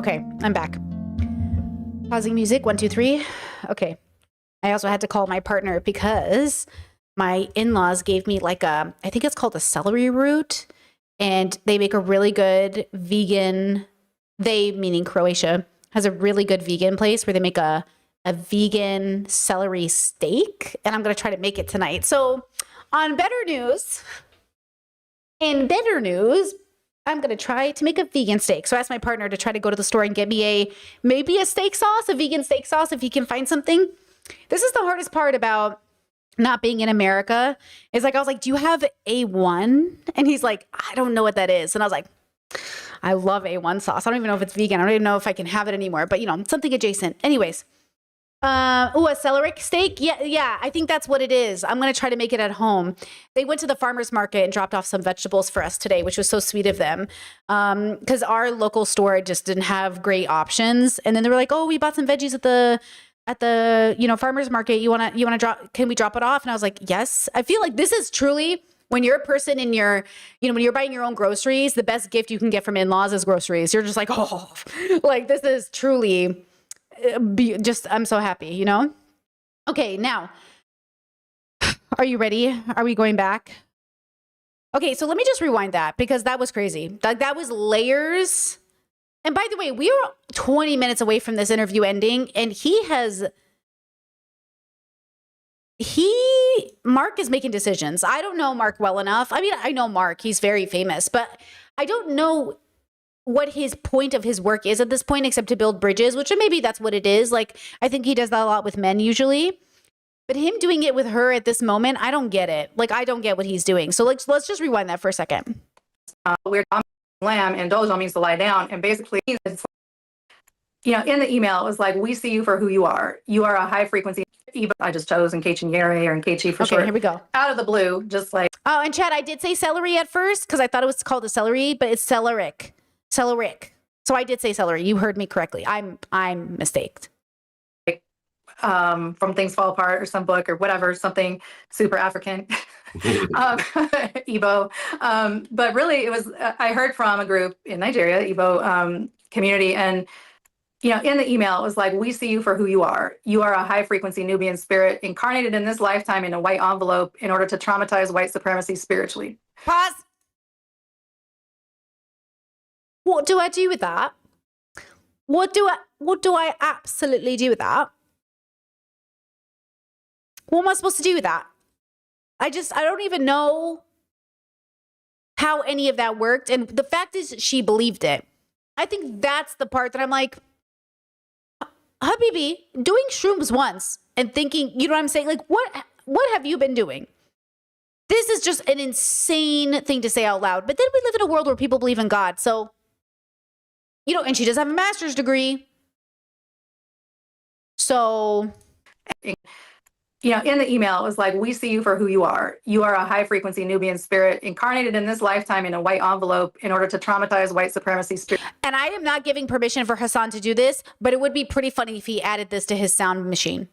Okay, I'm back. Pausing music, 1, 2, 3. Okay. I also had to call my partner because my in-laws gave me like I think it's called a celery root, and they make a really good vegan, they meaning Croatia, has a really good vegan place where they make a vegan celery steak, and I'm going to try to make it tonight. So in better news, I'm going to try to make a vegan steak. So I asked my partner to try to go to the store and get me maybe a steak sauce, a vegan steak sauce, if he can find something. This is the hardest part about not being in America. Is like, I was like, do you have A1? And he's like, I don't know what that is. And I was like, I love A1 sauce. I don't even know if it's vegan. I don't even know if I can have it anymore, but something adjacent. Anyways. A celery steak? Yeah, I think that's what it is. I'm going to try to make it at home. They went to the farmer's market and dropped off some vegetables for us today, which was so sweet of them. Because our local store just didn't have great options. And then they were like, oh, we bought some veggies at the farmer's market. You want to drop, can we drop it off? And I was like, yes. I feel like this is truly, when you're a person in your, when you're buying your own groceries, the best gift you can get from in-laws is groceries. You're just like, oh, like this is truly I'm so happy, Okay, now, are you ready? Are we going back? Okay, so let me just rewind that because that was crazy. That was layers. And by the way, we are 20 minutes away from this interview ending, and Mark is making decisions. I don't know Mark well enough. I mean, I know Mark, he's very famous, but I don't know what his point of his work is at this point, except to build bridges, which maybe that's what it is. Like, I think he does that a lot with men usually, but him doing it with her at this moment, I don't get it. Like, I don't get what he's doing. So let's just rewind that for a second. We're lamb, and dojo means to lie down. And basically, it's, in the email, it was like, we see you for who you are. You are a high frequency. I just chose Nkechi Nyere or Nkechi for short. Here we go. Out of the blue, just like. Oh, and Chad, I did say celery at first because I thought it was called a celery, but it's celeric. Celeric. So I did say celery. You heard me correctly. I'm mistaked. From Things Fall Apart or some book or whatever, something super African, Igbo. But really it was, I heard from a group in Nigeria, Igbo community. And, in the email, it was like, we see you for who you are. You are a high frequency Nubian spirit incarnated in this lifetime in a white envelope in order to traumatize white supremacy spiritually. Pause. What do I do with that? What do I absolutely do with that? What am I supposed to do with that? I don't even know how any of that worked. And the fact is she believed it. I think that's the part that I'm like, Habibi, doing shrooms once and thinking, you know what I'm saying? Like, what have you been doing? This is just an insane thing to say out loud. But then we live in a world where people believe in God. So, and she does have a master's degree. So, in the email, it was like, we see you for who you are. You are a high frequency Nubian spirit incarnated in this lifetime in a white envelope in order to traumatize white supremacy spirit. And I am not giving permission for Hassan to do this, but it would be pretty funny if he added this to his sound machine.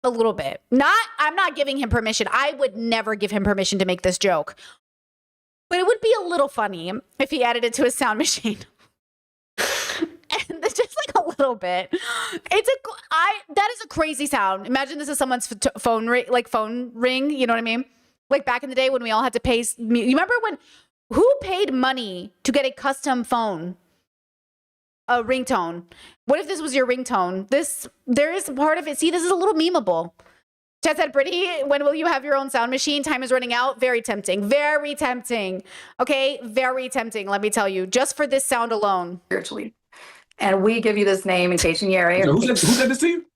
A little bit. I'm not giving him permission. I would never give him permission to make this joke. But it would be a little funny if he added it to his sound machine. And just like a little bit. That is a crazy sound. Imagine this is someone's phone ring, you know what I mean? Like back in the day when we all had to pay. You remember who paid money to get a custom phone? A ringtone. What if this was your ringtone? There is part of it. See, this is a little memeable. Chad said, Brittany, when will you have your own sound machine? Time is running out. Very tempting. Very tempting. Okay? Very tempting, let me tell you. Just for this sound alone. Spiritually. And we give you this name, Nkechi Nyere. So who said this to you?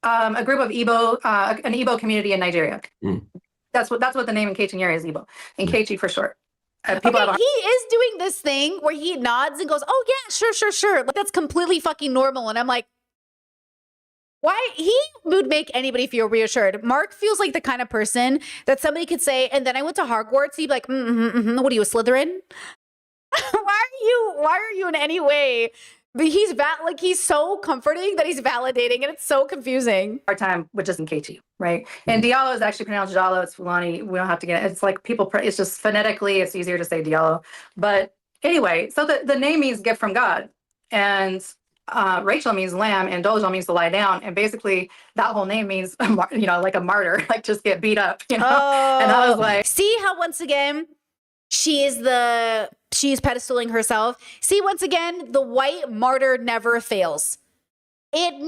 A group of Igbo, an Igbo community in Nigeria. Mm. That's what the name Nkechi Nyere is, Igbo. Nkechi for short. He is doing this thing where he nods and goes, oh yeah, sure. Like, that's completely fucking normal. And I'm like, why? He would make anybody feel reassured. Mark feels like the kind of person that somebody could say, and then I went to Hogwarts. He'd be like, what are you, a Slytherin? Why are you in any way? But he's so comforting that he's validating, and it's so confusing. Hard time with just Nkechi, right? And Diallo is actually pronounced Jallo. It's Fulani. We don't have to get it. It's like it's just phonetically, it's easier to say Diallo. But anyway, so the name means gift from God. And Rachel means lamb, and Doja means to lie down. And basically, that whole name means, like a martyr, like just get beat up, And I was like, see how once again she's pedestaling herself. See, once again, the white martyr never fails. It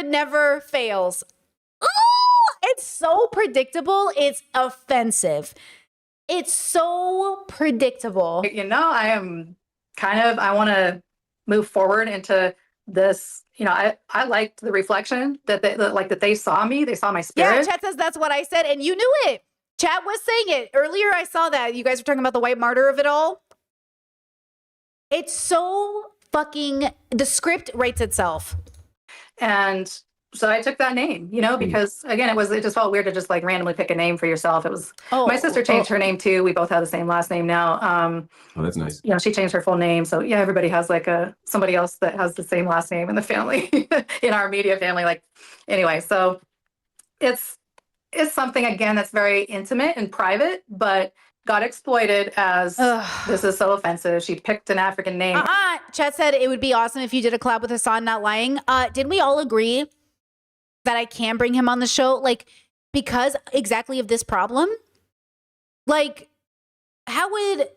never fails. It's so predictable. It's offensive. It's so predictable. I want to move forward into this. I liked the reflection that they saw me. They saw my spirit. Yeah, Chat says that's what I said, and you knew it. Chat was saying it earlier. I saw that you guys were talking about the white martyr of it all. It's so fucking, the script writes itself. And so I took that name, because again, it just felt weird to just like randomly pick a name for yourself. It was, my sister changed her name too. We both have the same last name now. Oh, that's nice. She changed her full name. So yeah, everybody has like somebody else that has the same last name in the family, in our media family. Anyway, so it's something, again, that's very intimate and private, but got exploited as this is so offensive. She picked an African name. Chat said it would be awesome if you did a collab with Hassan Not Lying. Didn't we all agree that I can bring him on the show? Because exactly of this problem? How would...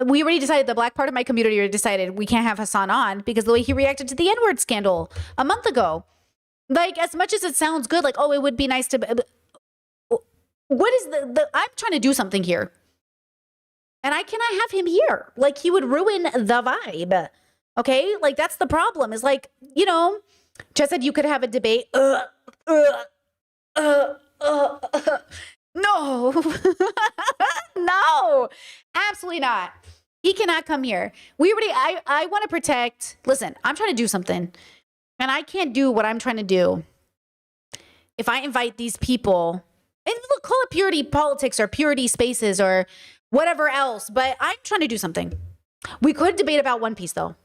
We already decided, the black part of my community already decided we can't have Hassan on because the way he reacted to the N-word scandal a month ago. As much as it sounds good, it would be nice to... What is I'm trying to do something here. And I cannot have him here. He would ruin the vibe. Okay? That's the problem. Is Jess said you could have a debate. No. No. Absolutely not. He cannot come here. I want to protect. Listen, I'm trying to do something. And I can't do what I'm trying to do if I invite these people. And look, call it purity politics or purity spaces or whatever else, but I'm trying to do something. We could debate about One Piece, though.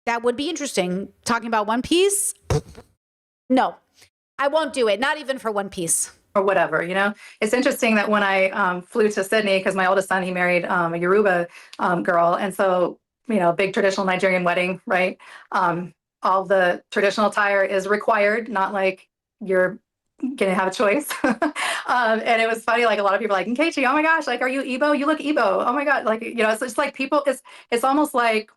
That would be interesting. Talking about One Piece? No, I won't do it. Not even for One Piece. Or whatever, It's interesting that when I flew to Sydney, because my oldest son, he married a Yoruba girl. And so, big traditional Nigerian wedding, right? All the traditional attire is required, not like you're going to have a choice. And it was funny, a lot of people are like, Nkechi, oh my gosh, are you Igbo? You look Igbo. Oh my God. It's just like people, it's almost like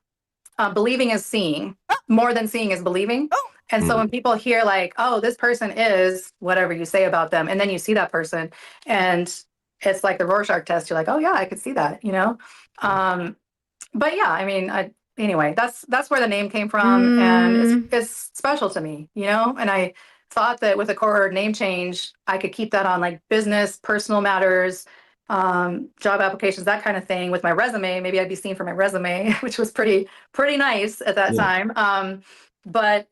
believing is seeing more than seeing is believing. And so when people hear oh, this person is whatever you say about them, and then you see that person and it's like the Rorschach test, you're like, oh yeah, I could see that, But yeah, anyway, that's where the name came from. And it's special to me, and I thought that with a core name change, I could keep that on business, personal matters, job applications, that kind of thing. With my resume, maybe I'd be seen for my resume, which was pretty nice at that time. But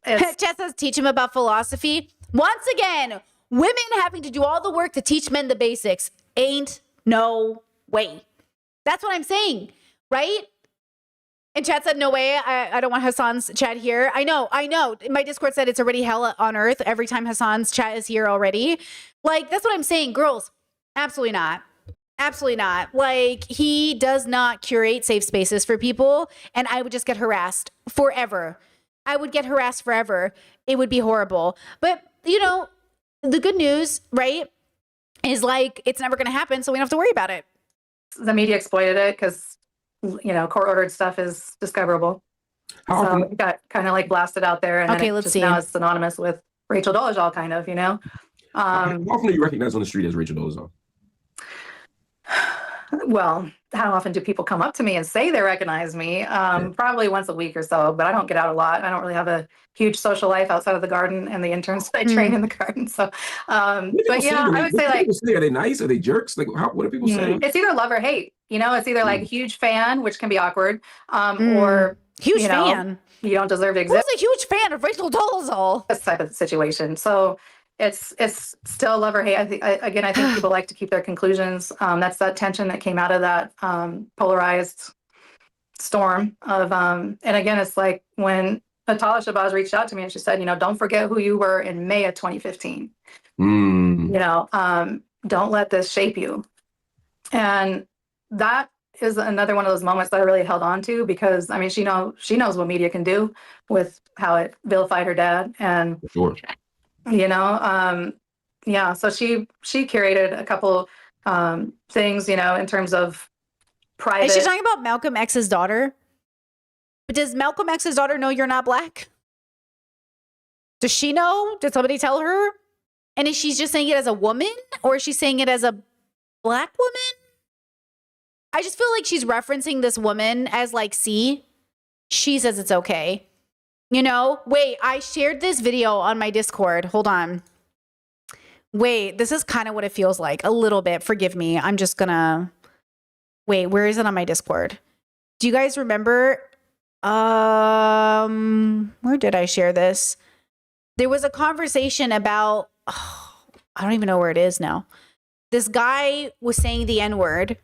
Jess says teach him about philosophy. Once again, women having to do all the work to teach men the basics. Ain't no way. That's what I'm saying, right? And chat said, no way. I don't want Hassan's chat here. I know. My Discord said it's already hell on earth every time Hassan's chat is here already. That's what I'm saying. Girls, absolutely not. Absolutely not. He does not curate safe spaces for people. And I would just get harassed forever. I would get harassed forever. It would be horrible. But, the good news, right, is it's never going to happen. So we don't have to worry about it. The media exploited it because court-ordered stuff is discoverable. So it got kind of let's out there, and okay, then let's see. Now it's synonymous with Rachel Dolezal, kind of, How often are you recognized on the street as Rachel Dolezal? Well, how often do people come up to me and say they recognize me? Probably once a week or so, but I don't get out a lot. I don't really have a huge social life outside of the garden and the interns I train in the garden. So, but yeah, I would say are they nice? Are they jerks? What do people say? It's either love or hate. It's either huge fan, which can be awkward, or huge fan. You don't deserve to exist. Who's a huge fan of Rachel Dolezal? This type of situation. So it's still love or hate. I think people like to keep their conclusions. That's that tension that came out of that polarized storm of, and again, it's when Atala Shabazz reached out to me and she said, don't forget who you were in May of 2015. Don't let this shape you. And that is another one of those moments that I really held on to because I mean she knows what media can do with how it vilified her dad, and Sure. you know, yeah. So she curated a couple things, you know, in terms of private. Is she talking about Malcolm X's daughter? But does Malcolm X's daughter know you're not black? Does she know? Did somebody tell her? And is she just saying it as a woman, or is she saying it as a black woman? I just feel like she's referencing this woman as like, see, she says it's okay. You know, wait, I shared this video on my Discord. Hold on. Wait, this is kind of what it feels like a little bit. Forgive me. I'm just gonna wait. Where is it on my Discord? Do you guys remember? Where did I share this? There was a conversation about, I don't even know where it is now. This guy was saying the N-word,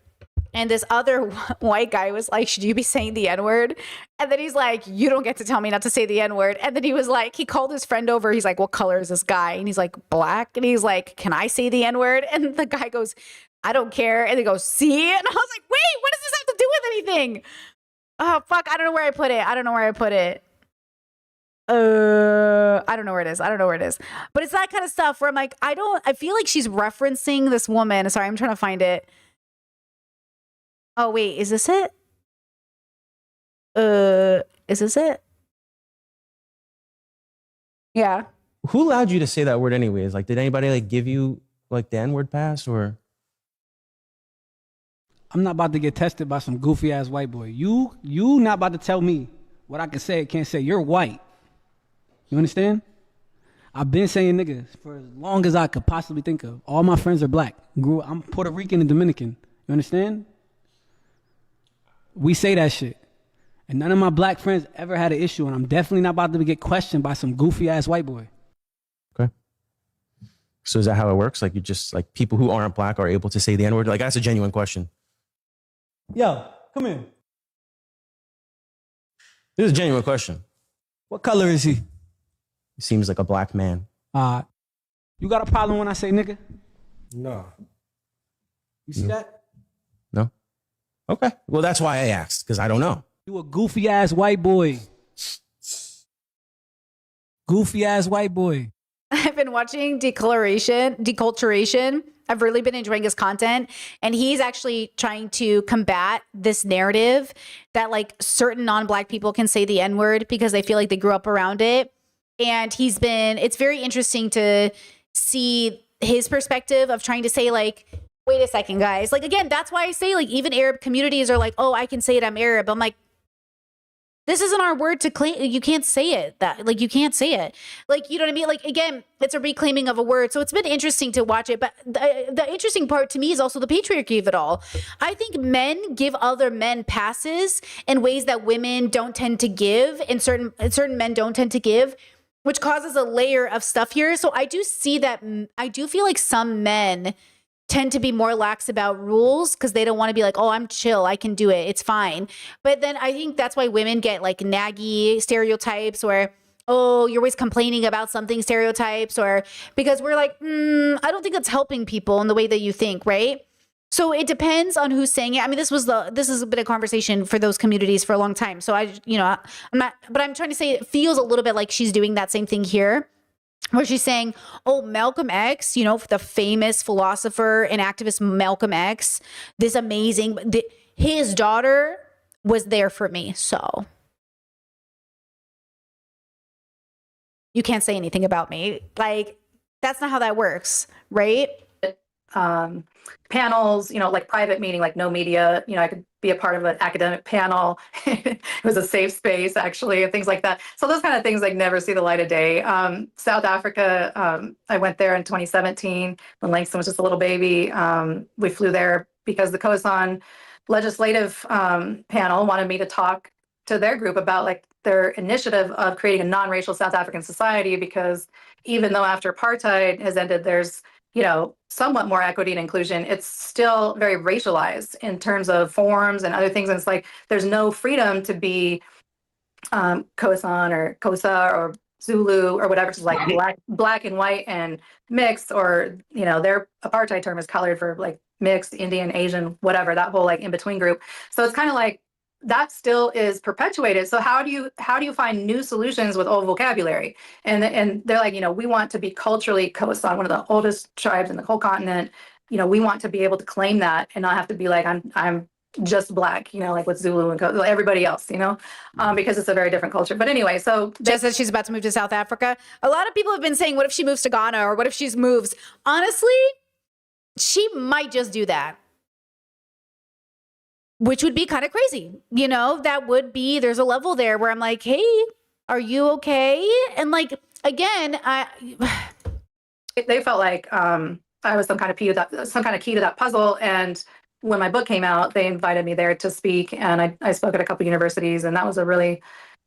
and this other white guy was like, should you be saying the N-word? And then he's like, you don't get to tell me not to say the N-word. And then he was like, he called his friend over. He's like, what color is this guy? And he's like, black. And he's like, can I say the N-word? And the guy goes, I don't care. And he goes, see? And I was like, wait, what does this have to do with anything? Oh, fuck. I don't know where I put it. I don't know where I don't know where it is. I don't know where it is. But it's that kind of stuff where I'm like, I feel like she's referencing this woman. Sorry, I'm trying to find it. Oh, wait, is this it? Is this it? Yeah. Who allowed you to say that word anyways? Like, did anybody like give you like the N-word pass or? I'm not about to get tested by some goofy ass white boy. You not about to tell me what I can say and can't say. You're white. You understand? I've been saying niggas for as long as I could possibly think of. All my friends are black. I'm Puerto Rican and Dominican. You understand? We say that shit. And none of my black friends ever had an issue, and I'm definitely not about to get questioned by some goofy ass white boy. Okay. So is that how it works? Like you just like people who aren't black are able to say the N-word? Like that's a genuine question. Yo, come here. This is a genuine question. What color is he? He seems like a black man. You got a problem when I say nigga? No. You see that? No? Okay. Well, that's why I asked, because I don't know. You a goofy ass white boy. Goofy ass white boy. I've been watching Deculturation. I've really been enjoying his content, and he's actually trying to combat this narrative that like certain non-black people can say the N-word because they feel like they grew up around it. And it's very interesting to see his perspective of trying to say like, wait a second, guys. Like, again, that's why I say like even Arab communities are like, oh, I can say it, I'm Arab. I'm like, this isn't our word to claim. You can't say it. Like, you can't say it. Like, you know what I mean? Like, again, it's a reclaiming of a word. So it's been interesting to watch it. But the interesting part to me is also the patriarchy of it all. I think men give other men passes in ways that women don't tend to give, and certain men don't tend to give, which causes a layer of stuff here. So I do see that. I do feel like some men tend to be more lax about rules because they don't want to be like, oh, I'm chill, I can do it, it's fine. But then I think that's why women get like naggy stereotypes, or, oh, you're always complaining about something stereotypes, or because we're like, I don't think it's helping people in the way that you think, right? So it depends on who's saying it. I mean, this has been a conversation for those communities for a long time. So I'm trying to say it feels a little bit like she's doing that same thing here, where she's saying, oh, Malcolm X, you know, the famous philosopher and activist Malcolm X, this amazing, his daughter was there for me. So you can't say anything about me. Like, that's not how that works, right? Panels, you know, like private meeting, like no media, you know, I could be a part of an academic panel. It was a safe space, actually, and things like that. So those kind of things like never see the light of day. South Africa, I went there in 2017 when Langston was just a little baby. We flew there because the COSAN legislative panel wanted me to talk to their group about like their initiative of creating a non-racial South African society, because even though after apartheid has ended, there's, you know, somewhat more equity and inclusion, it's still very racialized in terms of forms and other things. And it's like, there's no freedom to be Khoisan or Xhosa or Zulu or whatever. It's like black and white and mixed, or, you know, their apartheid term is colored for like mixed, Indian, Asian, whatever, that whole like in between group. So it's kind of like that still is perpetuated. So how do you find new solutions with old vocabulary? And they're like, we want to be culturally Khoisan, one of the oldest tribes in the whole continent. We want to be able to claim that and not have to be like, I'm just black, like with Zulu and everybody else, because it's a very different culture. But anyway, so Jess says she's about to move to South Africa. A lot of people have been saying, what if she moves to Ghana, or what if she moves? Honestly, she might just do that, which would be kind of crazy. That would be, there's a level there where I'm like, hey, are you okay? And like, again, they felt like I was some kind of key to that puzzle. And when my book came out, they invited me there to speak, and I spoke at a couple universities, and that was a really,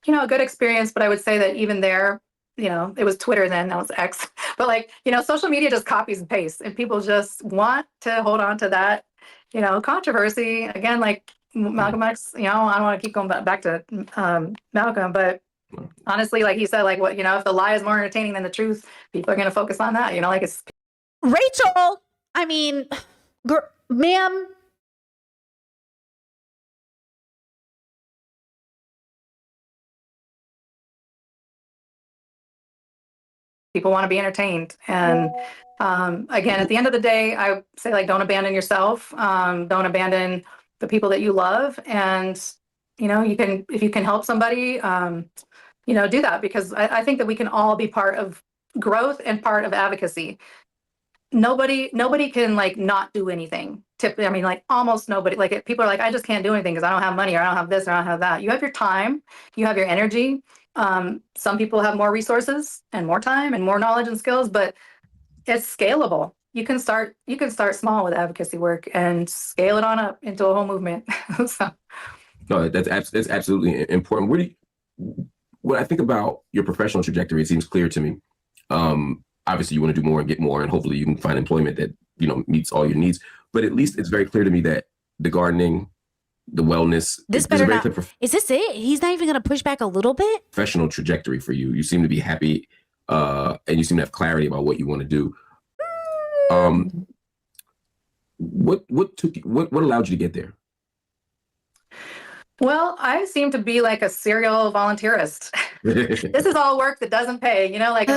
a good experience. But I would say that even there, it was Twitter then, now it's X, but like, social media just copies and pastes, and people just want to hold on to that, controversy. Again, like Malcolm X, I don't want to keep going back to Malcolm, but honestly, like he said, like what, if the lie is more entertaining than the truth, people are going to focus on that, like it's. Rachel, I mean, ma'am. People want to be entertained. And again, at the end of the day, I say, like, don't abandon yourself. Don't abandon the people that you love. And, if you can help somebody, do that, because I think that we can all be part of growth and part of advocacy. Nobody can like not do anything. Typically, I mean, like almost nobody. Like people are like, I just can't do anything because I don't have money, or I don't have this, or I don't have that. You have your time, you have your energy. Some people have more resources and more time and more knowledge and skills, but it's scalable. You can start small with advocacy work and scale it on up into a whole movement. So. No, that's absolutely important. When I think about your professional trajectory, it seems clear to me. Obviously, you want to do more and get more, and hopefully you can find employment that meets all your needs. But at least it's very clear to me that the gardening, the wellness, this better not. Is this it? He's not even going to push back a little bit. Professional trajectory for you. You seem to be happy, and you seem to have clarity about what you want to do. What allowed you to get there? Well, I seem to be like a serial volunteerist. This is all work that doesn't pay, like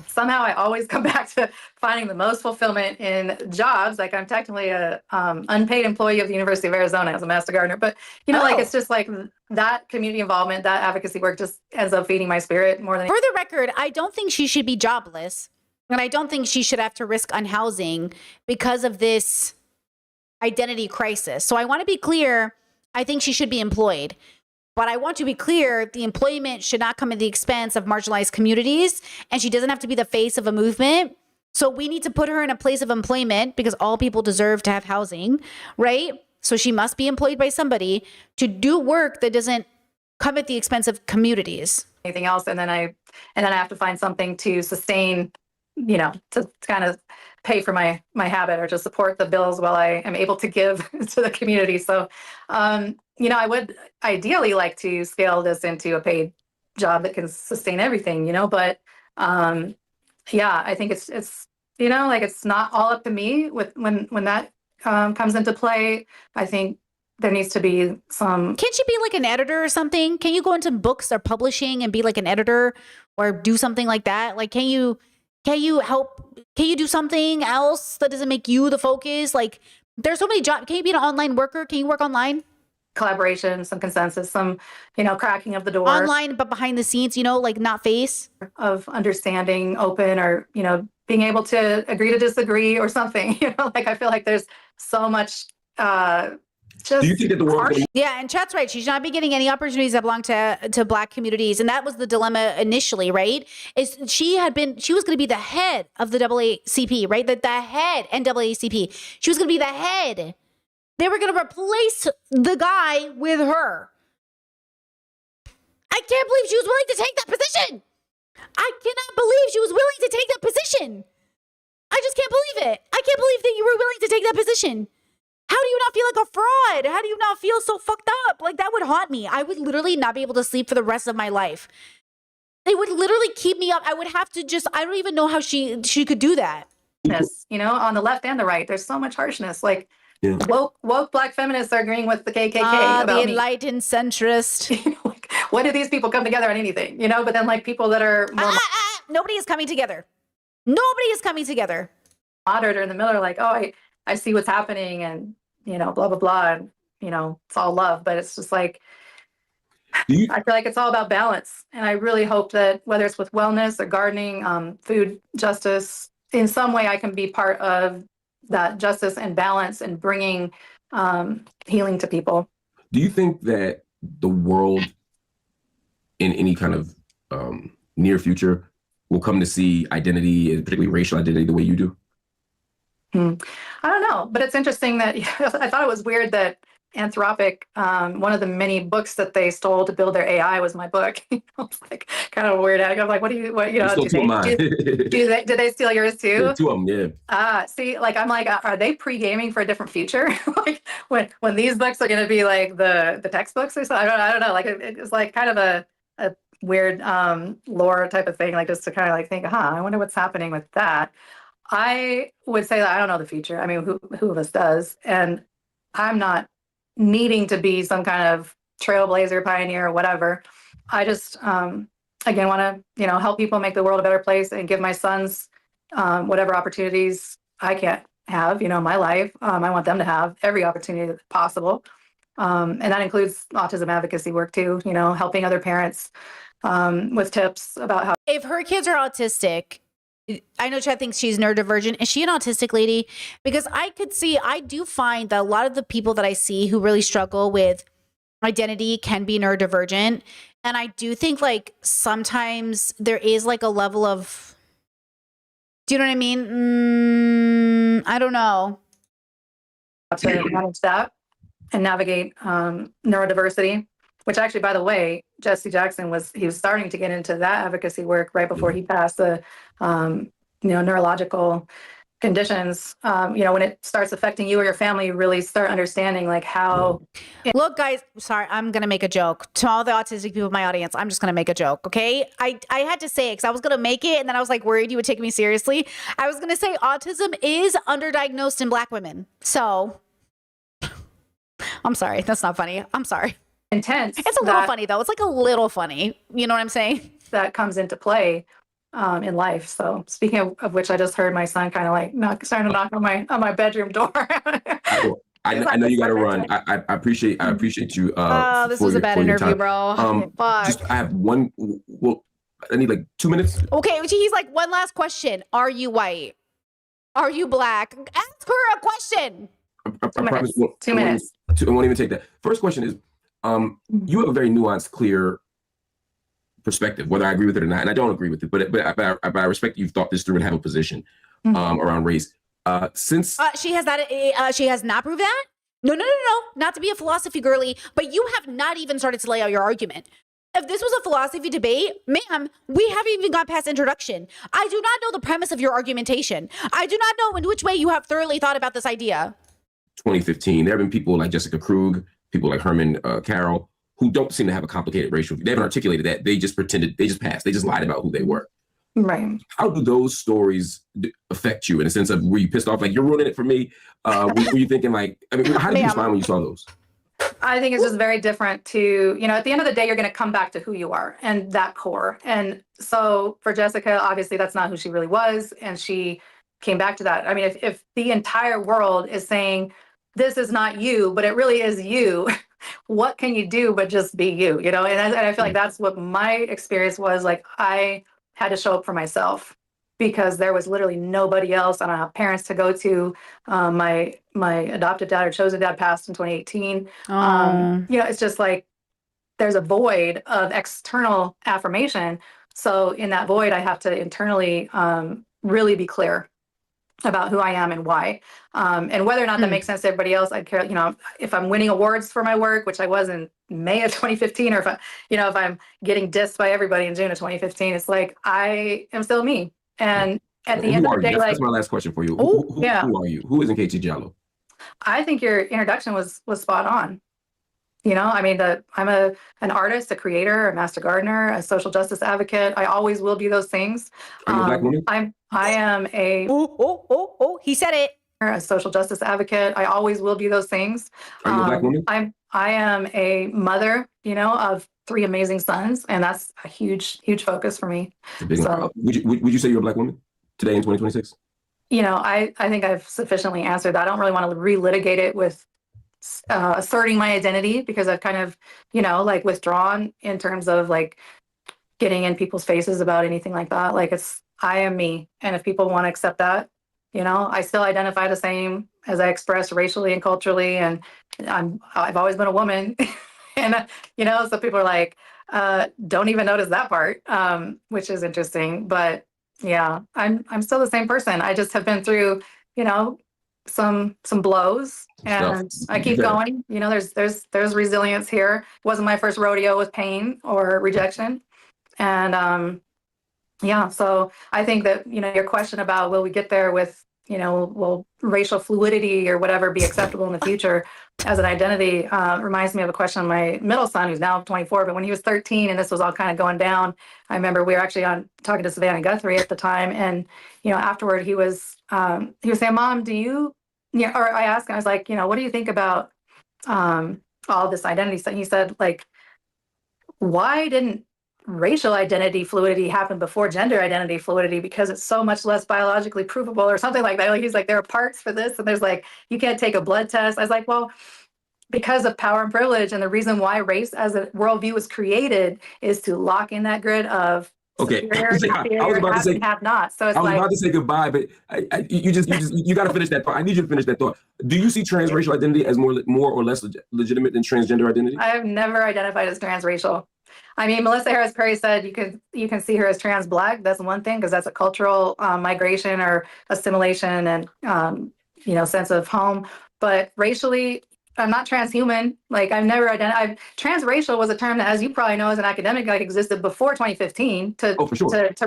somehow I always come back to finding the most fulfillment in jobs. Like I'm technically a unpaid employee of the University of Arizona as a master gardener, but like it's just like that community involvement, that advocacy work just ends up feeding my spirit more than. For the record, I don't think she should be jobless, and I don't think she should have to risk unhousing because of this identity crisis. So I want to be clear. I think she should be employed. But I want to be clear, the employment should not come at the expense of marginalized communities, and she doesn't have to be the face of a movement. So we need to put her in a place of employment because all people deserve to have housing, right? So she must be employed by somebody to do work that doesn't come at the expense of communities. Anything else, and then I have to find something to sustain, to kind of pay for my habit or to support the bills while I am able to give to the community. So, I would ideally like to scale this into a paid job that can sustain everything, but I think it's like it's not all up to me when that comes into play. I think there needs to be some. Can't you be like an editor or something? Can you go into books or publishing and be like an editor or do something like that? Like, can you help? Can you do something else that doesn't make you the focus? Like, there's so many jobs. Can you be an online worker? Can you work online? Collaboration, some consensus, some, cracking of the door. Online, but behind the scenes, like not face. Of understanding, open, or, being able to agree to disagree or something. Like I feel like there's so much do you think that the world? Yeah, and Chat's right. She should not be getting any opportunities that belong to Black communities, and that was the dilemma initially, right? She was going to be the head of the NAACP, right? The head NAACP. She was going to be the head. They were going to replace the guy with her. I can't believe she was willing to take that position. I cannot believe she was willing to take that position. I just can't believe it. I can't believe that you were willing to take that position. How do you not feel like a fraud? How do you not feel so fucked up? Like, that would haunt me. I would literally not be able to sleep for the rest of my life. They would literally keep me up. I would have to I don't even know how she could do that. On the left and the right, there's so much harshness. Like, Yeah. Woke black feminists are agreeing with the KKK The about me. enlightened centrist. When do these people come together on anything? But then like people that are more Nobody is coming together. Nobody is coming together. moderate or in the middle are like, oh, I see what's happening and, blah, blah, blah. And, it's all love. But it's just like, I feel like it's all about balance. And I really hope that whether it's with wellness or gardening, food justice, in some way I can be part of that justice and balance and bringing healing to people. Do you think that the world in any kind of near future will come to see identity, and particularly racial identity, the way you do? I don't know, but it's interesting that I thought it was weird that Anthropic, one of the many books that they stole to build their AI was my book. It's like kind of weird. I'm like, did they steal yours too? Yeah, two of them, yeah. See, like I'm like, are they pre-gaming for a different future? Like when these books are going to be like the textbooks or something? I don't know. Like it's like kind of a weird lore type of thing, like just to kind of like think, I wonder what's happening with that. I would say that I don't know the future. I mean, who of us does? And I'm not needing to be some kind of trailblazer, pioneer, or whatever. I just, again, want to, help people make the world a better place and give my sons whatever opportunities I can't have, in my life. I want them to have every opportunity possible. And that includes autism advocacy work too, helping other parents with tips about how. If her kids are autistic, I know Chad thinks she's neurodivergent. Is she an autistic lady? Because I do find that a lot of the people that I see who really struggle with identity can be neurodivergent. And I do think like sometimes there is like a level of, do you know what I mean? I don't know. To manage that and navigate neurodiversity, which actually, by the way, Jesse Jackson was starting to get into that advocacy work right before he passed the, neurological conditions. When it starts affecting you or your family, you really start understanding like how. Look, guys, sorry, I'm going to make a joke to all the autistic people in my audience. I'm just going to make a joke. Okay. I had to say it because I was going to make it. And then I was like worried you would take me seriously. I was going to say autism is underdiagnosed in Black women. So I'm sorry. That's not funny. I'm sorry. Intense. It's a little funny though. It's like a little funny. You know what I'm saying? That comes into play in life. So speaking of which, I just heard my son kind of like starting to knock on my bedroom door. I know you got to run. I appreciate you. This was a bad interview, bro. Fuck. I have one. Well, I need like 2 minutes. Okay, he's like, one last question. Are you white? Are you Black? Ask her a question. I promise. 2 minutes. I won't even take that. First question is, you have a very nuanced, clear perspective, whether I agree with it or not, and I don't agree with it, but I respect you've thought this through and have a position around race. Since she has not proved that. No, not to be a philosophy girly, but you have not even started to lay out your argument. If this was a philosophy debate, ma'am, we haven't even got past introduction. I do not know the premise of your argumentation. I do not know in which way you have thoroughly thought about this idea. 2015, there have been people like Jessica Krug, people like Herman Carroll, who don't seem to have a complicated racial view. They haven't articulated that. They just pretended, they just passed. They just lied about who they were. Right. How do those stories affect you in a sense of, were you pissed off? Like, you're ruining it for me? Were you thinking like, I mean, how did you respond when you saw those? I think it's just very different to, at the end of the day, you're going to come back to who you are and that core. And so for Jessica, obviously that's not who she really was. And she came back to that. I mean, if the entire world is saying, this is not you, but it really is you, what can you do but just be you, And I feel like that's what my experience was. Like, I had to show up for myself because there was literally nobody else. I don't have parents to go to. My adopted dad or chosen dad passed in 2018. It's just like there's a void of external affirmation. So in that void, I have to internally really be clear about who I am and why. And whether or not that makes sense to everybody else, I'd care, if I'm winning awards for my work, which I was in May of 2015, or if I'm getting dissed by everybody in June of 2015, it's like, I am still me. And at the end of the day, that's my last question for you. Who are you? Who is Nkechi Diallo? I think your introduction was spot on. I mean, I'm an artist, a creator, a master gardener, a social justice advocate. I always will be those things. Are you a Black woman? I am a. He said it. a social justice advocate. I always will be those things. Are you a Black woman? I am a mother, of 3 amazing sons, and that's a huge focus for me. It's a big one. Would you say you're a Black woman today in 2026? I think I've sufficiently answered that. I don't really want to relitigate it with asserting my identity, because I've kind of, withdrawn in terms of like getting in people's faces about anything like that. Like, I am me. And if people want to accept that, I still identify the same as I express racially and culturally. And I've always been a woman. And, so people are like, don't even notice that part, which is interesting. But yeah, I'm still the same person. I just have been through, some blows, and I keep going. There's resilience here. It wasn't my first rodeo with pain or rejection. And so I think that, your question about will we get there with, will racial fluidity or whatever be acceptable in the future as an identity, reminds me of a question of my middle son, who's now 24, but when he was 13 and this was all kind of going down, I remember we were actually talking to Savannah Guthrie at the time. And, afterward he was saying, Mom, or I asked him, I was like, what do you think about all this identity stuff? He said, like, why didn't racial identity fluidity happen before gender identity fluidity? Because it's so much less biologically provable or something like that. Like, he's like, there are parts for this, and there's like, you can't take a blood test. I was like, well, because of power and privilege, and the reason why race as a worldview was created is to lock in that grid of superior, have not. So it's I was about to say goodbye, but you got to finish that thought. I need you to finish that thought. Do you see transracial identity as more or less legitimate than transgender identity? I have never identified as transracial. I mean, Melissa Harris Perry said you can see her as trans Black. That's one thing, because that's a cultural migration or assimilation and sense of home. But racially, I'm not transhuman. Like, I've never identified. Transracial was a term that, as you probably know, as an academic, like, existed before 2015 to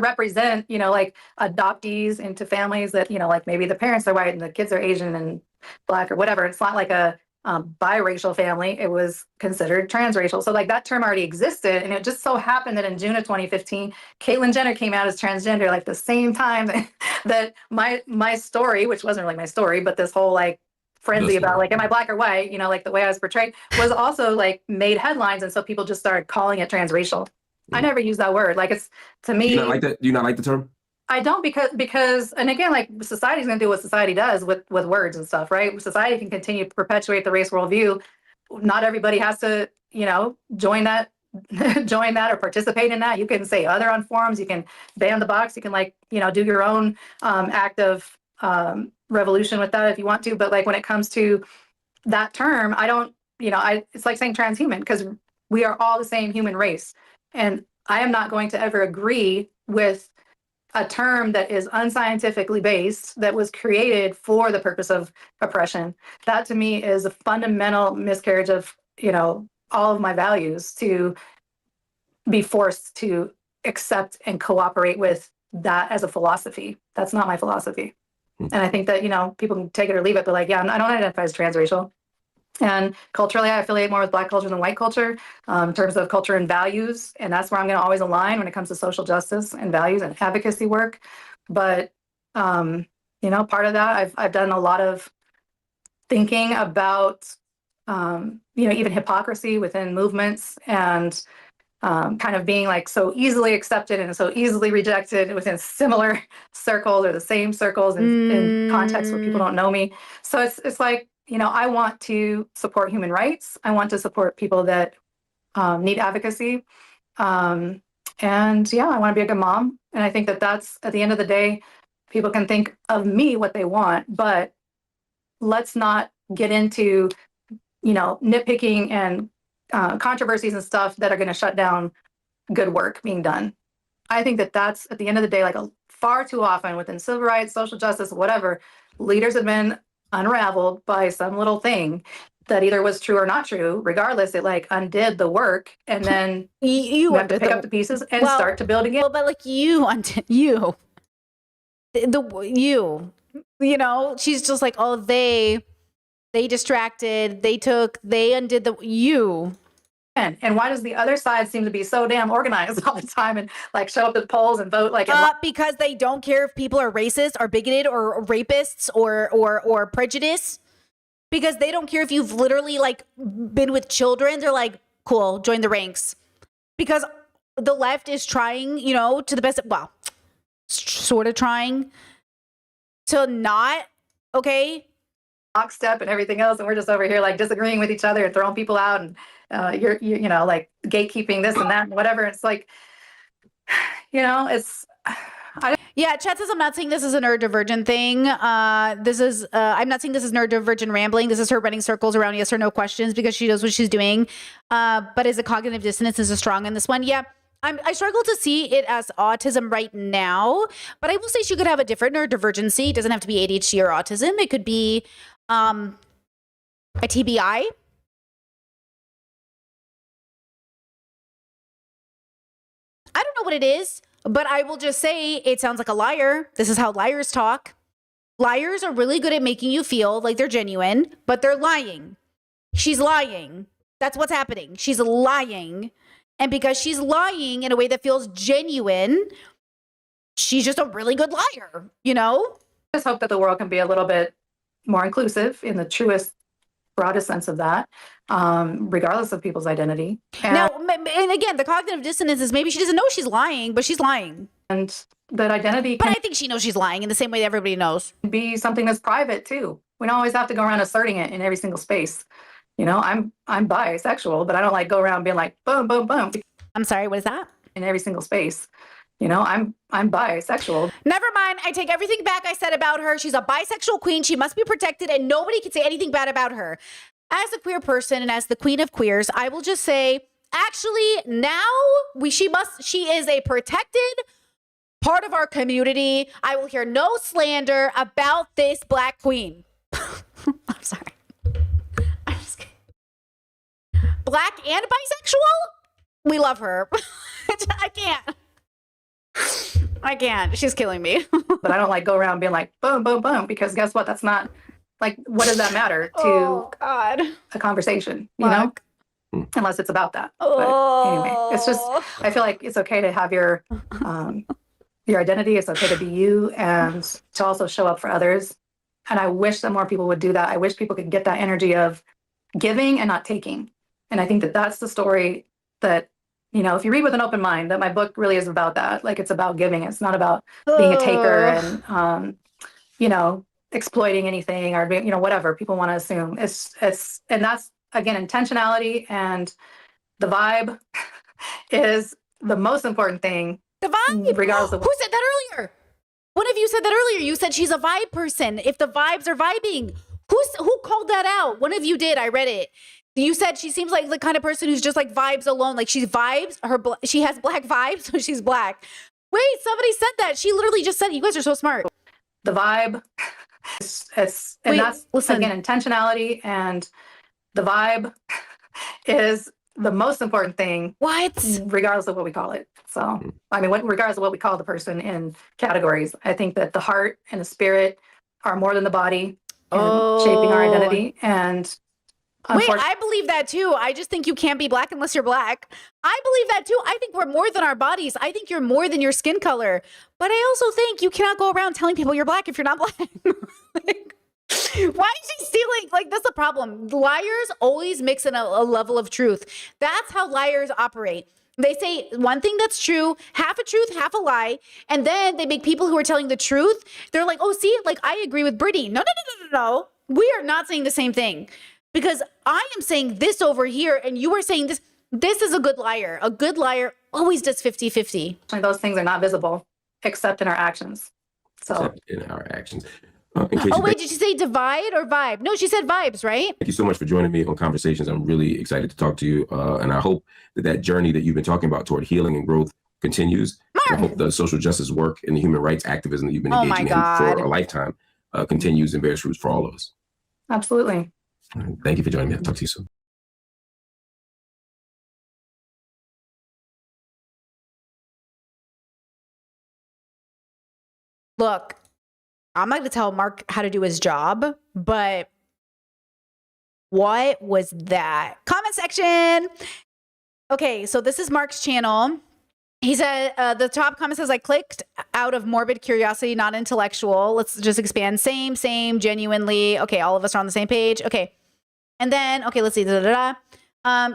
represent, like, adoptees into families that, like, maybe the parents are white and the kids are Asian and Black or whatever. It's not like a biracial family. It was considered transracial. So, like, that term already existed. And it just so happened that in June of 2015, Caitlyn Jenner came out as transgender, like the same time that my story, which wasn't really my story, but this whole like frenzy about like, am I Black or white? Like the way I was portrayed was also like made headlines. And so people just started calling it transracial. I never use that word. Like, it's, to me. Do you not like that? Do you not like the term? I don't, because, and again, like, society's going to do what society does with words and stuff, right? Society can continue to perpetuate the race worldview. Not everybody has to, join that or participate in that. You can say other on forums, you can ban the box, you can do your own act of revolution with that if you want to. But like, when it comes to that term, I don't, it's like saying transhuman, because we are all the same human race. And I am not going to ever agree with a term that is unscientifically based, that was created for the purpose of oppression. That to me is a fundamental miscarriage of, all of my values, to be forced to accept and cooperate with that as a philosophy. That's not my philosophy. And I think that, people can take it or leave it, but like, yeah, I don't identify as transracial. And culturally, I affiliate more with Black culture than white culture, in terms of culture and values. And that's where I'm going to always align when it comes to social justice and values and advocacy work. But, part of that, I've done a lot of thinking about, even hypocrisy within movements, and kind of being like so easily accepted and so easily rejected within similar circles or the same circles in contexts where people don't know me. So it's like, I want to support human rights. I want to support people that need advocacy. And yeah, I want to be a good mom. And I think that that's, at the end of the day, people can think of me what they want, but let's not get into, nitpicking and controversies and stuff that are going to shut down good work being done. I think that that's, at the end of the day, like, far too often within civil rights, social justice, whatever, leaders have been unraveled by some little thing that either was true or not true. Regardless, it like undid the work, and then you have to pick up the pieces and start to build again. Well, but like she's just like, oh, they distracted, they undid And why does the other side seem to be so damn organized all the time and like show up at polls and vote like because they don't care if people are racist or bigoted or rapists or prejudiced. Because they don't care if you've literally like been with children. They're like, cool, join the ranks. Because the left is trying, you know, to the best, well, sort of trying to not, okay, lockstep and everything else, and we're just over here like disagreeing with each other and throwing people out, and you're you know, like gatekeeping this and that and whatever. It's like, you know, it's yeah, Chet says, I'm not saying this is a neurodivergent thing. I'm not saying this is neurodivergent rambling. This is her running circles around yes or no questions because she knows what she's doing. But is a cognitive dissonance is a strong in this one? Yeah. I struggle to see it as autism right now, but I will say she could have a different neurodivergency. It doesn't have to be ADHD or autism. It could be a TBI. I don't know what it is, but I will just say it sounds like a liar. This is how liars talk. Liars are really good at making you feel like they're genuine, but they're lying. She's lying. That's what's happening. She's lying. And because she's lying in a way that feels genuine, she's just a really good liar, you know? I just hope that the world can be a little bit more inclusive in the truest, broadest sense of that, regardless of people's identity. Now, and again, the cognitive dissonance is maybe she doesn't know she's lying, but she's lying. And that identity But I think she knows she's lying in the same way that everybody knows. Be something that's private too. We don't always have to go around asserting it in every single space. You know, I'm bisexual, but I don't like go around being like boom, boom, boom. I'm sorry, what is that? In every single space. You know, I'm bisexual. Never mind. I take everything back I said about her. She's a bisexual queen. She must be protected and nobody can say anything bad about her. As a queer person and as the queen of queers, I will just say, actually, now she is a protected part of our community. I will hear no slander about this Black queen. I'm sorry. I'm just kidding. Black and bisexual? We love her. I can't. She's killing me. But I don't like go around being like boom, boom, boom, because guess what? That's not like, what does that matter to a conversation, you know? Unless it's about that. But anyway, it's just, I feel like it's okay to have your identity. It's okay to be you and to also show up for others. And I wish that more people would do that. I wish people could get that energy of giving and not taking. And I think that that's the story that, you know, if you read with an open mind, that my book really is about that. Like, it's about giving. It's not about being a taker and, you know, exploiting anything or, you know, whatever people want to assume. And that's, again, intentionality, and the vibe is the most important thing. The vibe? Regardless of who said that earlier? One of you said that earlier. You said she's a vibe person. If the vibes are vibing, who called that out? One of you did. I read it. You said she seems like the kind of person who's just like vibes alone. Like she vibes, she has Black vibes, so she's Black. Wait, somebody said that. She literally just said it. You guys are so smart. The vibe, and that's, again, intentionality, and the vibe is the most important thing. What? Regardless of what we call it. So, I mean, regardless of what we call the person in categories, I think that the heart and the spirit are more than the body in shaping our identity. And wait, I believe that too. I just think you can't be Black unless you're Black. I believe that too. I think we're more than our bodies. I think you're more than your skin color. But I also think you cannot go around telling people you're Black if you're not Black. Like, why is she stealing? Like, that's the problem. Liars always mix in a level of truth. That's how liars operate. They say one thing that's true, half a truth, half a lie, and then they make people who are telling the truth, they're like, oh, see, like, I agree with Brittany. No. We are not saying the same thing. Because I am saying this over here, and you are saying this. This is a good liar. A good liar always does 50-50. Those things are not visible, except in our actions. So in our actions. Wait, did she say divide or vibe? No, she said vibes, right? Thank you so much for joining me on Conversations. I'm really excited to talk to you. And I hope that journey that you've been talking about toward healing and growth continues. I hope the social justice work and the human rights activism that you've been engaging in for a lifetime continues and bears fruits for all of us. Absolutely. Thank you for joining me. I'll talk to you soon. Look, I'm not going to tell Mark how to do his job, but what was that? Comment section. Okay, so this is Mark's channel. He said, the top comment says, I clicked out of morbid curiosity, not intellectual. Let's just expand. Same, genuinely. Okay, all of us are on the same page. Okay. And then, okay, let's see.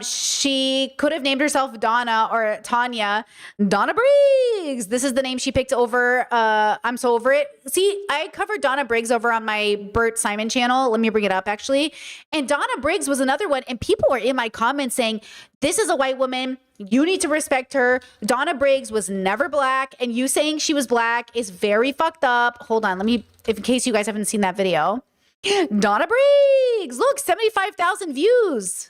She could have named herself Donna or Tanya. Donna Briggs. This is the name she picked over. I'm so over it. See, I covered Donna Briggs over on my Bert Simon channel. Let me bring it up, actually. And Donna Briggs was another one. And people were in my comments saying, this is a white woman. You need to respect her. Donna Briggs was never black. And you saying she was black is very fucked up. Hold on. Let me, in case you guys haven't seen that video. Donna Briggs. Look, 75,000 views.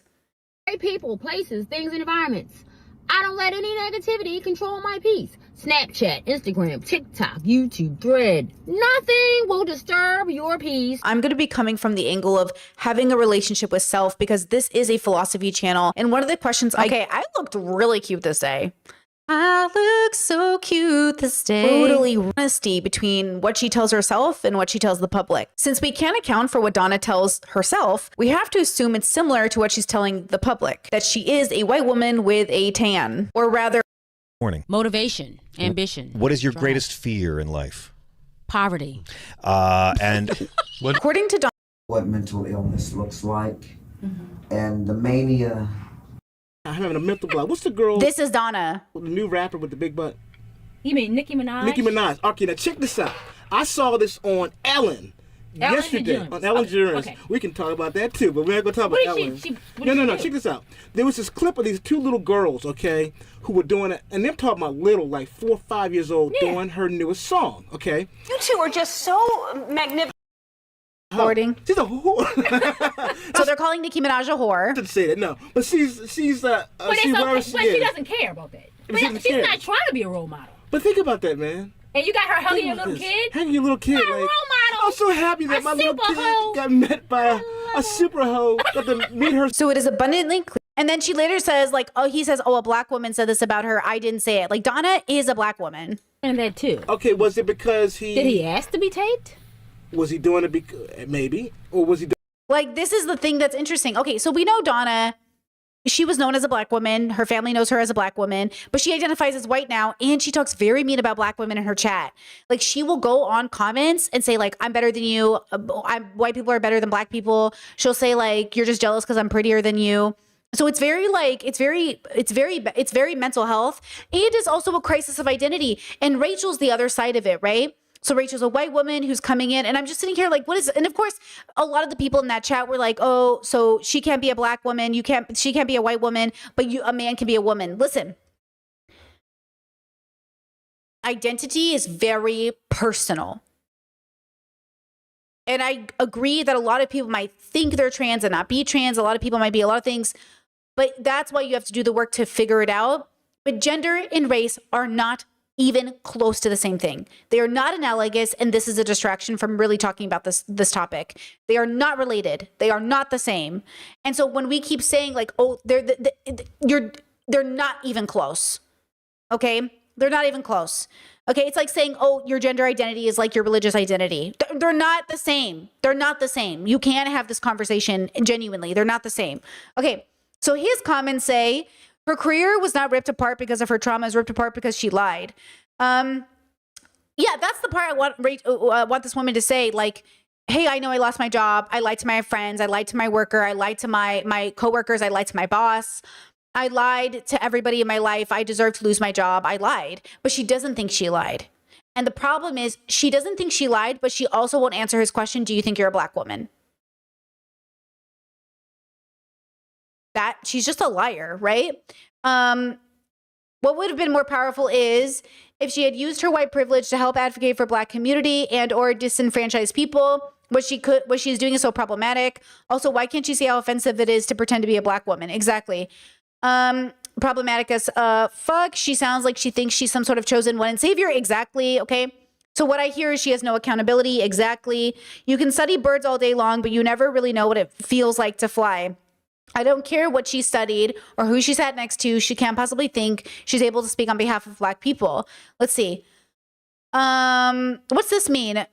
People, places, things, and environments. I don't let any negativity control my peace. Snapchat, Instagram, TikTok, YouTube, Thread. Nothing will disturb your peace. I'm going to be coming from the angle of having a relationship with self because this is a philosophy channel. And one of the questions, I looked really cute this day. I look so cute this day. Totally honesty between what she tells herself and what she tells the public. Since we can't account for what Donna tells herself, we have to assume it's similar to what she's telling the public, that she is a white woman with a tan, or rather... Morning. Motivation, ambition. What is your greatest fear in life? Poverty. And according to Donna... What mental illness looks like, and the mania... I'm having a mental block. What's the girl? This is Donna. The new rapper with the big butt. You mean Nicki Minaj? Nicki Minaj. Okay, now check this out. I saw this on Ellen yesterday. DeGeneres. On Ellen DeGeneres. Okay. We can talk about that too, but we're not going to talk about Ellen. No. Check this out. There was this clip of these two little girls, okay, who were doing it, and they're talking about little, like 4 or 5 years old, doing her newest song, okay? You two are just so magnificent. Hoarding. She's a whore. So they're calling Nicki Minaj a whore. I didn't say that, no. But she's But she's she doesn't care about that. But doesn't she's care. not trying to be a role model. But think about that, man. And you got her hugging your little kid? Hugging your little kid. Not a like, role model. I'm so happy that my little kid hoe. got met by a super hoe. Got to meet her. So it is abundantly clear. And then she later says, like, he says, a black woman said this about her. I didn't say it. Like, Donna is a black woman. And that too. Okay, was it because he... Did he ask to be taped? Was he doing it because... Maybe. Or was he doing... Like, this is the thing that's interesting. Okay, so we know Donna... She was known as a black woman. Her family knows her as a black woman, but she identifies as white now. And she talks very mean about black women in her chat. Like, she will go on comments and say, like, I'm better than you. White people are better than black people. She'll say, like, you're just jealous because I'm prettier than you. So it's very like, it's very mental health. And it's also a crisis of identity. And Rachel's the other side of it, right? So Rachel's a white woman who's coming in, and I'm just sitting here like, what is, and of course, a lot of the people in that chat were like, oh, so she can't be a black woman, she can't be a white woman, but a man can be a woman. Listen, identity is very personal. And I agree that a lot of people might think they're trans and not be trans. A lot of people might be a lot of things, but that's why you have to do the work to figure it out. But gender and race are not even close to the same thing. They are not analogous, and this is a distraction from really talking about this topic. They are not related. They are not the same. And so when we keep saying like, oh, they're not even close. Okay? They're not even close. Okay? It's like saying, oh, your gender identity is like your religious identity. They're not the same. They're not the same. You can't have this conversation genuinely. They're not the same. Okay. So his comments say, her career was not ripped apart because of her trauma. It was ripped apart because she lied. Yeah, that's the part I want this woman to say. Like, hey, I know I lost my job. I lied to my friends. I lied to my worker. I lied to my coworkers. I lied to my boss. I lied to everybody in my life. I deserve to lose my job. I lied. But she doesn't think she lied. And the problem is she doesn't think she lied, but she also won't answer his question, do you think you're a black woman? That she's just a liar, right? What would have been more powerful is if she had used her white privilege to help advocate for black community and or disenfranchised people. What she's doing is so problematic. Also, why can't she see how offensive it is to pretend to be a black woman? Exactly. Problematic as fuck. She sounds like she thinks she's some sort of chosen one and savior. Exactly. Okay. So what I hear is she has no accountability. Exactly. You can study birds all day long, but you never really know what it feels like to fly. I don't care what she studied or who she sat next to. She can't possibly think she's able to speak on behalf of black people. Let's see. What's this mean?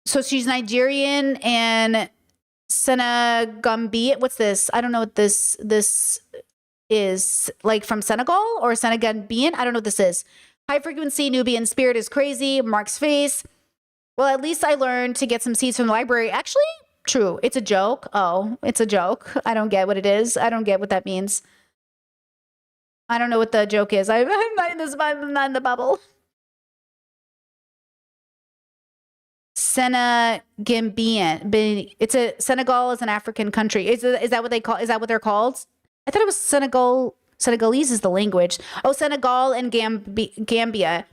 So she's Nigerian and Senegambia. What's this? I don't know what this is. Like from Senegal or Senegambian? I don't know what this is. High frequency Nubian spirit is crazy. Mark's face. Well, at least I learned to get some seeds from the library. Actually, true. It's a joke. Oh, it's a joke. I don't get what it is. I don't get what that means. I don't know what the joke is. I'm not in this. I'm not in the bubble. Senegambian. It's a Senegal is an African country. Is that what they call? Is that what they're called? I thought it was Senegal. Senegalese is the language. Oh, Senegal and Gambia.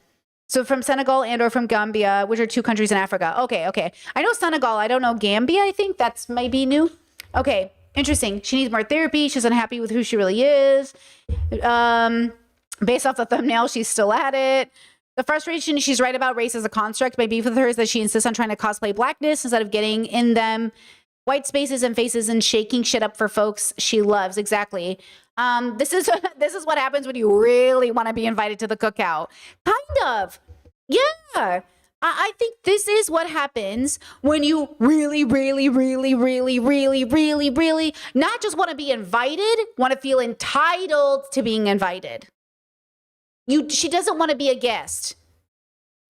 So from Senegal and or from Gambia, which are two countries in Africa. Okay. I know Senegal. I don't know Gambia. I think that's maybe new. Okay, interesting. She needs more therapy. She's unhappy with who she really is. Based off the thumbnail, she's still at it. The frustration she's right about race as a construct. My beef with her is that she insists on trying to cosplay blackness instead of getting in them white spaces and faces and shaking shit up for folks she loves. Exactly. This is what happens when you really want to be invited to the cookout. Kind of. Yeah. I think this is what happens when you really not just want to be invited, want to feel entitled to being invited. She doesn't want to be a guest.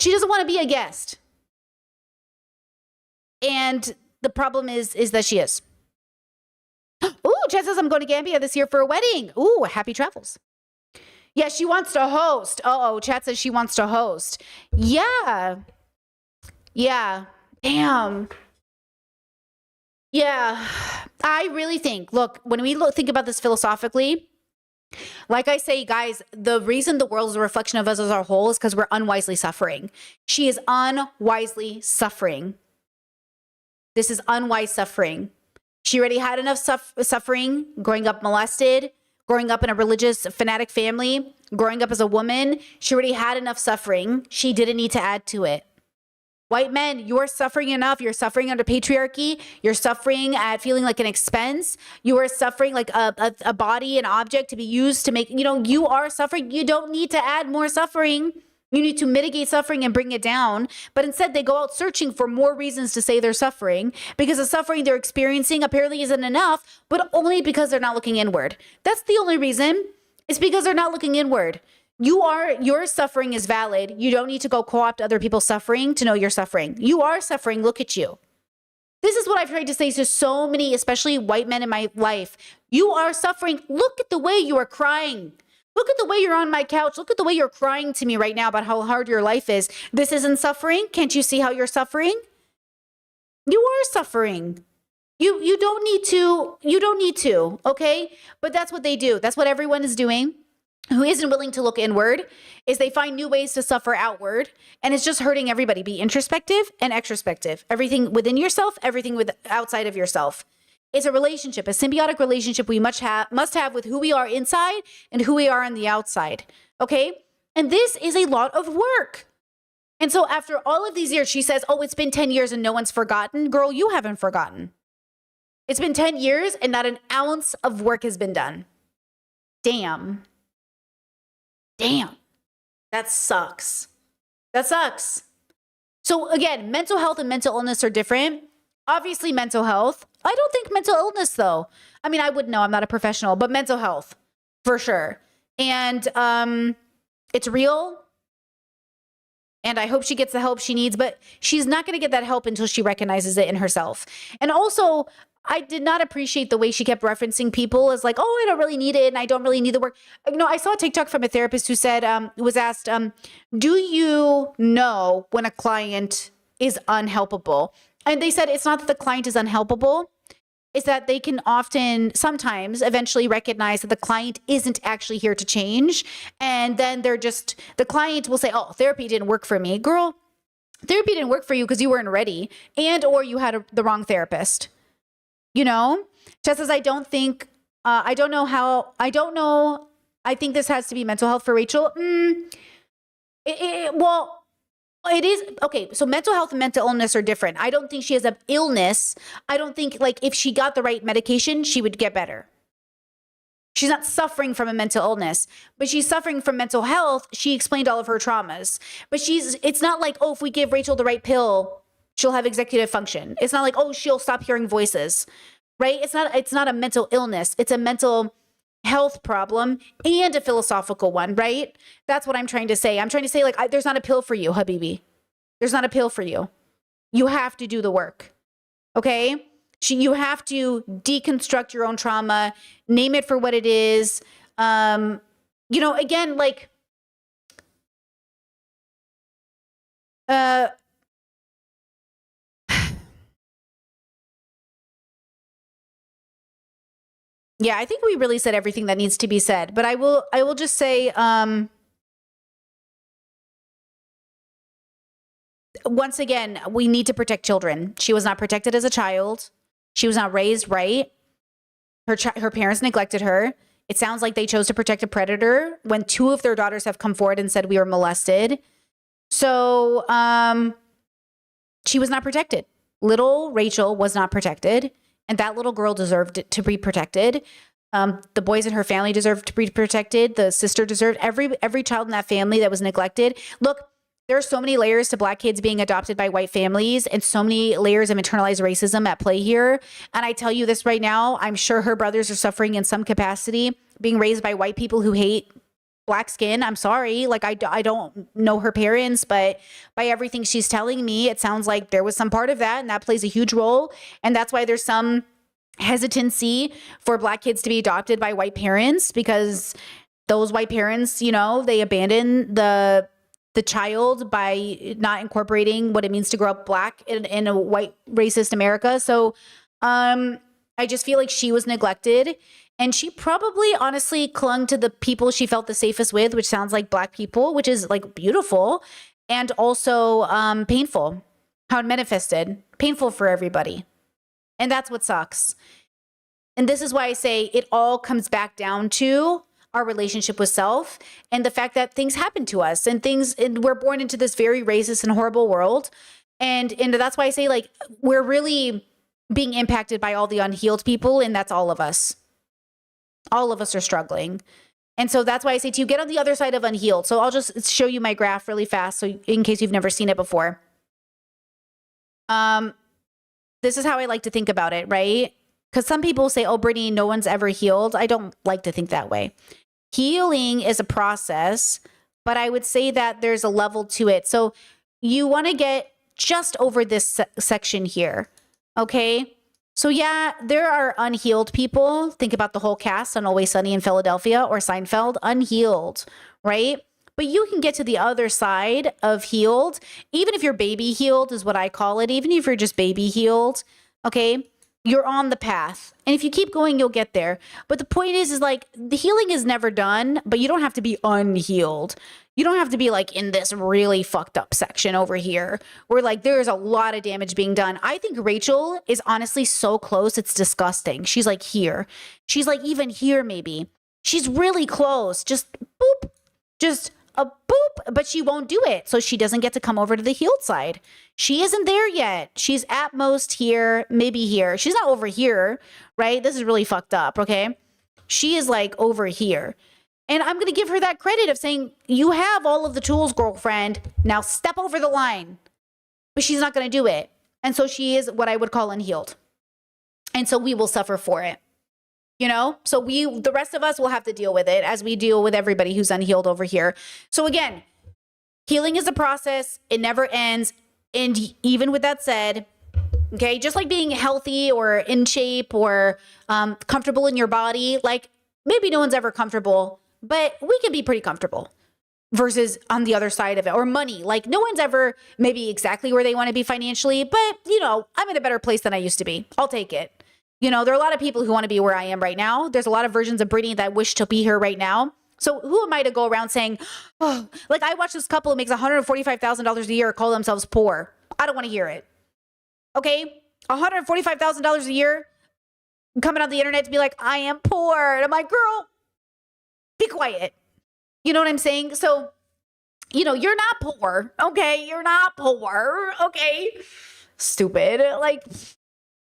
She doesn't want to be a guest. And the problem is that she is. Ooh, Chad says I'm going to Gambia this year for a wedding. Ooh, happy travels. Yeah, she wants to host. Chad says she wants to host. Yeah. Damn. Yeah. I really think, look, when we think about this philosophically, like I say, guys, the reason the world is a reflection of us as a whole is because we're unwisely suffering. She is unwisely suffering. This is unwise suffering. She already had enough suffering growing up molested, growing up in a religious fanatic family, growing up as a woman. She already had enough suffering. She didn't need to add to it. White men, you are suffering enough. You're suffering under patriarchy. You're suffering at feeling like an expense. You are suffering like a body, an object to be used to make, you are suffering. You don't need to add more suffering. You need to mitigate suffering and bring it down. But instead, they go out searching for more reasons to say they're suffering because the suffering they're experiencing apparently isn't enough, but only because they're not looking inward. That's the only reason. It's because they're not looking inward. Your suffering is valid. You don't need to go co-opt other people's suffering to know you're suffering. You are suffering. Look at you. This is what I've tried to say to so many, especially white men in my life. You are suffering. Look at the way you are crying. Look at the way you're on my couch. Look at the way you're crying to me right now about how hard your life is. This isn't suffering. Can't you see how you're suffering? You are suffering. You don't need to. You don't need to. Okay? But that's what they do. That's what everyone is doing. Who isn't willing to look inward is they find new ways to suffer outward, and it's just hurting everybody. Be introspective and extrospective. Everything within yourself, everything outside of yourself. It's a relationship, a symbiotic relationship we must have with who we are inside and who we are on the outside. Okay? And this is a lot of work. And so after all of these years, she says, it's been 10 years and no one's forgotten. Girl, you haven't forgotten. It's been 10 years and not an ounce of work has been done. Damn. That sucks. So again, mental health and mental illness are different. Obviously, mental health. I don't think mental illness, though. I mean, I wouldn't know. I'm not a professional, but mental health, for sure. And it's real. And I hope she gets the help she needs, but she's not going to get that help until she recognizes it in herself. And also, I did not appreciate the way she kept referencing people as like, I don't really need it and I don't really need the work. I saw a TikTok from a therapist who said, was asked, do you know when a client is unhelpable? And they said it's not that the client is unhelpable. It's that they can sometimes eventually recognize that the client isn't actually here to change. And then the client will say, therapy didn't work for me. Girl, therapy didn't work for you because you weren't ready or you had the wrong therapist. Just as I think this has to be mental health for Rachel. It is. Okay, so mental health and mental illness are different. I don't think she has an illness. I don't think if she got the right medication, she would get better. She's not suffering from a mental illness, but she's suffering from mental health. She explained all of her traumas, but it's not like, if we give Rachel the right pill, she'll have executive function. It's not like, oh, she'll stop hearing voices, right? It's not a mental illness. It's a mental health problem and a philosophical one, right? That's what I'm trying to say. I'm trying to say, like, there's not a pill for you, Habibi. There's not a pill for you. You have to do the work, okay? You have to deconstruct your own trauma, name it for what it is. You know, again, like, yeah, I think we really said everything that needs to be said, but I will just say, once again, we need to protect children. She was not protected as a child. She was not raised right. Her parents neglected her. It sounds like they chose to protect a predator when 2 of their daughters have come forward and said we were molested. So, she was not protected. Little Rachel was not protected. And that little girl deserved to be protected. The boys in her family deserved to be protected. The sister deserved, every child in that family that was neglected. Look, there are so many layers to Black kids being adopted by white families and so many layers of internalized racism at play here. And I tell you this right now, I'm sure her brothers are suffering in some capacity, being raised by white people who hate Black skin. I'm sorry. Like, I don't know her parents, but by everything she's telling me, it sounds like there was some part of that, and that plays a huge role. And that's why there's some hesitancy for Black kids to be adopted by white parents, because those white parents, you know, they abandon the child by not incorporating what it means to grow up Black in a white racist America. So I just feel like she was neglected. And she probably honestly clung to the people she felt the safest with, which sounds like Black people, which is like beautiful and also painful. How it manifested, painful for everybody. And that's what sucks. And this is why I say it all comes back down to our relationship with self and the fact that things happen to us and we're born into this very racist and horrible world. And that's why I say, like, we're really being impacted by all the unhealed people, and that's all of us. All of us are struggling. And so that's why I say to you, get on the other side of unhealed. So I'll just show you my graph really fast, so in case you've never seen it before. This is how I like to think about it, right? Because some people say, oh, Brittany, no one's ever healed. I don't like to think that way. Healing is a process, but I would say that there's a level to it. So you want to get just over this section here, okay? So yeah, there are unhealed people. Think about the whole cast on Always Sunny in Philadelphia or Seinfeld, unhealed, right? But you can get to the other side of healed, even if you're baby healed is what I call it, even if you're just baby healed, okay? You're on the path. And if you keep going, you'll get there. But the point is like the healing is never done, but you don't have to be unhealed. You don't have to be like in this really fucked up section over here where like there's a lot of damage being done. I think Rachel is honestly so close. It's disgusting. She's like here. She's like even here maybe. She's really close. Just boop. Just a boop. But she won't do it. So she doesn't get to come over to the healed side. She isn't there yet. She's at most here, maybe here. She's not over here, right? This is really fucked up, okay? She is like over here. And I'm going to give her that credit of saying, you have all of the tools, girlfriend. Now step over the line. But she's not going to do it. And so she is what I would call unhealed. And so we will suffer for it. You know? So the rest of us will have to deal with it as we deal with everybody who's unhealed over here. So again, healing is a process. It never ends. And even with that said, okay, just like being healthy or in shape or comfortable in your body, like maybe no one's ever comfortable, but we can be pretty comfortable versus on the other side of it. Or money, like no one's ever maybe exactly where they want to be financially, but you know, I'm in a better place than I used to be. I'll take it. You know, there are a lot of people who want to be where I am right now. There's a lot of versions of Brittany that wish to be here right now. So who am I to go around saying, oh, like I watched this couple who makes $145,000 a year call themselves poor. I don't want to hear it. Okay. $145,000 a year coming on the internet to be like, I am poor. And I'm like, girl, be quiet. You know what I'm saying? So, you know, you're not poor. Okay. You're not poor. Okay. Stupid. Like,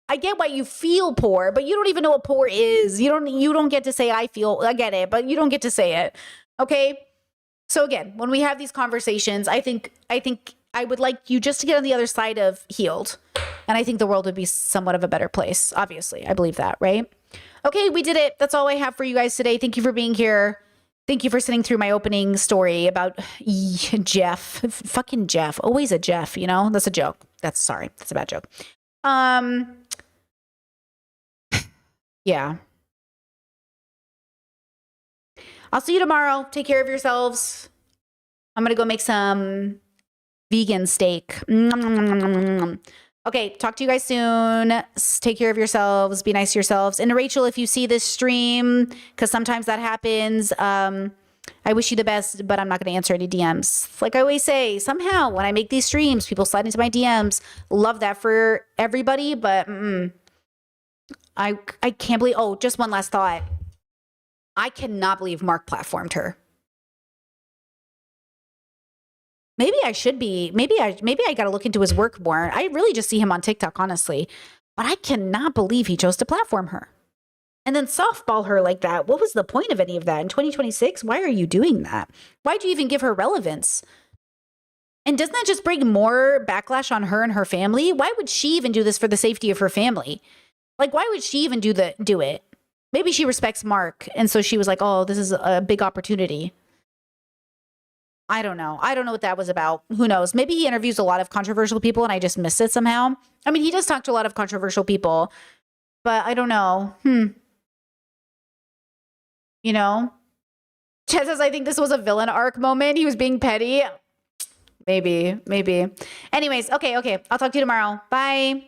I get why you feel poor, but you don't even know what poor is. You don't get to say I get it, but you don't get to say it. Okay? So again, when we have these conversations, I think I would like you just to get on the other side of healed. And I think the world would be somewhat of a better place. Obviously, I believe that, right? Okay, we did it. That's all I have for you guys today. Thank you for being here. Thank you for sitting through my opening story about Jeff. Fucking Jeff. Always a Jeff, you know? That's a joke. That's a bad joke. Yeah. I'll see you tomorrow. Take care of yourselves. I'm going to go make some vegan steak. Okay, talk to you guys soon. Take care of yourselves. Be nice to yourselves. And Rachel, if you see this stream, because sometimes that happens, I wish you the best, but I'm not going to answer any DMs. Like I always say, somehow when I make these streams, people slide into my DMs. Love that for everybody, but I can't believe. Oh, just one last thought. I cannot believe Mark platformed her. Maybe I should be. Maybe I got to look into his work more. I really just see him on TikTok, honestly. But I cannot believe he chose to platform her. And then softball her like that. What was the point of any of that in 2026? Why are you doing that? Why'd you even give her relevance? And doesn't that just bring more backlash on her and her family? Why would she even do this for the safety of her family? Like, why would she even do it? Maybe she respects Mark. And so she was like, oh, this is a big opportunity. I don't know. I don't know what that was about. Who knows? Maybe he interviews a lot of controversial people and I just missed it somehow. I mean, he does talk to a lot of controversial people, but I don't know. You know? Chad says, I think this was a villain arc moment. He was being petty. Maybe. Anyways, okay. I'll talk to you tomorrow. Bye.